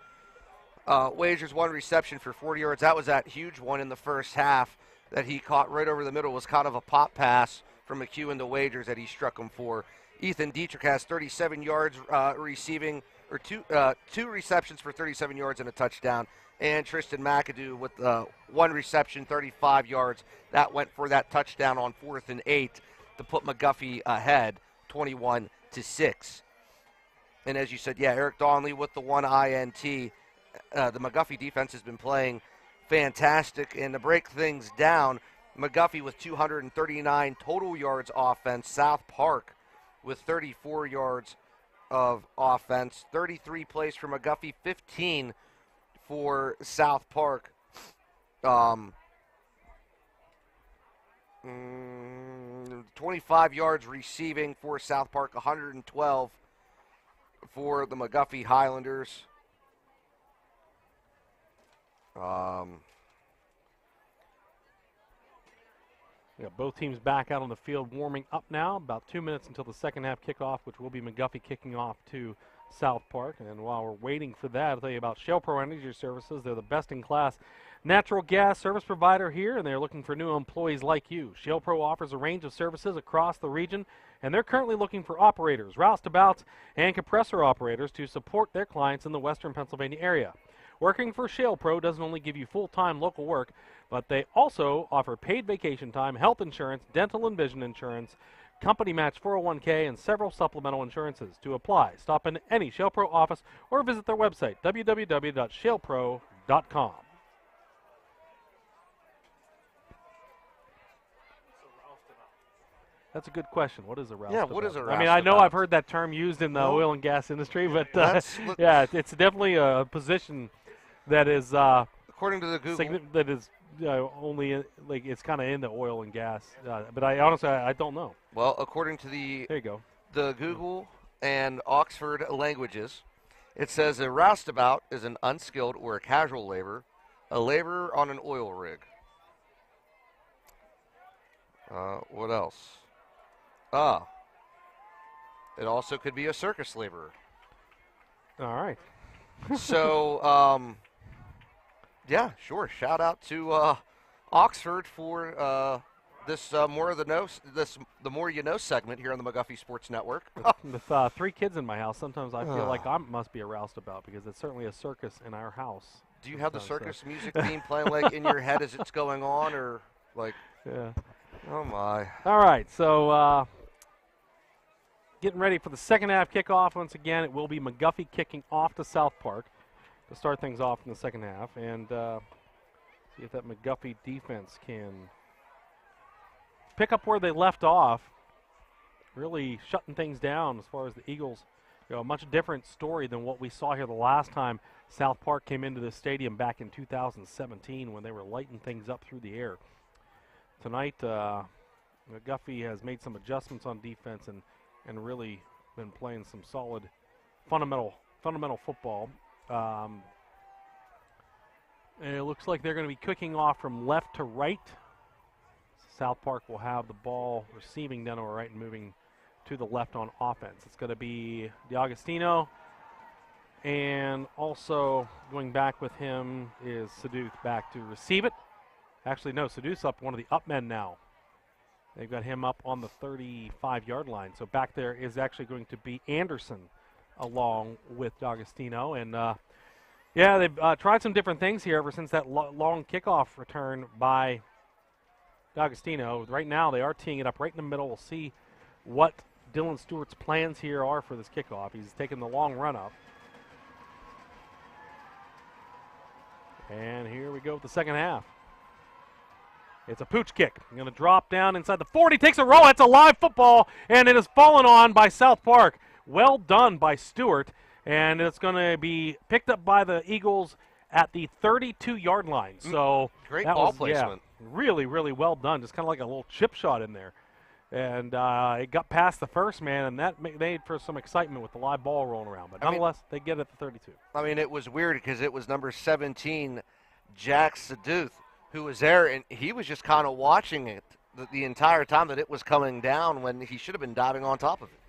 Speaker 4: Wagers, 1 reception for 40 yards. That was that huge one in the first half that he caught right over the middle. It was kind of a pop pass from McHugh into Wagers that he struck him for. Ethan Dietrich has 37 yards receiving, or two receptions for 37 yards and a touchdown. And Tristan McAdoo with 1 reception, 35 yards. That went for that touchdown on 4th and 8 to put McGuffey ahead, 21-6. And as you said, yeah, Eric Donley with the 1 INT. The McGuffey defense has been playing fantastic. And to break things down, McGuffey with 239 total yards offense. South Park with 34 yards of offense. 33 plays for McGuffey, 15 for South Park. 25 yards receiving for South Park, 112 for the McGuffey Highlanders.
Speaker 3: We got both teams back out on the field warming up now. About 2 minutes until the second half kickoff, which will be McGuffey kicking off to South Park. And while we're waiting for that, I'll tell you about Shell Pro Energy Services. They're the best-in-class natural gas service provider here, and they're looking for new employees like you. Shell Pro offers a range of services across the region, and they're currently looking for operators, roustabouts, and compressor operators to support their clients in the western Pennsylvania area. Working for Shell Pro doesn't only give you full-time local work, but they also offer paid vacation time, health insurance, dental and vision insurance, company match 401k, and several supplemental insurances. To apply, stop in any Shell Pro office or visit their website, www.shellpro.com. That's a good question. What is a roustabout?
Speaker 4: Yeah, what is a roustabout?
Speaker 3: I mean, I know I've heard that term used in the oil and gas industry, but yeah, it's definitely a position that is
Speaker 4: according to the Google,
Speaker 3: that is only like it's kind of in the oil and gas. But I honestly I don't know.
Speaker 4: Well, according to the
Speaker 3: there you go,
Speaker 4: the Google and Oxford languages, it says a roustabout is an unskilled or a casual laborer, a laborer on an oil rig. What else? It also could be a circus laborer.
Speaker 3: All right.
Speaker 4: So, yeah, sure. Shout out to Oxford for this the more you know segment here on the McGuffey Sports Network.
Speaker 3: With 3 kids in my house, sometimes I feel like I must be a roustabout because it's certainly a circus in our house.
Speaker 4: Do you have the circus music theme playing like in your head as it's going on, or like?
Speaker 3: Yeah.
Speaker 4: Oh my.
Speaker 3: All right, so getting ready for the second half kickoff. Once again, it will be McGuffey kicking off to South Park to start things off in the second half, and see if that McGuffey defense can pick up where they left off, really shutting things down as far as the Eagles. A much different story than what we saw here the last time South Park came into the stadium back in 2017 when they were lighting things up through the air. Tonight, McGuffey has made some adjustments on defense and really been playing some solid fundamental football. And it looks like they're going to be kicking off from left to right. South Park will have the ball receiving down over right and moving to the left on offense. It's going to be D'Agostino, and also going back with him is Saduth back to receive it. Actually, no, Saduth's up one of the up men now. They've got him up on the 35-yard line. So back there is actually going to be Anderson along with D'Agostino. And, yeah, they've tried some different things here ever since that long kickoff return by D'Agostino. Right now they are teeing it up right in the middle. We'll see what Dylan Stewart's plans here are for this kickoff. He's taking the long run up. And here we go with the second half. It's a pooch kick. Going to drop down inside the 40. Takes a roll. It's a live football, and it is fallen on by South Park. Well done by Stewart, and it's going to be picked up by the Eagles at the 32-yard line. So
Speaker 4: great ball placement.
Speaker 3: really, really well done. Just kind of like a little chip shot in there. And it got past the first man, and that made for some excitement with the live ball rolling around. But nonetheless, they get it at the 32.
Speaker 4: I mean, it was weird because it was number 17, Jack Saduth, who was there, and he was just kind of watching it the entire time that it was coming down when he should have been diving on top of it.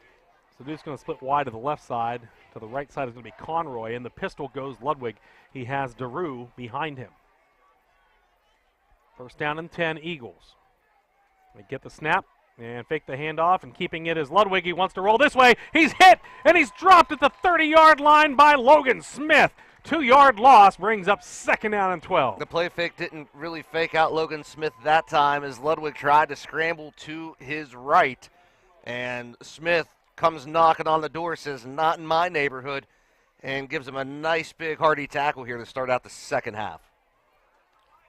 Speaker 3: Saduth's going to split wide to the left side. To the right side is going to be Conroy, and the pistol goes Ludwig. He has Daru behind him. First down and 10, Eagles. They get the snap. And fake the handoff, and keeping it is Ludwig. He wants to roll this way. He's hit, and he's dropped at the 30-yard line by Logan Smith. 2-yard loss brings up second down and 12.
Speaker 4: The play fake didn't really fake out Logan Smith that time as Ludwig tried to scramble to his right. And Smith comes knocking on the door, says, "Not in my neighborhood," and gives him a nice big hearty tackle here to start out the second half.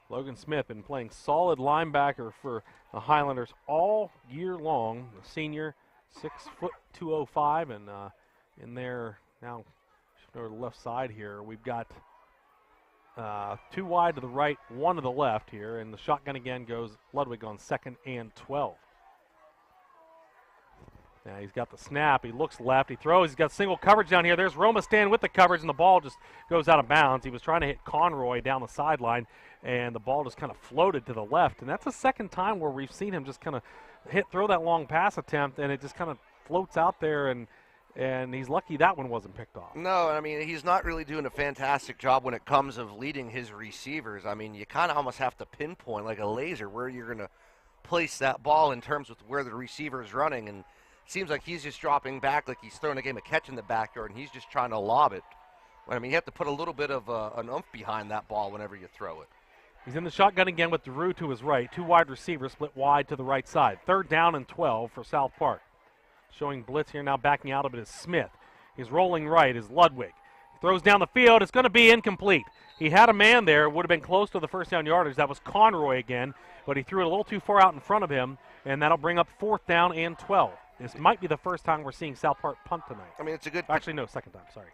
Speaker 3: Logan Smith been playing solid linebacker for the Highlanders all year long. The senior, 6'2", 205, and in there now, shifting over to the left side here, we've got 2 wide to the right, 1 to the left here, and the shotgun again goes Ludwig on 2nd and 12. Now he's got the snap. He looks left. He throws. He's got single coverage down here. There's Roma stand with the coverage, and the ball just goes out of bounds. He was trying to hit Conroy down the sideline, and the ball just kind of floated to the left. And that's the second time where we've seen him just kind of throw that long pass attempt, and it just kind of floats out there, and he's lucky that one wasn't picked off.
Speaker 4: No, I mean, he's not really doing a fantastic job when it comes of leading his receivers. I mean, you kind of almost have to pinpoint like a laser where you're going to place that ball in terms with where the receiver is running, and seems like he's just dropping back like he's throwing a game of catch in the backyard, and he's just trying to lob it. I mean, you have to put a little bit of an oomph behind that ball whenever you throw it.
Speaker 3: He's in the shotgun again with Daru to his right. 2 wide receivers split wide to the right side. 3rd down and 12 for South Park. Showing blitz here now, backing out of it is Smith. He's rolling right is Ludwig. He throws down the field. It's going to be incomplete. He had a man there. It would have been close to the first down yardage. That was Conroy again, but he threw it a little too far out in front of him, and that'll bring up 4th down and 12. This might be the first time we're seeing South Park punt tonight.
Speaker 4: I mean, it's a good...
Speaker 3: Actually, no, second time, sorry.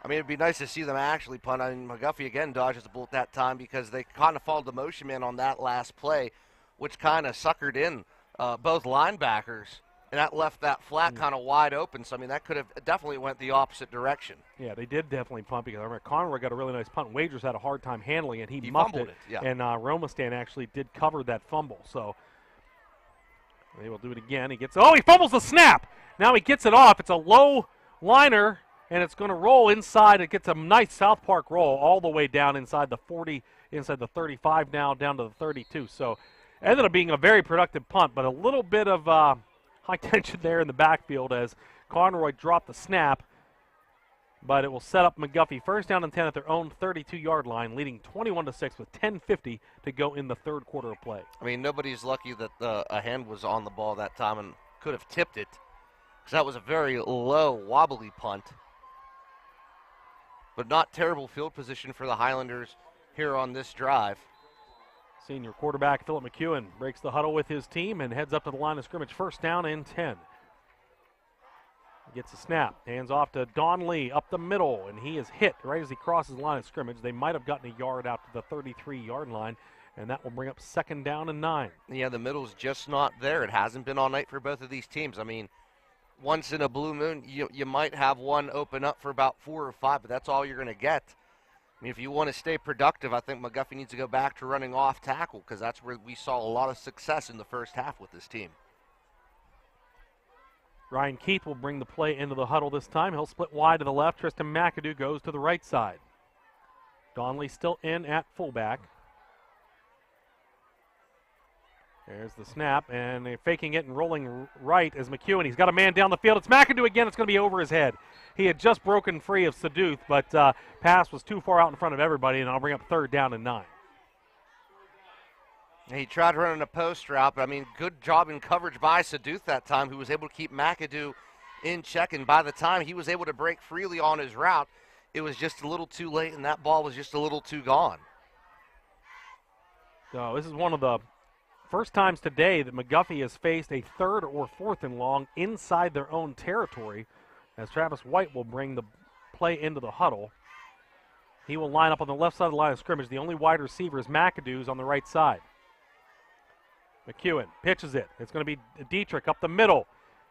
Speaker 4: I mean, it'd be nice to see them actually punt. I mean, McGuffey again dodges the bullet that time because they kind of followed the motion man on that last play, which kind of suckered in both linebackers, and that left that flat kind of wide open. So, I mean, that could have definitely went the opposite direction.
Speaker 3: Yeah, they did definitely punt because I remember Conroy got a really nice punt. Wagers had a hard time handling it. He muffed it,
Speaker 4: yeah.
Speaker 3: And Romastan actually did cover that fumble. So they will do it again. He fumbles the snap. Now he gets it off. It's a low liner, and it's going to roll inside. It gets a nice South Park roll all the way down inside the 40, inside the 35 now, down to the 32. So it ended up being a very productive punt, but a little bit of high tension there in the backfield as Conroy dropped the snap. But it will set up McGuffey first down and 10 at their own 32-yard line, leading 21-6 with 10:50 to go in the third quarter of play.
Speaker 4: I mean, nobody's lucky that a hand was on the ball that time and could have tipped it, because that was a very low, wobbly punt. But not terrible field position for the Highlanders here on this drive.
Speaker 3: Senior quarterback Philip McEwen breaks the huddle with his team and heads up to the line of scrimmage, first down and 10. Gets a snap, hands off to Don Lee up the middle, and he is hit right as he crosses the line of scrimmage. They might have gotten a yard out to the 33-yard line, and that will bring up second down and 9.
Speaker 4: Yeah, the middle's just not there. It hasn't been all night for both of these teams. I mean, once in a blue moon, you might have one open up for about 4 or 5, but that's all you're going to get. I mean, if you want to stay productive, I think McGuffey needs to go back to running off tackle, because that's where we saw a lot of success in the first half with this team.
Speaker 3: Ryan Keith will bring the play into the huddle this time. He'll split wide to the left. Tristan McAdoo goes to the right side. Donley still in at fullback. There's the snap, and they're faking it and rolling right as McEwen. He's got a man down the field. It's McAdoo again. It's going to be over his head. He had just broken free of Saduth, but pass was too far out in front of everybody, and I'll bring up third down and 9.
Speaker 4: He tried running a post route, but, I mean, good job in coverage by Saduth that time, who was able to keep McAdoo in check. And by the time he was able to break freely on his route, it was just a little too late, and that ball was just a little too gone.
Speaker 3: So this is one of the first times today that McGuffey has faced a 3rd or 4th and long inside their own territory, as Travis White will bring the play into the huddle. He will line up on the left side of the line of scrimmage. The only wide receiver is McAdoo's on the right side. McEwen pitches it. It's going to be Dietrich up the middle.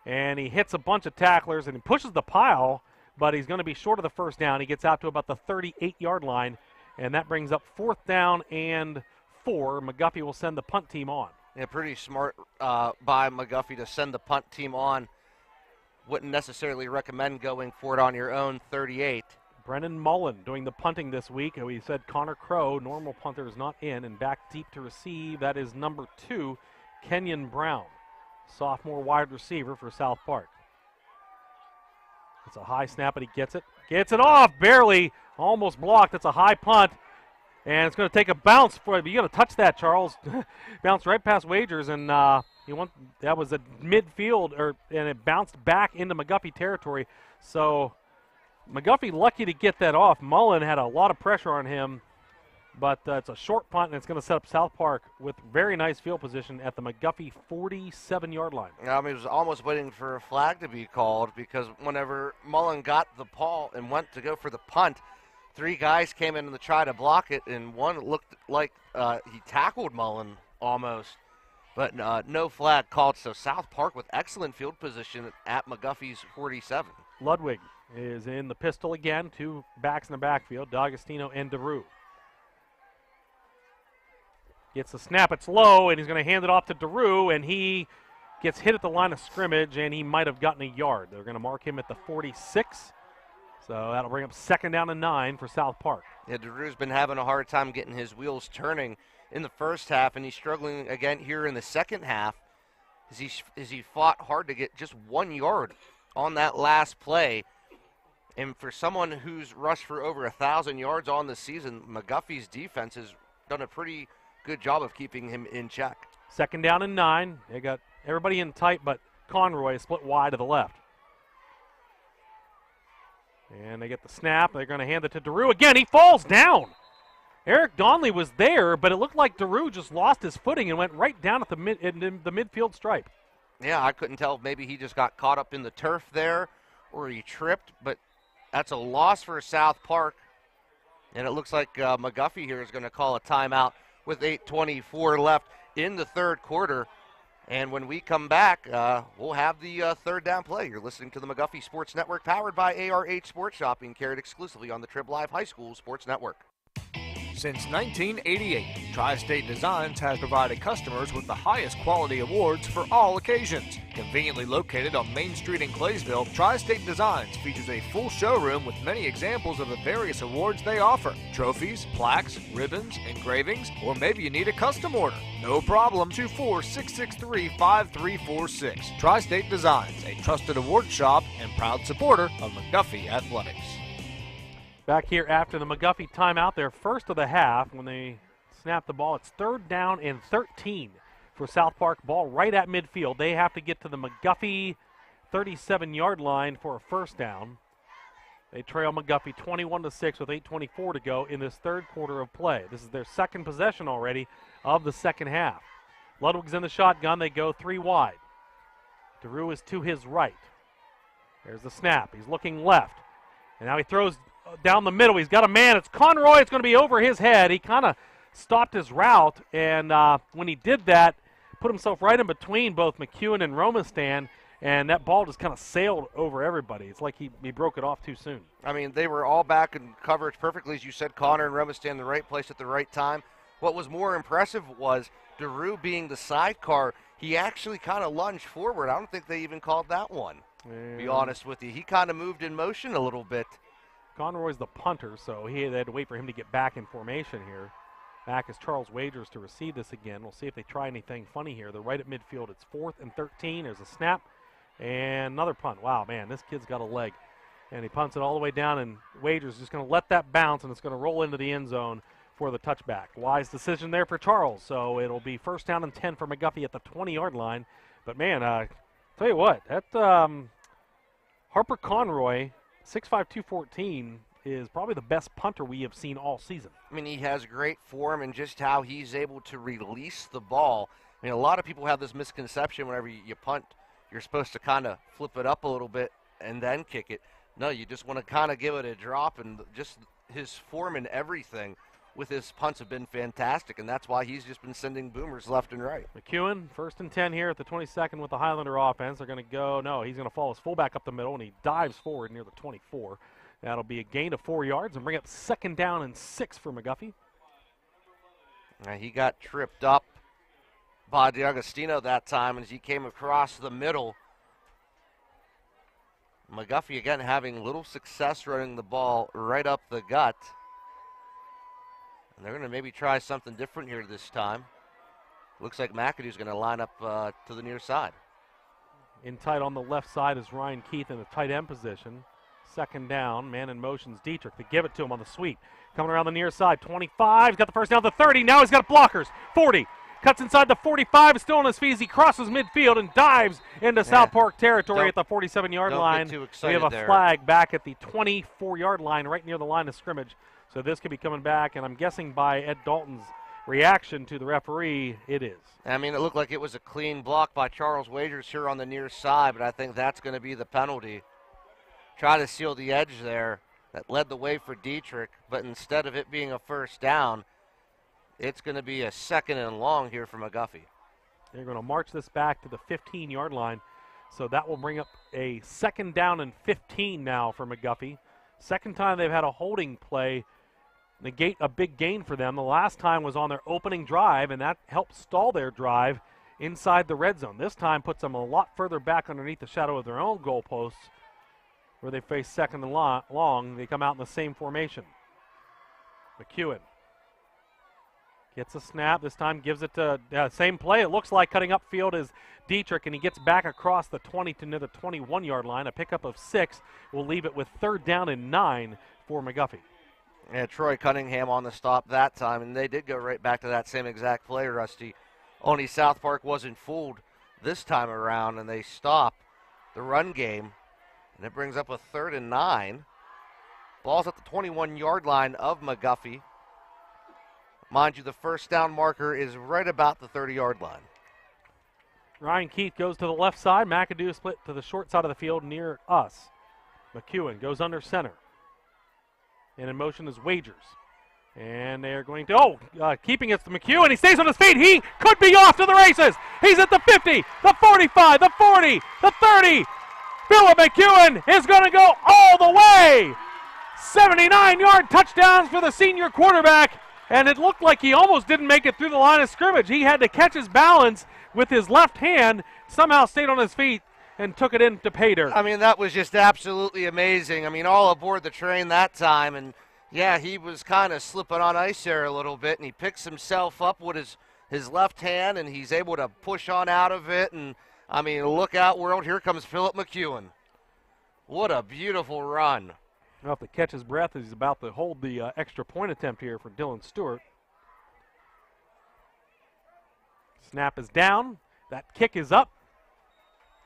Speaker 3: And he hits a bunch of tacklers and he pushes the pile, but he's going to be short of the first down. He gets out to about the 38-yard line, and that brings up 4th down and 4. McGuffey will send the punt team on.
Speaker 4: Yeah, pretty smart by McGuffey to send the punt team on. Wouldn't necessarily recommend going for it on your own 38.
Speaker 3: Brennan Mullen doing the punting this week. We said Connor Crow, normal punter, is not in, and back deep to receive. That is number 2, Kenyon Brown, sophomore wide receiver for South Park. It's a high snap, and he gets it. Gets it off, barely, almost blocked. It's a high punt, and it's going to take a bounce for it. You got to touch that, Charles. Bounced right past Wagers, and that was a midfield, and it bounced back into McGuffey territory. So McGuffey lucky to get that off. Mullen had a lot of pressure on him, but it's a short punt, and it's going to set up South Park with very nice field position at the McGuffey 47-yard line.
Speaker 4: I mean, he was almost waiting for a flag to be called because whenever Mullen got the ball and went to go for the punt, 3 guys came in to try to block it, and one looked like he tackled Mullen almost, but no flag called. So South Park with excellent field position at McGuffey's 47.
Speaker 3: Ludwig is in the pistol again. 2 backs in the backfield, D'Agostino and DeRue. Gets the snap, it's low, and he's going to hand it off to DeRue, and he gets hit at the line of scrimmage, and he might have gotten a yard. They're going to mark him at the 46, so that'll bring up 2nd down and 9 for South Park.
Speaker 4: Yeah, DeRue's been having a hard time getting his wheels turning in the first half, and he's struggling again here in the second half as he fought hard to get just 1 yard on that last play. And for someone who's rushed for over 1,000 yards on the season, McGuffey's defense has done a pretty good job of keeping him in check.
Speaker 3: 2nd down and 9. They got everybody in tight, but Conroy split wide to the left. And they get the snap. They're going to hand it to DeRue again. He falls down. Eric Donnelly was there, but it looked like DeRue just lost his footing and went right down at the midfield stripe.
Speaker 4: Yeah, I couldn't tell if maybe he just got caught up in the turf there or he tripped, but that's a loss for South Park. And it looks like McGuffey here is going to call a timeout with 8:24 left in the third quarter. And when we come back, we'll have the 3rd down play. You're listening to the McGuffey Sports Network, powered by ARH Sports Shopping, carried exclusively on the Trib Live High School Sports Network.
Speaker 9: Since 1988, Tri-State Designs has provided customers with the highest quality awards for all occasions. Conveniently located on Main Street in Claysville, Tri-State Designs features a full showroom with many examples of the various awards they offer. Trophies, plaques, ribbons, engravings, or maybe you need a custom order. No problem. 24663-5346. Tri-State Designs, a trusted award shop and proud supporter of McGuffey Athletics.
Speaker 3: Back here after the McGuffey timeout, their first of the half. When they snap the ball, it's 3rd down and 13 for South Park. Ball right at midfield. They have to get to the McGuffey 37-yard line for a 1st down. They trail McGuffey 21-6 with 8:24 to go in this third quarter of play. This is their 2nd possession already of the second half. Ludwig's in the shotgun. They go 3 wide. DeRue is to his right. There's the snap. He's looking left. And now he throws down the middle. He's got a man. It's Conroy. It's going to be over his head. He kind of stopped his route, and when he did that, put himself right in between both McEwen and Romastan, and that ball just kind of sailed over everybody. It's like he broke it off too soon.
Speaker 4: I mean, they were all back in coverage perfectly, as you said. Connor and Romastan in the right place at the right time. What was more impressive was DeRue being the sidecar. He actually kind of lunged forward. I don't think they even called that one, to be honest with you. He kind of moved in motion a little bit.
Speaker 3: Conroy's the punter, so they had to wait for him to get back in formation here. Back is Charles Wagers to receive this again. We'll see if they try anything funny here. They're right at midfield. It's 4th and 13. There's a snap and another punt. Wow, man, this kid's got a leg. And he punts it all the way down, and Wagers is just going to let that bounce, and it's going to roll into the end zone for the touchback. Wise decision there for Charles. So it'll be 1st down and 10 for McGuffey at the 20-yard line. But, man, tell you what, that Harper Conroy, 6'5", 214, is probably the best punter we have seen all season.
Speaker 4: I mean, he has great form and just how he's able to release the ball. I mean, a lot of people have this misconception whenever you punt, you're supposed to kind of flip it up a little bit and then kick it. No, you just want to kind of give it a drop, and just his form and everything with his punts have been fantastic, and that's why he's just been sending boomers left and right.
Speaker 3: McEwen, 1st and 10 here at the 22nd with the Highlander offense. They're going to go, no, he's going to follow his fullback up the middle, and he dives forward near the 24. That'll be a gain of 4 yards and bring up 2nd down and 6 for McGuffey.
Speaker 4: He got tripped up by D'Agostino that time as he came across the middle. McGuffey again having little success running the ball right up the gut. And they're going to maybe try something different here this time. Looks like McAdoo's going to line up to the near side.
Speaker 3: In tight on the left side is Ryan Keith in the tight end position. 2nd down, man in motion's Dietrich. They give it to him on the sweep. Coming around the near side, 25. He's got the first down to 30. Now he's got blockers. 40. Cuts inside the 45. Is still on his feet as he crosses midfield and dives into South Park territory at the 47-yard line. We have a flag back at the 24-yard line, right near the line of scrimmage. So this could be coming back, and I'm guessing by Ed Dalton's reaction to the referee, it is.
Speaker 4: I mean, it looked like it was a clean block by Charles Wagers here on the near side, but I think that's going to be the penalty. Try to seal the edge there. That led the way for Dietrich, but instead of it being a 1st down, it's going to be a 2nd and long here for McGuffey.
Speaker 3: They're going to march this back to the 15-yard line, so that will bring up a 2nd down and 15 now for McGuffey. 2nd time they've had a holding play negate a big gain for them. The last time was on their opening drive, and that helped stall their drive inside the red zone. This time puts them a lot further back underneath the shadow of their own goalposts, where they face 2nd and long. They come out in the same formation. McEwen gets a snap. This time gives it to same play. It looks like cutting upfield is Dietrich, and he gets back across the 20 to near the 21-yard line. A pickup of 6 will leave it with 3rd down and 9 for McGuffey.
Speaker 4: Yeah, Troy Cunningham on the stop that time, and they did go right back to that same exact play, Rusty. Only South Park wasn't fooled this time around, and they stop the run game, and it brings up a 3rd and 9. Ball's at the 21-yard line of McGuffey. Mind you, the 1st down marker is right about the 30-yard line.
Speaker 3: Ryan Keith goes to the left side. McAdoo split to the short side of the field near us. McEwen goes under center. And in motion is Wagers. And they're going to, keeping it to McEwen. He stays on his feet. He could be off to the races. He's at the 50, the 45, the 40, the 30. Philip McEwen is going to go all the way. 79-yard touchdowns for the senior quarterback. And it looked like he almost didn't make it through the line of scrimmage. He had to catch his balance with his left hand, somehow stayed on his feet, and took it into pay dirt.
Speaker 4: I mean, that was just absolutely amazing. I mean, all aboard the train that time. And, yeah, he was kind of slipping on ice there a little bit, and he picks himself up with his left hand, and he's able to push on out of it. And, I mean, look out, world. Here comes Philip McEwen. What a beautiful run.
Speaker 3: Well, if to catch his breath as he's about to hold the extra point attempt here for Dylan Stewart. Snap is down. That kick is up.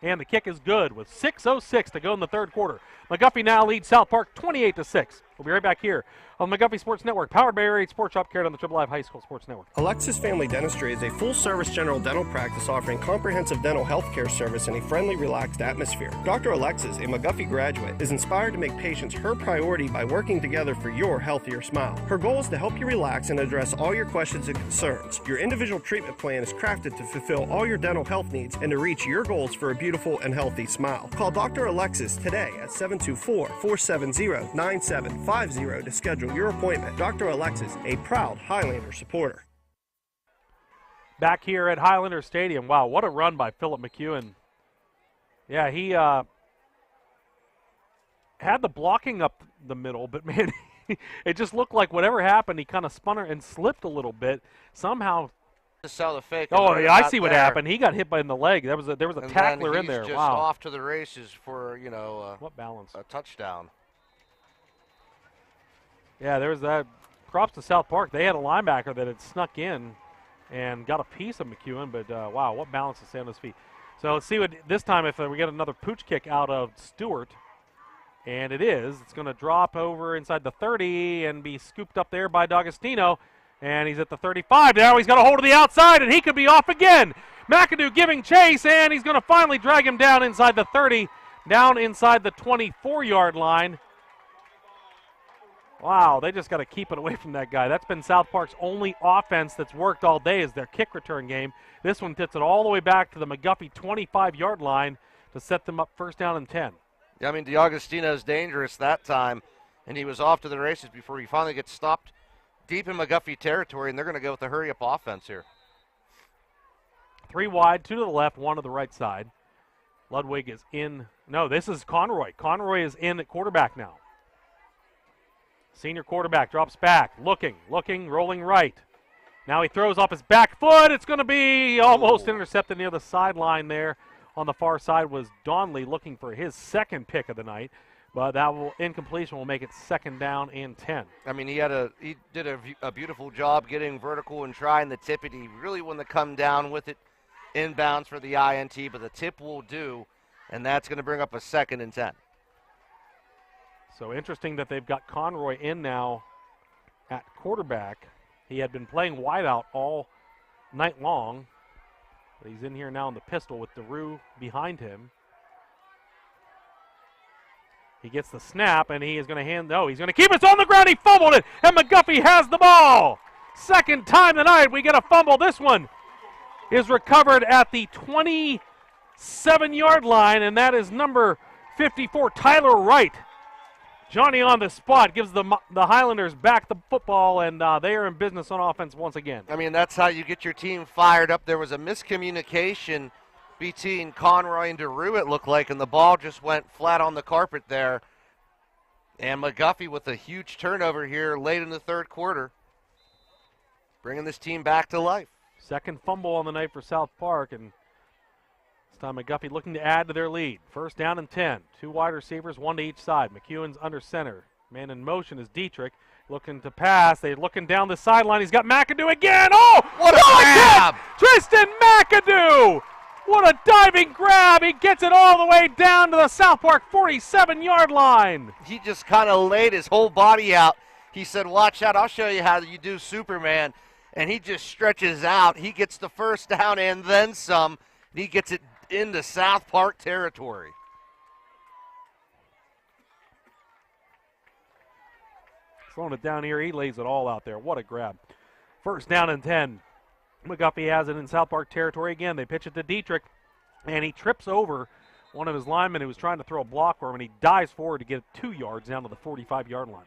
Speaker 3: And the kick is good with 6:06 to go in the 3rd quarter. McGuffey now leads South Park 28-6. We'll be right back here on the McGuffey Sports Network, powered by Area 8 Sports Shop, carried on the Triple Live High School Sports Network.
Speaker 10: Alexis Family Dentistry is a full-service general dental practice offering comprehensive dental health care service in a friendly, relaxed atmosphere. Dr. Alexis, a McGuffey graduate, is inspired to make patients her priority by working together for your healthier smile. Her goal is to help you relax and address all your questions and concerns. Your individual treatment plan is crafted to fulfill all your dental health needs and to reach your goals for a beautiful and healthy smile. Call Dr. Alexis today at 724-470-9750 to schedule your appointment. Dr. Alexis, a proud Highlander supporter.
Speaker 3: Back here at Highlander Stadium. Wow, what a run by Philip McEwen. Yeah, he had the blocking up the middle, but man, it just looked like whatever happened, he kind of spun and slipped a little bit. Somehow.
Speaker 4: To sell the fake.
Speaker 3: Oh, yeah, I see what happened. He got hit in the leg. There was a tackler in there.
Speaker 4: Just
Speaker 3: wow.
Speaker 4: Off to the races for,
Speaker 3: what balance?
Speaker 4: A touchdown.
Speaker 3: Yeah, there was that. Props to South Park. They had a linebacker that had snuck in and got a piece of McEwen, but wow, what balance to stay on his feet. So let's see what this time if we get another pooch kick out of Stewart. And it is. It's going to drop over inside the 30 and be scooped up there by D'Agostino. And he's at the 35. Now he's got a hold of the outside, and he could be off again. McAdoo giving chase, and he's going to finally drag him down inside the 30, down inside the 24-yard line. Wow, they just got to keep it away from that guy. That's been South Park's only offense that's worked all day is their kick return game. This one gets it all the way back to the McGuffey 25-yard line to set them up first down and 10.
Speaker 4: Yeah, I mean, DeAugustino's dangerous that time, and he was off to the races before he finally gets stopped deep in McGuffey territory, and they're going to go with the hurry-up offense here.
Speaker 3: 3 wide, 2 to the left, 1 to the right side. Ludwig is in. No, this is Conroy. Conroy is in at quarterback now. Senior quarterback drops back, looking, rolling right. Now he throws off his back foot. It's going to be almost intercepted near the sideline there. On the far side was Donley looking for his second pick of the night, but that incompletion will make it second down and 10.
Speaker 4: I mean, he did a beautiful job getting vertical and trying the tip, and he really wanted to come down with it inbounds for the INT, but the tip will do, and that's going to bring up a second and 10.
Speaker 3: So interesting that they've got Conroy in now at quarterback. He had been playing wideout all night long, but he's in here now in the pistol with DeRue behind him. He gets the snap, and he is going to he's going to keep it on the ground. He fumbled it, and McGuffey has the ball. Second time tonight we get a fumble. This one is recovered at the 27-yard line, and that is number 54, Tyler Wright. Johnny on the spot gives the Highlanders back the football, and they are in business on offense once again.
Speaker 4: I mean, that's how you get your team fired up. There was a miscommunication between Conroy and DeRue, it looked like, and the ball just went flat on the carpet there. And McGuffey with a huge turnover here late in the third quarter, bringing this team back to life.
Speaker 3: Second fumble on the night for South Park, and this time McGuffey looking to add to their lead. First down and 10. 2 wide receivers, 1 to each side. McEwen's under center. Man in motion is Dietrich looking to pass. They're looking down the sideline. He's got McAdoo again. Oh,
Speaker 4: what a grab!
Speaker 3: Tristan McAdoo! What a diving grab. He gets it all the way down to the South Park 47-yard line.
Speaker 4: He just kind of laid his whole body out. He said, watch out, I'll show you how you do Superman. And he just stretches out. He gets the first down and then some. And he gets it into South Park territory.
Speaker 3: Throwing it down here. He lays it all out there. What a grab. First down and 10. McGuffey has it in South Park territory again. They pitch it to Dietrich, and he trips over one of his linemen who was trying to throw a block for him, and he dives forward to get 2 yards down to the 45-yard line.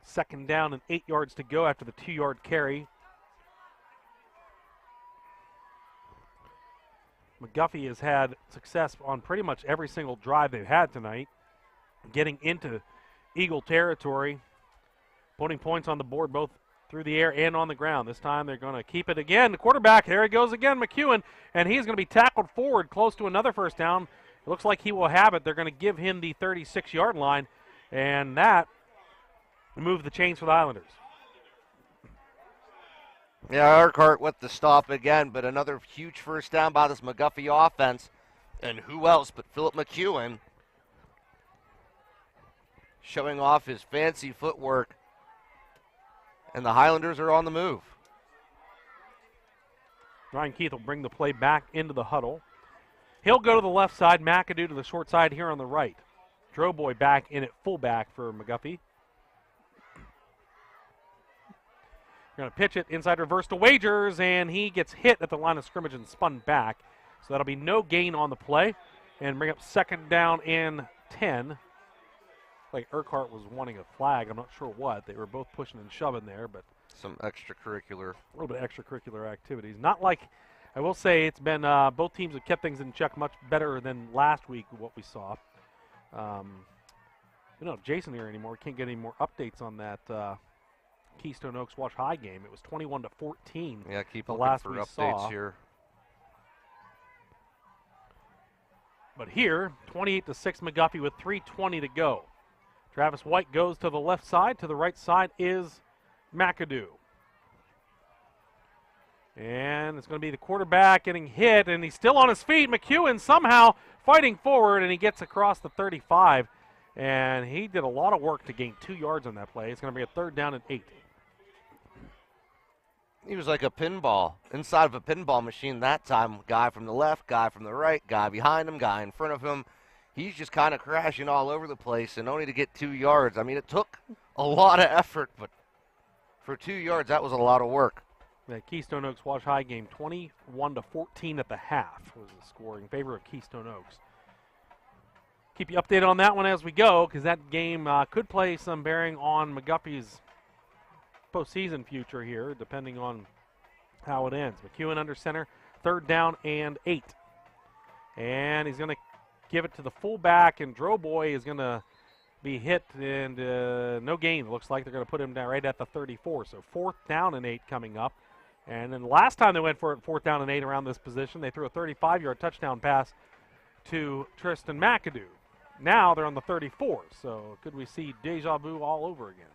Speaker 3: Second down and 8 yards to go after the 2-yard carry. McGuffey has had success on pretty much every single drive they've had tonight, getting into Eagle territory, putting points on the board both through the air and on the ground. This time they're going to keep it again. The quarterback, there he goes again, McEwen, and he's going to be tackled forward close to another first down. It looks like he will have it. They're going to give him the 36-yard line, and that moved the chains for the Islanders.
Speaker 4: Yeah, Urquhart with the stop again, but another huge first down by this McGuffey offense. And who else but Philip McEwen showing off his fancy footwork. And the Highlanders are on the move.
Speaker 3: Ryan Keith will bring the play back into the huddle. He'll go to the left side, McAdoo to the short side here on the right. Droboy back in at fullback for McGuffey. Going to pitch it inside reverse to Wagers, and he gets hit at the line of scrimmage and spun back. So that'll be no gain on the play and bring up second down and 10. Like Urquhart was wanting a flag. I'm not sure what. They were both pushing and shoving there, but
Speaker 4: some extracurricular.
Speaker 3: A little bit of extracurricular activities. Not like, I will say it's been, both teams have kept things in check much better than last week, what we saw. We don't have Jason here anymore. We can't get any more updates on that Keystone Oaks Wash High game. It was 21-14.
Speaker 4: Yeah, keep
Speaker 3: the
Speaker 4: looking
Speaker 3: last
Speaker 4: for
Speaker 3: we
Speaker 4: updates
Speaker 3: saw.
Speaker 4: here.
Speaker 3: But here, 28-6 McGuffey with 3:20 to go. Travis White goes to the left side. To the right side is McAdoo. And it's going to be the quarterback getting hit, and he's still on his feet. McEwen somehow fighting forward, and he gets across the 35 And he did a lot of work to gain 2 yards on that play. It's going to be a 3rd down and 8.
Speaker 4: He was like a pinball, inside of a pinball machine that time. Guy from the left, guy from the right, guy behind him, guy in front of him. He's just kind of crashing all over the place, and only to get 2 yards. I mean, it took a lot of effort, but for 2 yards, that was a lot of work.
Speaker 3: The Keystone Oaks Wash High game, 21-14 at the half was the score in favor of Keystone Oaks. Keep you updated on that one as we go, because that game could play some bearing on McGuffey's postseason future here, depending on how it ends. McEwen under center, 3rd down and 8. And he's going to give it to the fullback, and Droboy is going to be hit, and no gain. It looks like they're going to put him down right at the 34. So 4th down and 8 coming up. And then last time they went for it, 4th down and 8 around this position, they threw a 35-yard touchdown pass to Tristan McAdoo. Now they're on the 34, so could we see deja vu all over again?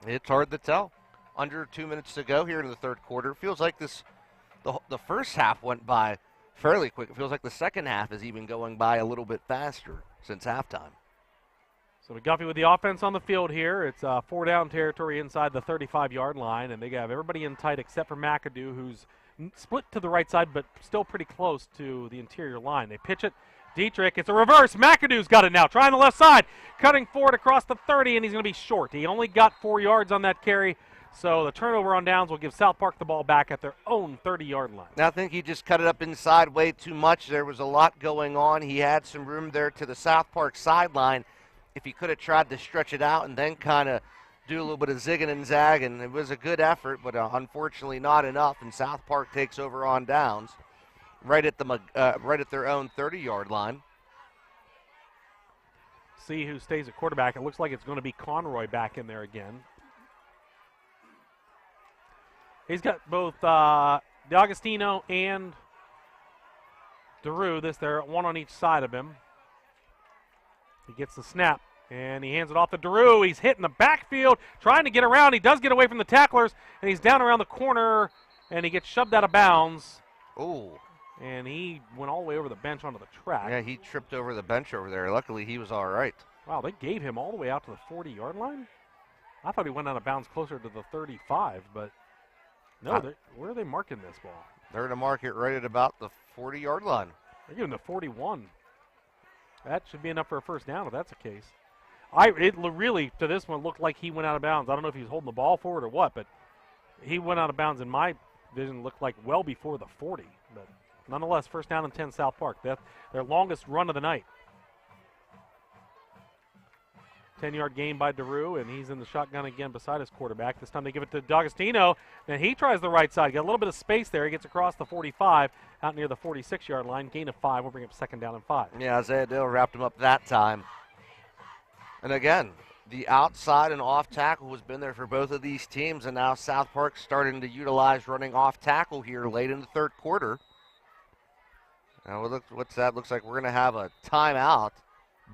Speaker 4: It's hard to tell. Under 2 minutes to go here in the 3rd quarter. It feels like the first half went by fairly quick. It feels like the second half is even going by a little bit faster since halftime.
Speaker 3: So McGuffey with the offense on the field here. It's 4-down territory inside the 35-yard line, and they have everybody in tight except for McAdoo, who's split to the right side but still pretty close to the interior line. They pitch it. Dietrich, it's a reverse. McAdoo's got it now. Trying the left side. Cutting forward across the 30, and he's going to be short. He only got 4 yards on that carry, so the turnover on downs will give South Park the ball back at their own 30-yard line.
Speaker 4: I think he just cut it up inside way too much. There was a lot going on. He had some room there to the South Park sideline. If he could have tried to stretch it out and then kind of do a little bit of zigging and zagging, it was a good effort, but unfortunately not enough, and South Park takes over on downs right at their own 30-yard line.
Speaker 3: See who stays at quarterback. It looks like it's going to be Conroy back in there again. He's got both D'Agostino and DeRue. They're one on each side of him. He gets the snap, and he hands it off to DeRue. He's hit in the backfield, trying to get around. He does get away from the tacklers, and he's down around the corner, and he gets shoved out of bounds.
Speaker 4: Oh.
Speaker 3: And he went all the way over the bench onto the track.
Speaker 4: Yeah, he tripped over the bench over there. Luckily, he was all right.
Speaker 3: Wow, they gave him all the way out to the 40-yard line? I thought he went out of bounds closer to the 35, but no, where are they marking this ball?
Speaker 4: They're going to mark it right at about the 40-yard line.
Speaker 3: They're giving the 41. That should be enough for a first down if that's the case. It really, to this one, looked like he went out of bounds. I don't know if he was holding the ball forward or what, but he went out of bounds in my vision, looked like well before the 40. But nonetheless, first down and 10 South Park. That's their longest run of the night. 10-yard gain by DeRue, and he's in the shotgun again beside his quarterback. This time they give it to D'Agostino, and he tries the right side. Got a little bit of space there. He gets across the 45, out near the 46-yard line. Gain of 5. We'll bring up 2nd down and 5.
Speaker 4: Yeah, Isaiah Dale wrapped him up that time. And again, the outside and off tackle has been there for both of these teams, and now South Park starting to utilize running off tackle here late in the 3rd quarter. Now, what's that? Looks like we're going to have a timeout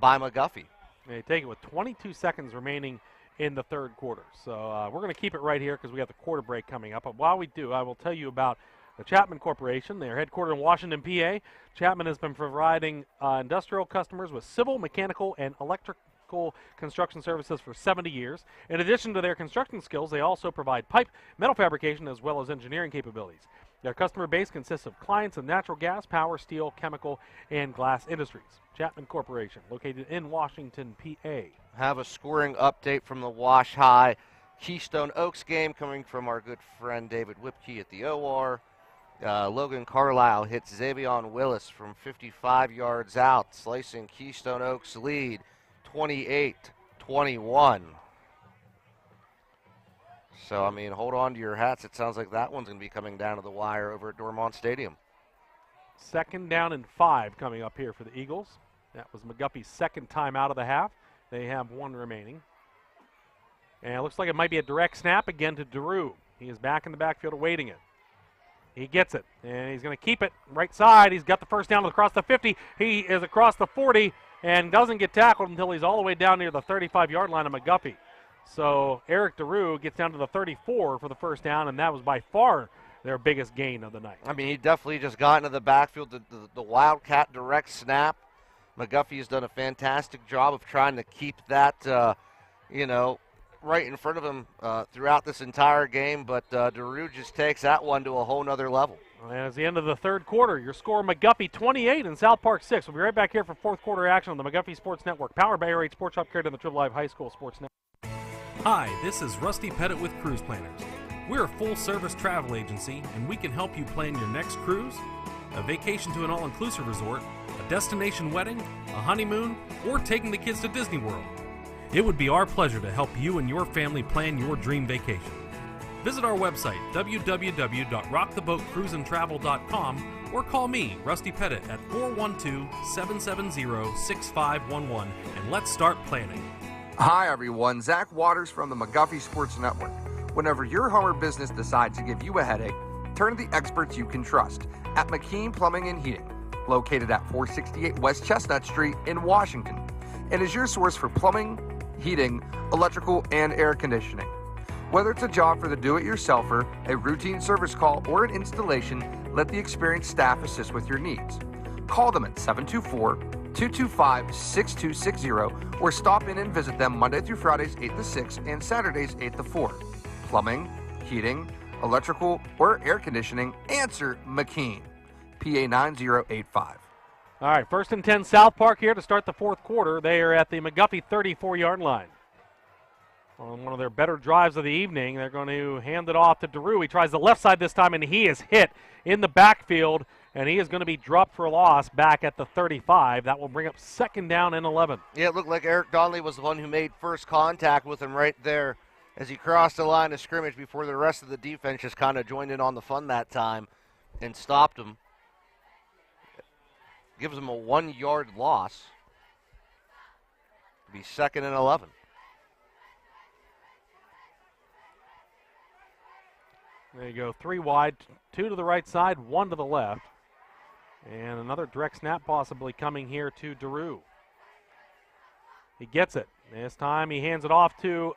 Speaker 4: by McGuffey.
Speaker 3: They take it with 22 seconds remaining in the 3rd quarter. So we're going to keep it right here because we got the quarter break coming up. But while we do, I will tell you about the Chapman Corporation. They are headquartered in Washington, PA. Chapman has been providing industrial customers with civil, mechanical, and electrical construction services for 70 years. In addition to their construction skills, they also provide pipe, metal fabrication, as well as engineering capabilities. Their customer base consists of clients in natural gas, power, steel, chemical, and glass industries. Chapman Corporation, located in Washington, PA.
Speaker 4: Have a scoring update from the Wash High Keystone Oaks game coming from our good friend David Whipkey at the OR. Logan Carlisle hits Xavion Willis from 55 yards out, slicing Keystone Oaks lead 28-21. So, I mean, hold on to your hats. It sounds like that one's going to be coming down to the wire over at Dormont Stadium.
Speaker 3: 2nd down and 5 coming up here for the Eagles. That was McGuffey's 2nd time out of the half. They have 1 remaining. And it looks like it might be a direct snap again to DeRue. He is back in the backfield awaiting it. He gets it, and he's going to keep it right side. He's got the first down across the 50. He is across the 40 and doesn't get tackled until he's all the way down near the 35-yard line of McGuffey. So Eric DeRue gets down to the 34 for the first down, and that was by far their biggest gain of the night.
Speaker 4: I mean, he definitely just got into the backfield, the Wildcat direct snap. McGuffey has done a fantastic job of trying to keep that, right in front of him throughout this entire game, but DeRue just takes that one to a whole nother level.
Speaker 3: And it's the end of the third quarter. Your score, McGuffey 28 and South Park 6. We'll be right back here for fourth quarter action on the McGuffey Sports Network, powered by Air 8 Sports Shop, carried on the Triple Live High School Sports Network.
Speaker 11: Hi, this is Rusty Pettit with Cruise Planners. We're a full-service travel agency, and we can help you plan your next cruise, a vacation to an all-inclusive resort, a destination wedding, a honeymoon, or taking the kids to Disney World. It would be our pleasure to help you and your family plan your dream vacation. Visit our website, www.rocktheboatcruiseandtravel.com, or call me, Rusty Pettit, at 412-770-6511, and let's start planning.
Speaker 5: Hi, everyone. Zach Waters from the McGuffey Sports Network. Whenever your home or business decides to give you a headache, turn to the experts you can trust at McKean Plumbing and Heating, located at 468 West Chestnut Street in Washington, and is your source for plumbing, heating, electrical, and air conditioning. Whether it's a job for the do-it-yourselfer, a routine service call, or an installation, let the experienced staff assist with your needs. Call them at 724-225-6260 or stop in and visit them Monday through Fridays 8 to 6 and Saturdays 8 to 4. Plumbing, heating, electrical, or air conditioning, answer McKean. PA 9085.
Speaker 3: All right, 1st and 10 South Park here to start the fourth quarter. They are at the McGuffey 34-yard line. On one of their better drives of the evening, they're going to hand it off to DeRue. He tries the left side this time, and he is hit in the backfield, and he is going to be dropped for a loss back at the 35. That will bring up 2nd down and 11.
Speaker 4: Yeah, it looked like Eric Donnelly was the one who made first contact with him right there as he crossed the line of scrimmage before the rest of the defense just kind of joined in on the fun that time and stopped him. Gives him a 1-yard loss. It'll be 2nd and 11.
Speaker 3: There you go, 3 wide, 2 to the right side, 1 to the left. And another direct snap possibly coming here to DeRue. He gets it. This time he hands it off to...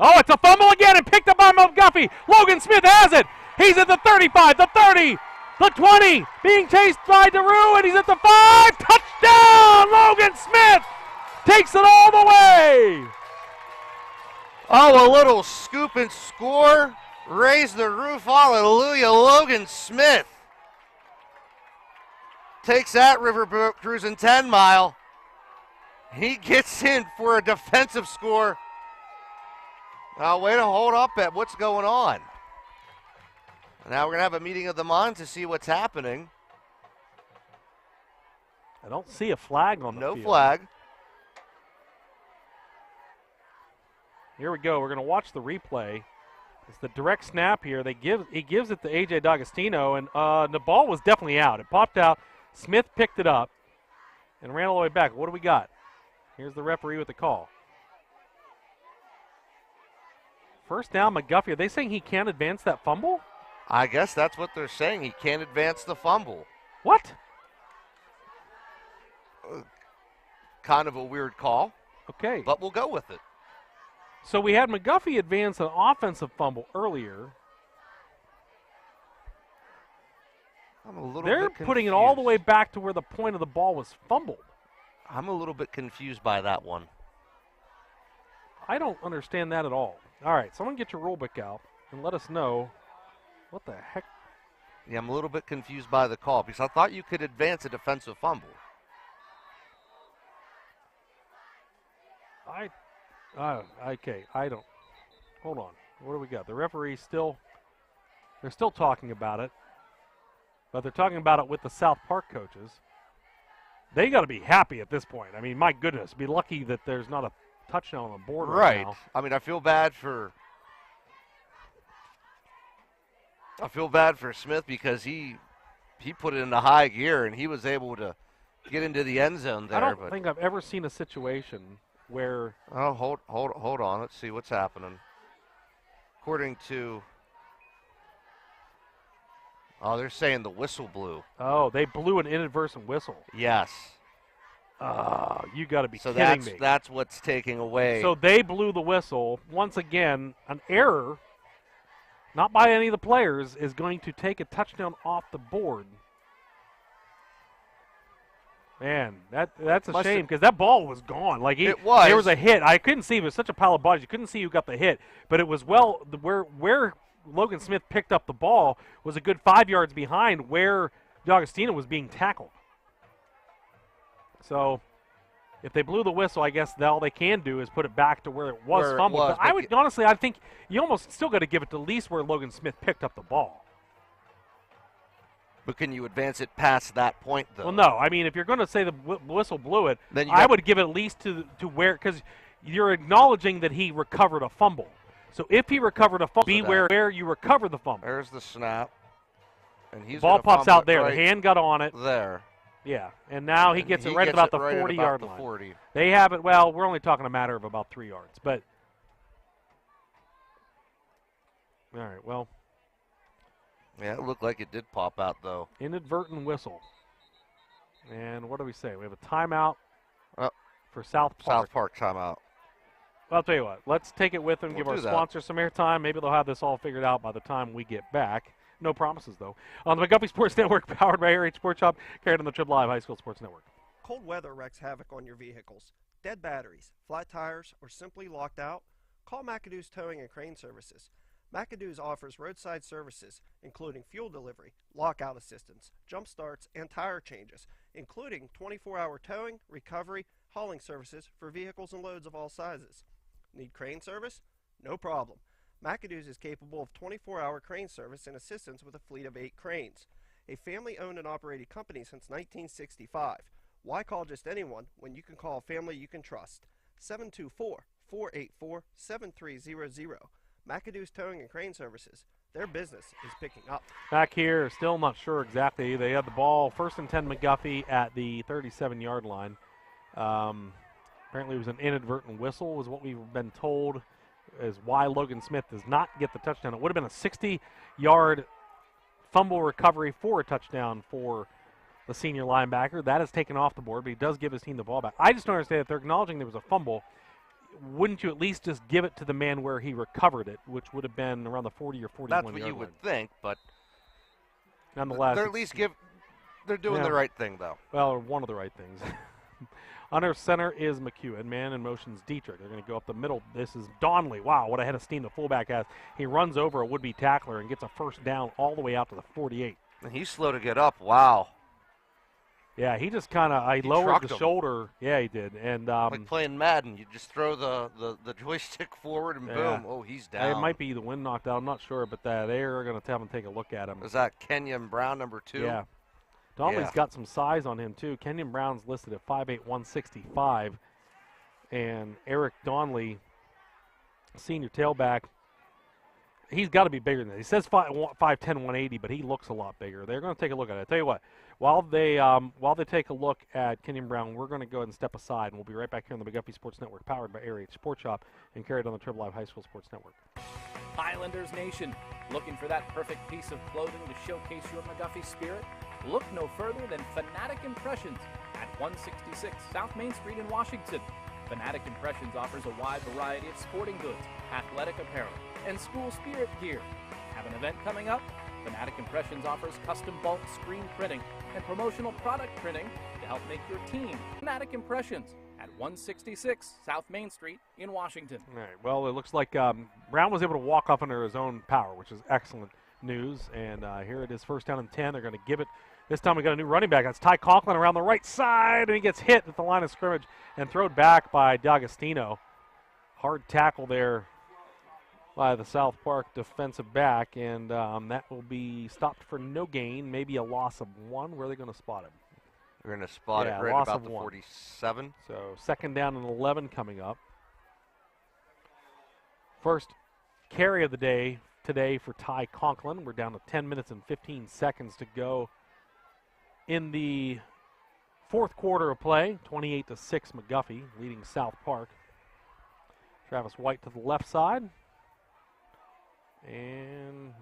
Speaker 3: Oh, it's a fumble again and picked up by McGuffey. Logan Smith has it. He's at the 35, the 30, the 20. Being chased by DeRue, and he's at the 5. Touchdown! Logan Smith takes it all the way.
Speaker 4: Oh, a little scoop and score. Raise the roof, hallelujah. Logan Smith takes that riverboat cruising 10 mile. He gets in for a defensive score. Way to hold up at what's going on. Now we're going to have a meeting of the minds to see what's happening.
Speaker 3: I don't see a flag on the field.
Speaker 4: No flag.
Speaker 3: Here we go. We're going to watch the replay. It's the direct snap here. He gives it to A.J. D'Agostino, and the ball was definitely out. It popped out. Smith picked it up and ran all the way back. What do we got? Here's the referee with the call. First down, McGuffey. Are they saying he can't advance that fumble?
Speaker 4: I guess that's what they're saying. He can't advance the fumble.
Speaker 3: What?
Speaker 4: Kind of a weird call.
Speaker 3: Okay.
Speaker 4: But we'll go with it.
Speaker 3: So we had McGuffey advance an offensive fumble earlier.
Speaker 4: I'm a little bit
Speaker 3: They're
Speaker 4: confused.
Speaker 3: putting it all the way back to where the point of the ball was fumbled.
Speaker 4: I'm a little bit confused by that one.
Speaker 3: I don't understand that at all. All right, someone get your rule book out and let us know what the heck.
Speaker 4: Yeah, I'm a little bit confused by the call because I thought you could advance a defensive fumble.
Speaker 3: Okay, I don't. Hold on. What do we got? The referee they're still talking about it, but they're talking about it with the South Park coaches. They got to be happy at this point. I mean, my goodness, be lucky that there's not a touchdown on the board right now.
Speaker 4: I mean, I feel bad for Smith because he put it in the high gear and he was able to get into the end zone there.
Speaker 3: I don't think I've ever seen a situation where.
Speaker 4: Oh, hold on. Let's see what's happening. According to. Oh, they're saying the whistle blew.
Speaker 3: Oh, they blew an inadvertent whistle.
Speaker 4: Yes.
Speaker 3: You got to be kidding me.
Speaker 4: So that's what's taking away.
Speaker 3: So they blew the whistle. Once again, an error, not by any of the players, is going to take a touchdown off the board. Man, that's a shame because that ball was gone. Like
Speaker 4: it was.
Speaker 3: There was a hit. I couldn't see. It was such a pile of bodies. You couldn't see who got the hit. But it was where Logan Smith picked up the ball was a good 5 yards behind where D'Agostino was being tackled. So if they blew the whistle, I guess all they can do is put it back to where it was fumbled. But I would honestly, I think you almost still got to give it to at least where Logan Smith picked up the ball.
Speaker 4: But can you advance it past that point, though?
Speaker 3: Well, no. I mean, if you're going to say the whistle blew it, then I would give it at least to where, because you're acknowledging that he recovered a fumble. So if he recovered a fumble, be where you recover the fumble.
Speaker 4: There's the snap. And he's
Speaker 3: ball pops out there.
Speaker 4: Right
Speaker 3: the hand got on it.
Speaker 4: There.
Speaker 3: Yeah, and now he gets it right about the 40-yard line.
Speaker 4: 40.
Speaker 3: They have it. Well, we're only talking a matter of about 3 yards, but all right. Well.
Speaker 4: Yeah, it looked like it did pop out, though.
Speaker 3: Inadvertent whistle. And what do we say? We have a timeout for South Park.
Speaker 4: South Park timeout.
Speaker 3: Well, I'll tell you what. Let's take it with them, give our sponsors some airtime. Maybe they'll have this all figured out by the time we get back. No promises, though. On the McGuffey Sports Network, powered by RH Sports Shop, carried on the Trib Live High School Sports Network.
Speaker 1: Cold weather wreaks havoc on your vehicles. Dead batteries, flat tires, or simply locked out? Call McAdoo's Towing and Crane Services. McAdoo's offers roadside services, including fuel delivery, lockout assistance, jump starts, and tire changes, including 24-hour towing, recovery, hauling services for vehicles and loads of all sizes. Need crane service? No problem. McAdoo's is capable of 24-hour crane service and assistance with a fleet of 8 cranes. A family-owned and operated company since 1965. Why call just anyone when you can call a family you can trust? 724-484-7300. McAdoo's Towing and Crane Services. Their business is picking up.
Speaker 3: Back here, still not sure exactly. They had the ball, 1st and 10 McGuffey at the 37-yard line. Apparently it was an inadvertent whistle was what we've been told is why Logan Smith does not get the touchdown. It would have been a 60-yard fumble recovery for a touchdown for the senior linebacker. That is taken off the board, but he does give his team the ball back. I just don't understand if they're acknowledging there was a fumble. Wouldn't you at least just give it to the man where he recovered it, which would have been around the 40 or 41 yard line?
Speaker 4: That's what you would think, but
Speaker 3: nonetheless,
Speaker 4: they're doing the right thing, though.
Speaker 3: Well, one of the right things. Under center is McEwen. Man in motion's Dietrich. They're going to go up the middle. This is Donnelly. Wow, what a head of steam the fullback has. He runs over a would-be tackler and gets a first down all the way out to the 48.
Speaker 4: And he's slow to get up. Wow.
Speaker 3: Yeah, he just kind of lowered the shoulder. Yeah, he did. And
Speaker 4: like playing Madden, you just throw the joystick forward and boom, oh, he's down.
Speaker 3: It might be the wind knocked out. I'm not sure, but they're going to have him take a look at him.
Speaker 4: Is that Kenyon Brown, number 2?
Speaker 3: Yeah. Donnelly's got some size on him, too. Kenyon Brown's listed at 5'8", 165. And Eric Donnelly, senior tailback, he's got to be bigger than that. He says 5'10", 180, but he looks a lot bigger. They're going to take a look at it. I tell you what, while they take a look at Kenyon Brown, we're going to go ahead and step aside, and we'll be right back here on the McGuffey Sports Network, powered by RH Sports Shop and carried on the Trib Live High School Sports Network.
Speaker 7: Highlanders Nation, looking for that perfect piece of clothing to showcase your McGuffey spirit? Look no further than Fanatic Impressions at 166 South Main Street in Washington. Fanatic Impressions offers a wide variety of sporting goods, athletic apparel, and school spirit gear. Have an event coming up? Fanatic Impressions offers custom bulk screen printing and promotional product printing to help make your team. Fanatic Impressions at 166 South Main Street in Washington.
Speaker 3: All right, well, it looks like Brown was able to walk off under his own power, which is excellent news. And here it is, 1st down and 10. They're going to give it. This time we got a new running back. That's Ty Conklin around the right side, and he gets hit at the line of scrimmage and thrown back by D'Agostino. Hard tackle there by the South Park defensive back, and that will be stopped for no gain, maybe a loss of 1. Where are they going to spot him?
Speaker 4: They're going to spot it right about the 47.
Speaker 3: So 2nd down and 11 coming up. First carry of the day today for Ty Conklin. We're down to 10 minutes and 15 seconds to go in the 4th quarter of play. 28-6 McGuffey leading South Park. Travis White to the left side. And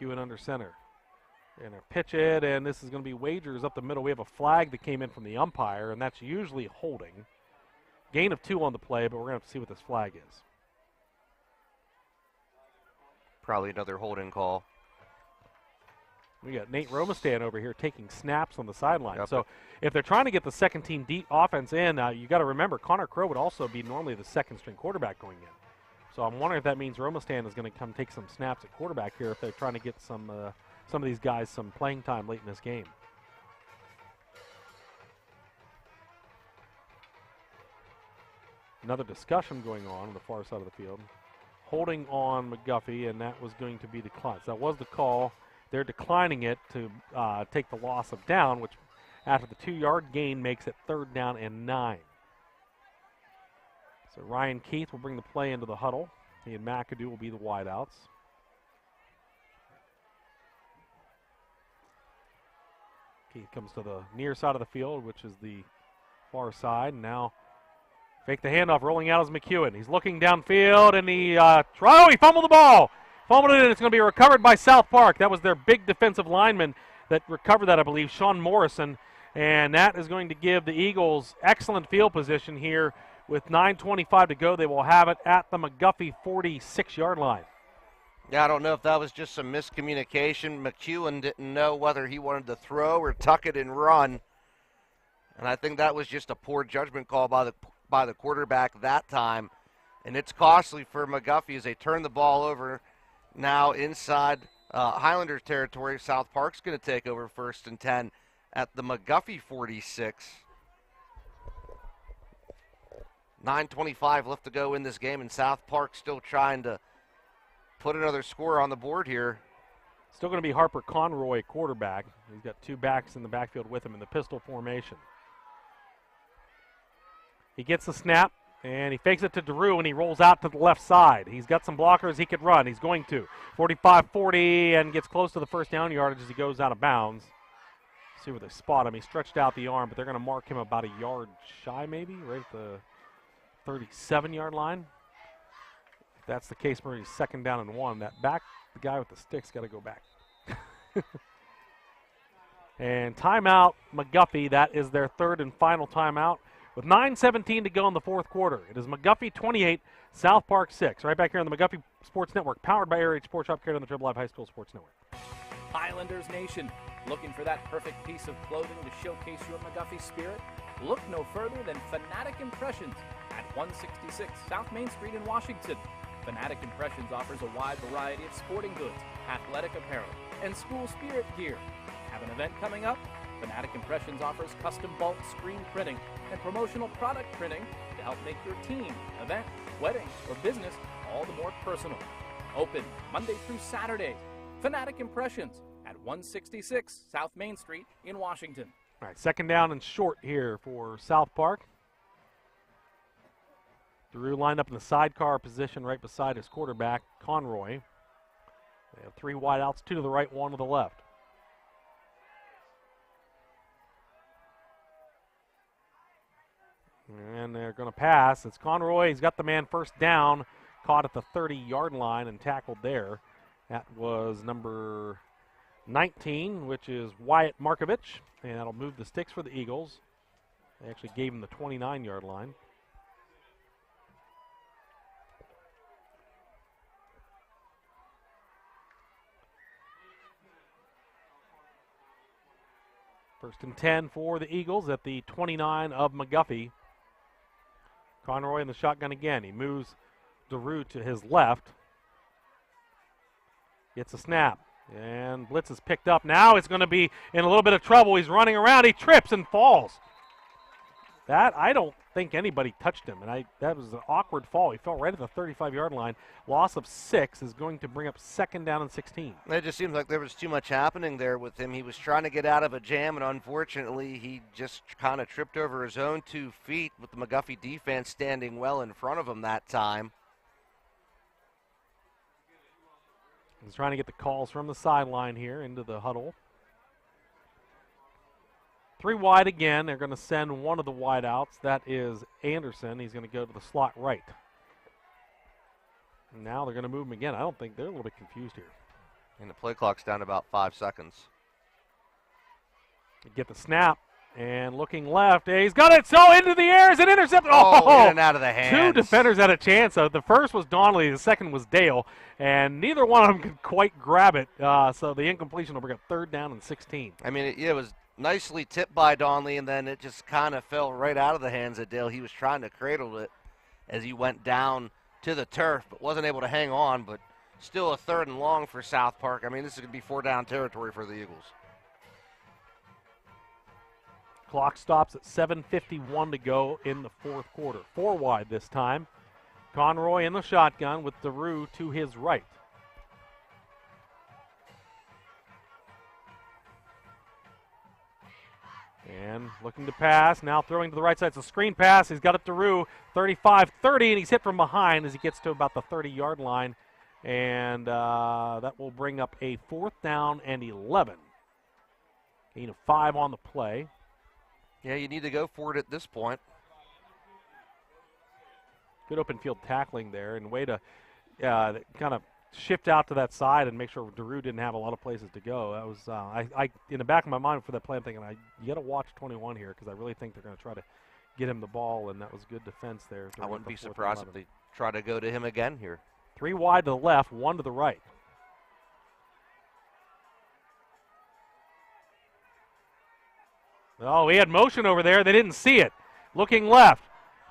Speaker 3: McEwen under center. They're going to pitch it, and this is going to be wagers up the middle. We have a flag that came in from the umpire, and that's usually holding. Gain of 2 on the play, but we're going to have to see what this flag is.
Speaker 4: Probably another holding call.
Speaker 3: We got Nate Romastan over here taking snaps on the sideline.
Speaker 4: Yep.
Speaker 3: So if they're trying to get the second team deep offense in, you got to remember Connor Crow would also be normally the second string quarterback going in. So I'm wondering if that means Romastan is going to come take some snaps at quarterback here if they're trying to get some of these guys some playing time late in this game. Another discussion going on the far side of the field. Holding on McGuffey, and that was going to be declined. So that was the call. They're declining it to take the loss of down, which after the 2-yard gain makes it 3rd down and 9. So Ryan Keith will bring the play into the huddle. He and McAdoo will be the wideouts. Keith comes to the near side of the field, which is the far side. And now fake the handoff, rolling out is McEwen. He's looking downfield, and he fumbled the ball. Fumbled it, and it's going to be recovered by South Park. That was their big defensive lineman that recovered that, I believe, Sean Morrison. And that is going to give the Eagles excellent field position here. With 9:25 to go, they will have it at the McGuffey 46-yard line.
Speaker 4: Yeah, I don't know if that was just some miscommunication. McEwen didn't know whether he wanted to throw or tuck it and run. And I think that was just a poor judgment call by the quarterback that time. And it's costly for McGuffey as they turn the ball over now inside Highlanders territory. South Park's going to take over 1st and 10 at the McGuffey 46. 9:25 left to go in this game, and South Park still trying to put another score on the board here.
Speaker 3: Still going to be Harper Conroy, quarterback. He's got 2 backs in the backfield with him in the pistol formation. He gets the snap, and he fakes it to Drew, and he rolls out to the left side. He's got some blockers he could run. He's going to. 45-40, and gets close to the 1st down yardage as he goes out of bounds. See where they spot him. He stretched out the arm, but they're going to mark him about a yard shy maybe, right at the 37-yard line. If that's the case, Murray's 2nd down and 1. That back, the guy with the stick's got to go back. And timeout, McGuffey. That is their 3rd and final timeout. With 9:17 to go in the 4th quarter. It is McGuffey 28, South Park 6. Right back here on the McGuffey Sports Network, powered by RH Sports Shop, carried on the Triple Live High School Sports Network.
Speaker 7: Highlanders Nation, looking for that perfect piece of clothing to showcase your McGuffey spirit? Look no further than Fanatic Impressions at 166 South Main Street in Washington. Fanatic Impressions offers a wide variety of sporting goods, athletic apparel, and school spirit gear. Have an event coming up? Fanatic Impressions offers custom bulk screen printing and promotional product printing to help make your team, event, wedding, or business all the more personal. Open Monday through Saturday. Fanatic Impressions at 166 South Main Street in Washington.
Speaker 3: All right, 2nd down and short here for South Park. Drew lined up in the sidecar position right beside his quarterback, Conroy. They have 3 wideouts, 2 to the right, 1 to the left. And they're going to pass. It's Conroy. He's got the man 1st down, caught at the 30-yard line and tackled there. That was number 19, which is Wyatt Markovich, and that'll move the sticks for the Eagles. They actually gave him the 29-yard line. First and 10 for the Eagles at the 29 of McGuffey. Conroy in the shotgun again. He moves DeRue to his left. Gets a snap. And blitz is picked up. Now it's going to be in a little bit of trouble. He's running around. He trips and falls. That, I don't think anybody touched him. And that was an awkward fall. He fell right at the 35-yard line. Loss of 6 is going to bring up 2nd down and 16.
Speaker 4: It just seems like there was too much happening there with him. He was trying to get out of a jam, and unfortunately he just kind of tripped over his own 2 feet with the McGuffey defense standing well in front of him that time.
Speaker 3: He's trying to get the calls from the sideline here into the huddle. 3 wide again. They're going to send one of the wideouts. That is Anderson. He's going to go to the slot right. And now they're going to move him again. I don't think they're a little bit confused here.
Speaker 4: And the play clock's down to about 5 seconds.
Speaker 3: They get the snap, And looking left, he's got it so into the air, is it intercepted?
Speaker 4: Oh, in and out of the hands.
Speaker 3: Two defenders had a chance. The first was Donnelly, the second was Dale, and neither one of them could quite grab it. So the incompletion will bring up 3rd down and 16.
Speaker 4: I mean, it was nicely tipped by Donnelly, and then it just kind of fell right out of the hands of Dale. He was trying to cradle it as he went down to the turf, but wasn't able to hang on, but still a 3rd and long for South Park. I mean, this is going to be 4-down territory for the Eagles.
Speaker 3: Clock stops at 7:51 to go in the 4th quarter. 4 wide this time. Conroy in the shotgun with DeRue to his right. And looking to pass, now throwing to the right side. It's a screen pass. He's got it to DeRue, 35-30, and he's hit from behind as he gets to about the 30-yard line. And that will bring up a 4th down and 11. Gain of 5 on the play.
Speaker 4: Yeah, you need to go for it at this point.
Speaker 3: Good open field tackling there, and way to kind of shift out to that side and make sure DeRue didn't have a lot of places to go. That was I in the back of my mind for that play, I'm thinking you got to watch 21 here because I really think they're going to try to get him the ball, and that was good defense there.
Speaker 4: I wouldn't be surprised if they try to go to him again here.
Speaker 3: 3 wide to the left, 1 to the right. Oh, he had motion over there. They didn't see it. Looking left.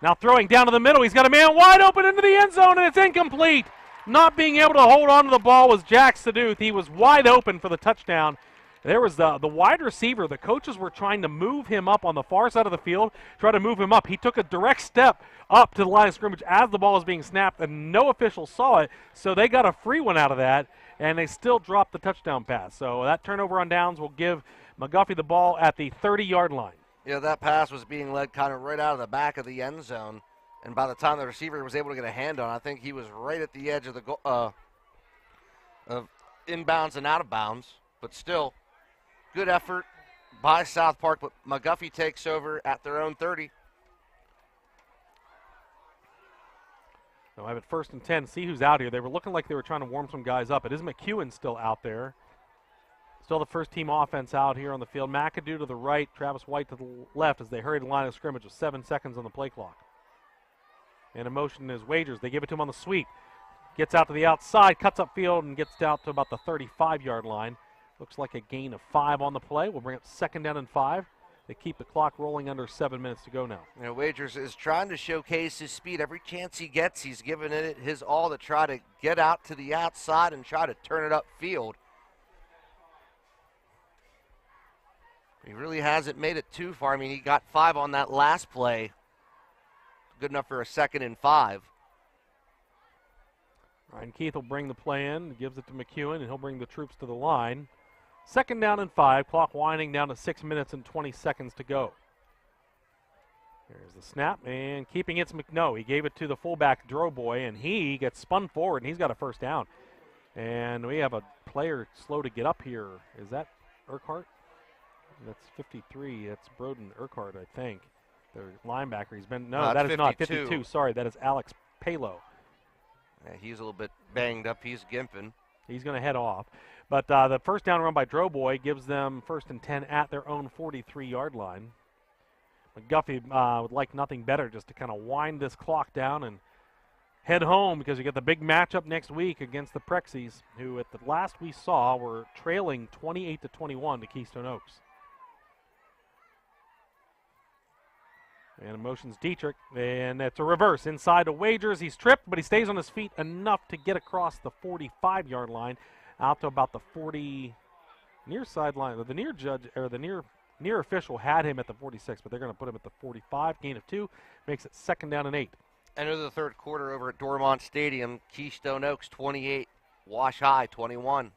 Speaker 3: Now throwing down to the middle. He's got a man wide open into the end zone, and it's incomplete. Not being able to hold on to the ball was Jack Saduth. He was wide open for the touchdown. There was the wide receiver. The coaches were trying to move him up on the far side of the field, try to move him up. He took a direct step up to the line of scrimmage as the ball was being snapped, and no official saw it, so they got a free one out of that, and they still dropped the touchdown pass. So that turnover on downs will give McGuffey the ball at the 30-yard line.
Speaker 4: Yeah, that pass was being led kind of right out of the back of the end zone, and by the time the receiver was able to get a hand on, I think he was right at the edge of the of inbounds and out of bounds. But still, good effort by South Park, but McGuffey takes over at their own 30.
Speaker 3: So I have it 1st and 10. See who's out here. They were looking like they were trying to warm some guys up. It is McEwen still out there. Still the first-team offense out here on the field. McAdoo to the right, Travis White to the left as they hurry to the line of scrimmage with 7 seconds on the play clock. And in motion is Wagers. They give it to him on the sweep. Gets out to the outside, cuts up field, and gets down to about the 35-yard line. Looks like a gain of 5 on the play. We'll bring up 2nd down and 5. They keep the clock rolling under 7 minutes to go now.
Speaker 4: You know, Wagers is trying to showcase his speed. Every chance he gets, he's giving it his all to try to get out to the outside and try to turn it upfield. He really hasn't made it too far. I mean, he got 5 on that last play. Good enough for a 2nd and 5.
Speaker 3: Ryan Keith will bring the play in, gives it to McEwen, and he'll bring the troops to the line. 2nd down and 5, clock winding down to 6 minutes and 20 seconds to go. There's the snap, and keeping it's McNo. He gave it to the fullback, Droboy, and he gets spun forward, and he's got a 1st down. And we have a player slow to get up here. Is that Urquhart? That's 53. That's Broden Urquhart, I think. The linebacker. He's been that is 52. Not 52. Sorry, that is Alex Palo.
Speaker 4: Yeah, he's a little bit banged up. He's gimping.
Speaker 3: He's going to head off. But the 1st down run by Droboy gives them 1st and 10 at their own 43-yard line. McGuffey would like nothing better just to kind of wind this clock down and head home because you get the big matchup next week against the Prexies, who at the last we saw were trailing 28-21 to Keystone Oaks. And in motions Dietrich, and it's a reverse. Inside to Wagers. He's tripped, but he stays on his feet enough to get across the 45-yard line out to about the 40 near sideline. The near judge, or the near official had him at the 46, but they're going to put him at the 45. Gain of 2 makes it 2nd down and 8.
Speaker 4: End of the 3rd quarter over at Dormont Stadium. Keystone Oaks 28, Wash High 21.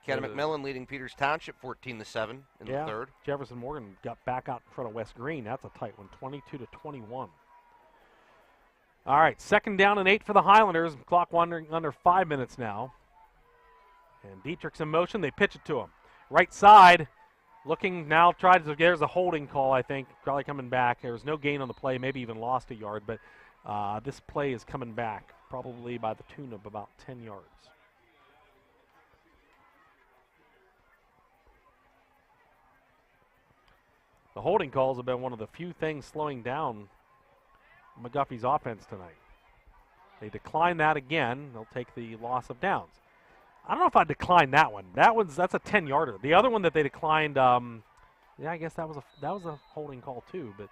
Speaker 4: Kenny McMillan leading Peters Township 14-7 in the 3rd.
Speaker 3: Jefferson Morgan got back out in front of West Green. That's a tight one, 22-21. All right, 2nd down and 8 for the Highlanders. Clock wandering under 5 minutes now. And Dietrich's in motion. They pitch it to him. Right side, looking now, there's a holding call, I think, probably coming back. There was no gain on the play, maybe even lost a yard, but this play is coming back, probably by the tune of about 10 yards. The holding calls have been one of the few things slowing down McGuffey's offense tonight. They decline that again. They'll take the loss of downs. I don't know if I'd decline that one. That's a 10-yarder. The other one that they declined, yeah, I guess that was a holding call too. But,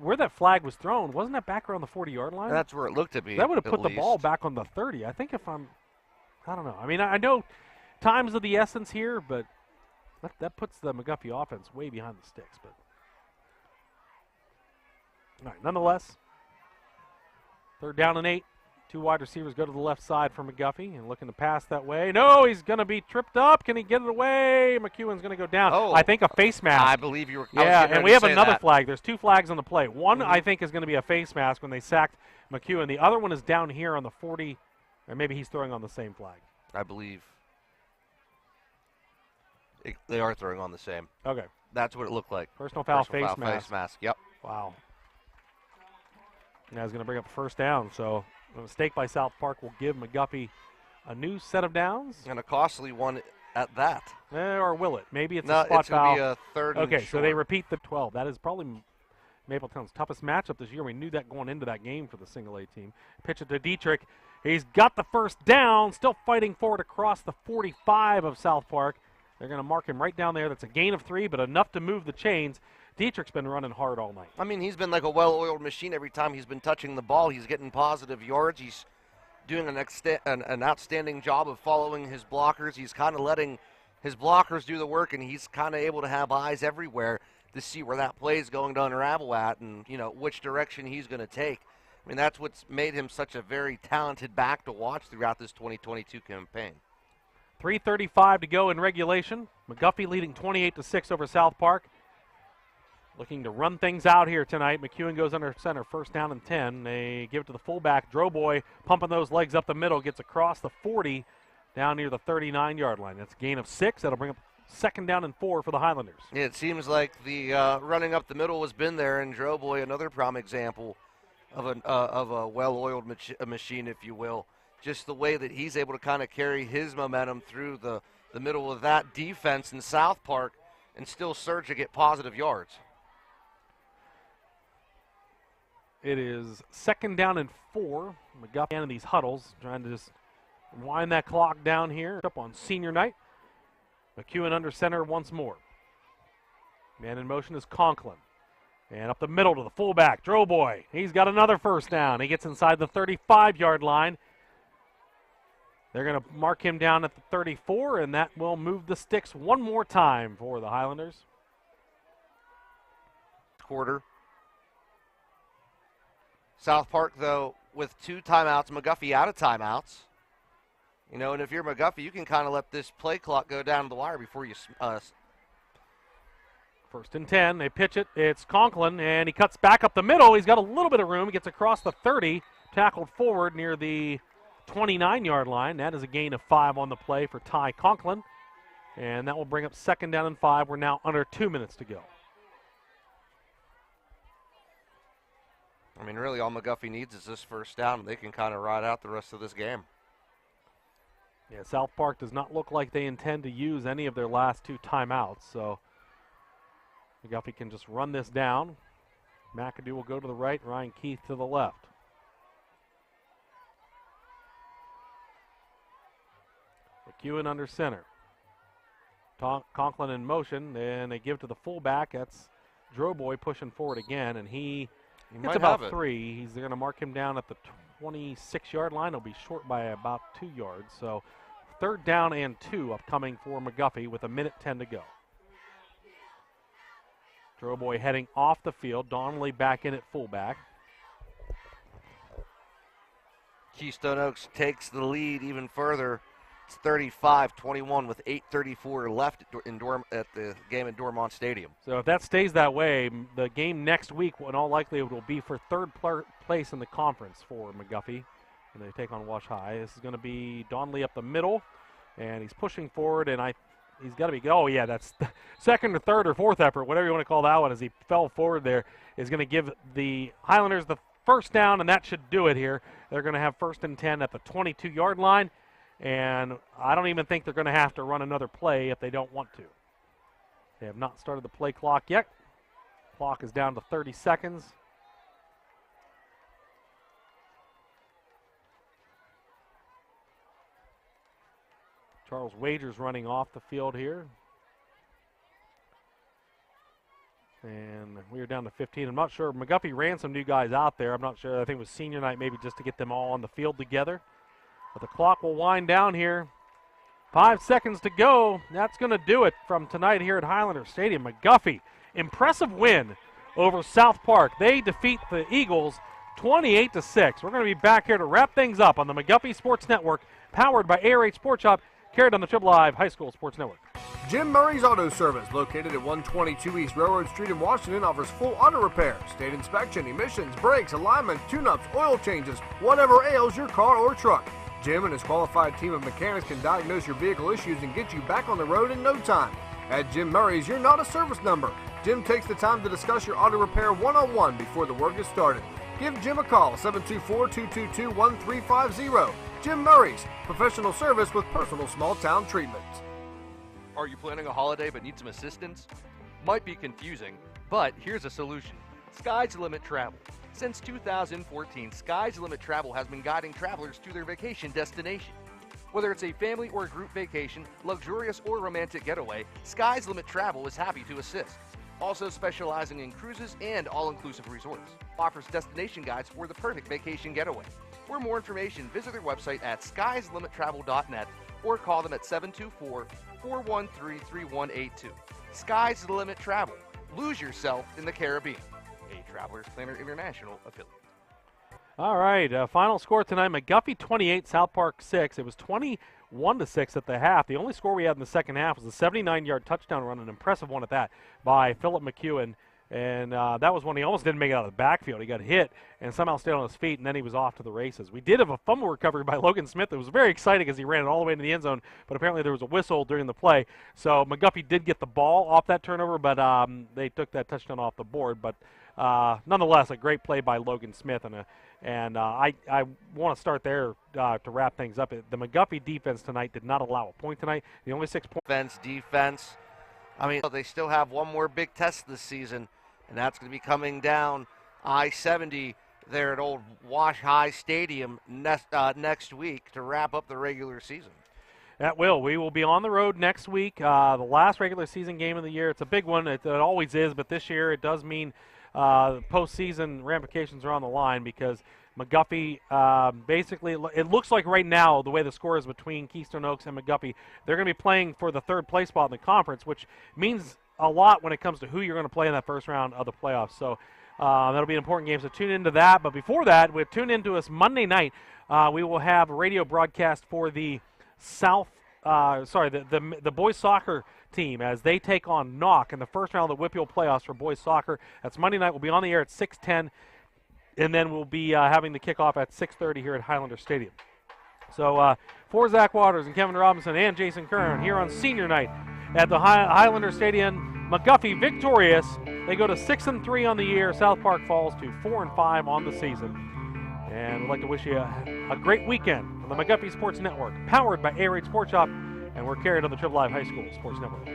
Speaker 3: where that flag was thrown, wasn't that back around the 40-yard line?
Speaker 4: That's where it looked to be.
Speaker 3: That would have put the ball back on the 30. I think I don't know. I mean, I know time's of the essence here, but that puts the McGuffey offense way behind the sticks. But all right, nonetheless, 3rd down and 8. 2 wide receivers go to the left side for McGuffey and looking to pass that way. No, he's going to be tripped up. Can he get it away? McEwen's going to go down.
Speaker 4: Oh,
Speaker 3: I think a face mask.
Speaker 4: I believe you were.
Speaker 3: Yeah, and we have another flag. There's 2 flags on the play. One, I think, is going to be a face mask when they sacked McEwen. The other one is down here on the 40, or maybe he's throwing on the same flag.
Speaker 4: I believe they are throwing on the same.
Speaker 3: Okay.
Speaker 4: That's what it looked like.
Speaker 3: Personal foul, face mask.
Speaker 4: Yep.
Speaker 3: Wow. Now he's going to bring up a 1st down, so a mistake by South Park will give McGuffey a new set of downs.
Speaker 4: And a costly one at that.
Speaker 3: Or will it? Maybe it's
Speaker 4: no,
Speaker 3: a spot
Speaker 4: it's going to
Speaker 3: foul.
Speaker 4: be a 3rd
Speaker 3: Okay,
Speaker 4: and
Speaker 3: so
Speaker 4: short.
Speaker 3: they repeat the 12. That is probably Mapletown's toughest matchup this year. We knew that going into that game for the single A team. Pitch it to Dietrich. He's got the 1st down, still fighting forward across the 45 of South Park. They're going to mark him right down there. That's a gain of 3, but enough to move the chains. Dietrich's been running hard all night.
Speaker 4: I mean, he's been like a well-oiled machine every time he's been touching the ball. He's getting positive yards. He's doing an outstanding job of following his blockers. He's kind of letting his blockers do the work, and he's kind of able to have eyes everywhere to see where that play is going to unravel at and, which direction he's going to take. I mean, that's what's made him such a very talented back to watch throughout this 2022 campaign.
Speaker 3: 3:35 to go in regulation. McGuffey leading 28-6 over South Park. Looking to run things out here tonight. McEwen goes under center, 1st down and 10. They give it to the fullback. Droboy pumping those legs up the middle, gets across the 40 down near the 39-yard line. That's a gain of 6. That'll bring up 2nd down and 4 for the Highlanders.
Speaker 4: Yeah, it seems like the running up the middle has been there, and Droboy, another prime example of a well-oiled machine, if you will. Just the way that he's able to kind of carry his momentum through the middle of that defense in South Park and still surge to get positive yards.
Speaker 3: It is 2nd down and 4. McGuffey in these huddles, trying to just wind that clock down here. Up on senior night. McEwen under center once more. Man in motion is Conklin. And up the middle to the fullback, Droboy. He's got another 1st down. He gets inside the 35-yard line. They're going to mark him down at the 34, and that will move the sticks one more time for the Highlanders.
Speaker 4: Quarter. South Park, though, with 2 timeouts, McGuffey out of timeouts. And if you're McGuffey, you can kind of let this play clock go down to the wire before you 1st
Speaker 3: and 10. They pitch it. It's Conklin, and he cuts back up the middle. He's got a little bit of room. He gets across the 30, tackled forward near the 29-yard line. That is a gain of 5 on the play for Ty Conklin, and that will bring up 2nd down and 5. We're now under 2 minutes to go.
Speaker 4: I mean, really, all McGuffey needs is this 1st down. They can kind of ride out the rest of this game.
Speaker 3: Yeah, South Park does not look like they intend to use any of their last 2 timeouts, so McGuffey can just run this down. McAdoo will go to the right, Ryan Keith to the left. McEwen under center. Conklin in motion, and they give to the fullback. That's Droboy pushing forward again, and he gets about 3. He's going to mark him down at the 26-yard line. He'll be short by about 2 yards. So 3rd down and 2 upcoming for McGuffey with 1:10 to go. Droboy heading off the field. Donnelly back in at fullback.
Speaker 4: Keystone Oaks takes the lead even further. It's 35-21 with 8:34 left at the game at Dormont Stadium.
Speaker 3: So if that stays that way, the game next week, in all likelihood, will be for 3rd place in the conference for McGuffey. And they take on Wash High. This is going to be Donnelly up the middle, and he's pushing forward, and he's got to be, oh yeah, that's the 2nd or 3rd or 4th effort, whatever you want to call that one, as he fell forward there, is going to give the Highlanders the 1st down, and that should do it here. They're going to have 1st and 10 at the 22-yard line. and I don't even think they're going to have to run another play if they don't want to. They have not started the play clock yet. Clock is down to 30 seconds. Charles Wagers running off the field here. And we are down to 15. I'm not sure. McGuffey ran some new guys out there. I'm not sure. I think it was senior night maybe just to get them all on the field together. But the clock will wind down here. 5 seconds to go. That's going to do it from tonight here at Highlander Stadium. McGuffey, impressive win over South Park. They defeat the Eagles 28-6. We're going to be back here to wrap things up on the McGuffey Sports Network, powered by ARH Sports Shop, carried on the Triple Live High School Sports Network.
Speaker 9: Jim Murray's Auto Service, located at 122 East Railroad Street in Washington, offers full auto repair, state inspection, emissions, brakes, alignment, tune-ups, oil changes, whatever ails your car or truck. Jim and his qualified team of mechanics can diagnose your vehicle issues and get you back on the road in no time. At Jim Murray's, you're not a service number. Jim takes the time to discuss your auto repair one-on-one before the work is started. Give Jim a call, 724-222-1350. Jim Murray's, professional service with personal small-town treatment.
Speaker 8: Are you planning a holiday but need some assistance? Might be confusing, but here's a solution. Sky's the Limit Travel. Since 2014, Sky's the Limit Travel has been guiding travelers to their vacation destination. Whether it's a family or group vacation, luxurious or romantic getaway, Sky's the Limit Travel is happy to assist. Also specializing in cruises and all-inclusive resorts. Offers destination guides for the perfect vacation getaway. For more information, visit their website at skyslimittravel.net or call them at 724-413-3182. Sky's the Limit Travel. Lose yourself in the Caribbean. A Travelers Planner International affiliate.
Speaker 3: All right, final score tonight, McGuffey 28, South Park 6. It was 21-6 at the half. The only score we had in the second half was a 79-yard touchdown run, an impressive one at that, by Philip McEwen. And that was when he almost didn't make it out of the backfield. He got hit and somehow stayed on his feet, and then he was off to the races. We did have a fumble recovery by Logan Smith. It was very exciting as he ran it all the way into the end zone, but apparently there was a whistle during the play. So McGuffey did get the ball off that turnover, but they took that touchdown off the board. But nonetheless, a great play by Logan Smith. And I want to start there to wrap things up. The McGuffey defense tonight did not allow a point tonight. The only 6 points.
Speaker 4: Defense. I mean, they still have one more big test this season, and that's going to be coming down I-70 there at Old Wash High Stadium next week to wrap up the regular season.
Speaker 3: That will. We will be on the road next week, the last regular season game of the year. It's a big one. It always is, but this year it does mean postseason ramifications are on the line because McGuffey, basically, it looks like right now, the way the score is between Keystone Oaks and McGuffey, they're going to be playing for the third place spot in the conference, which means a lot when it comes to who you're going to play in that first round of the playoffs. So that'll be an important game, so tune into that. But before that, we'll tune into us Monday night. We will have a radio broadcast for the the boys soccer team as they take on Knock in the first round of the Whippeal playoffs for boys soccer. That's Monday night. We'll be on the air at 6:10. And then we'll be having the kickoff at 6:30 here at Highlander Stadium. So for Zach Waters and Kevin Robinson and Jason Kern here on senior night at the Highlander Stadium, McGuffey victorious. They go to 6-3 on the year. South Park falls to 4-5 on the season. And I'd like to wish you a great weekend on the McGuffey Sports Network, powered by ARH Sports Shop, and we're carried on the Triple Live High School Sports Network.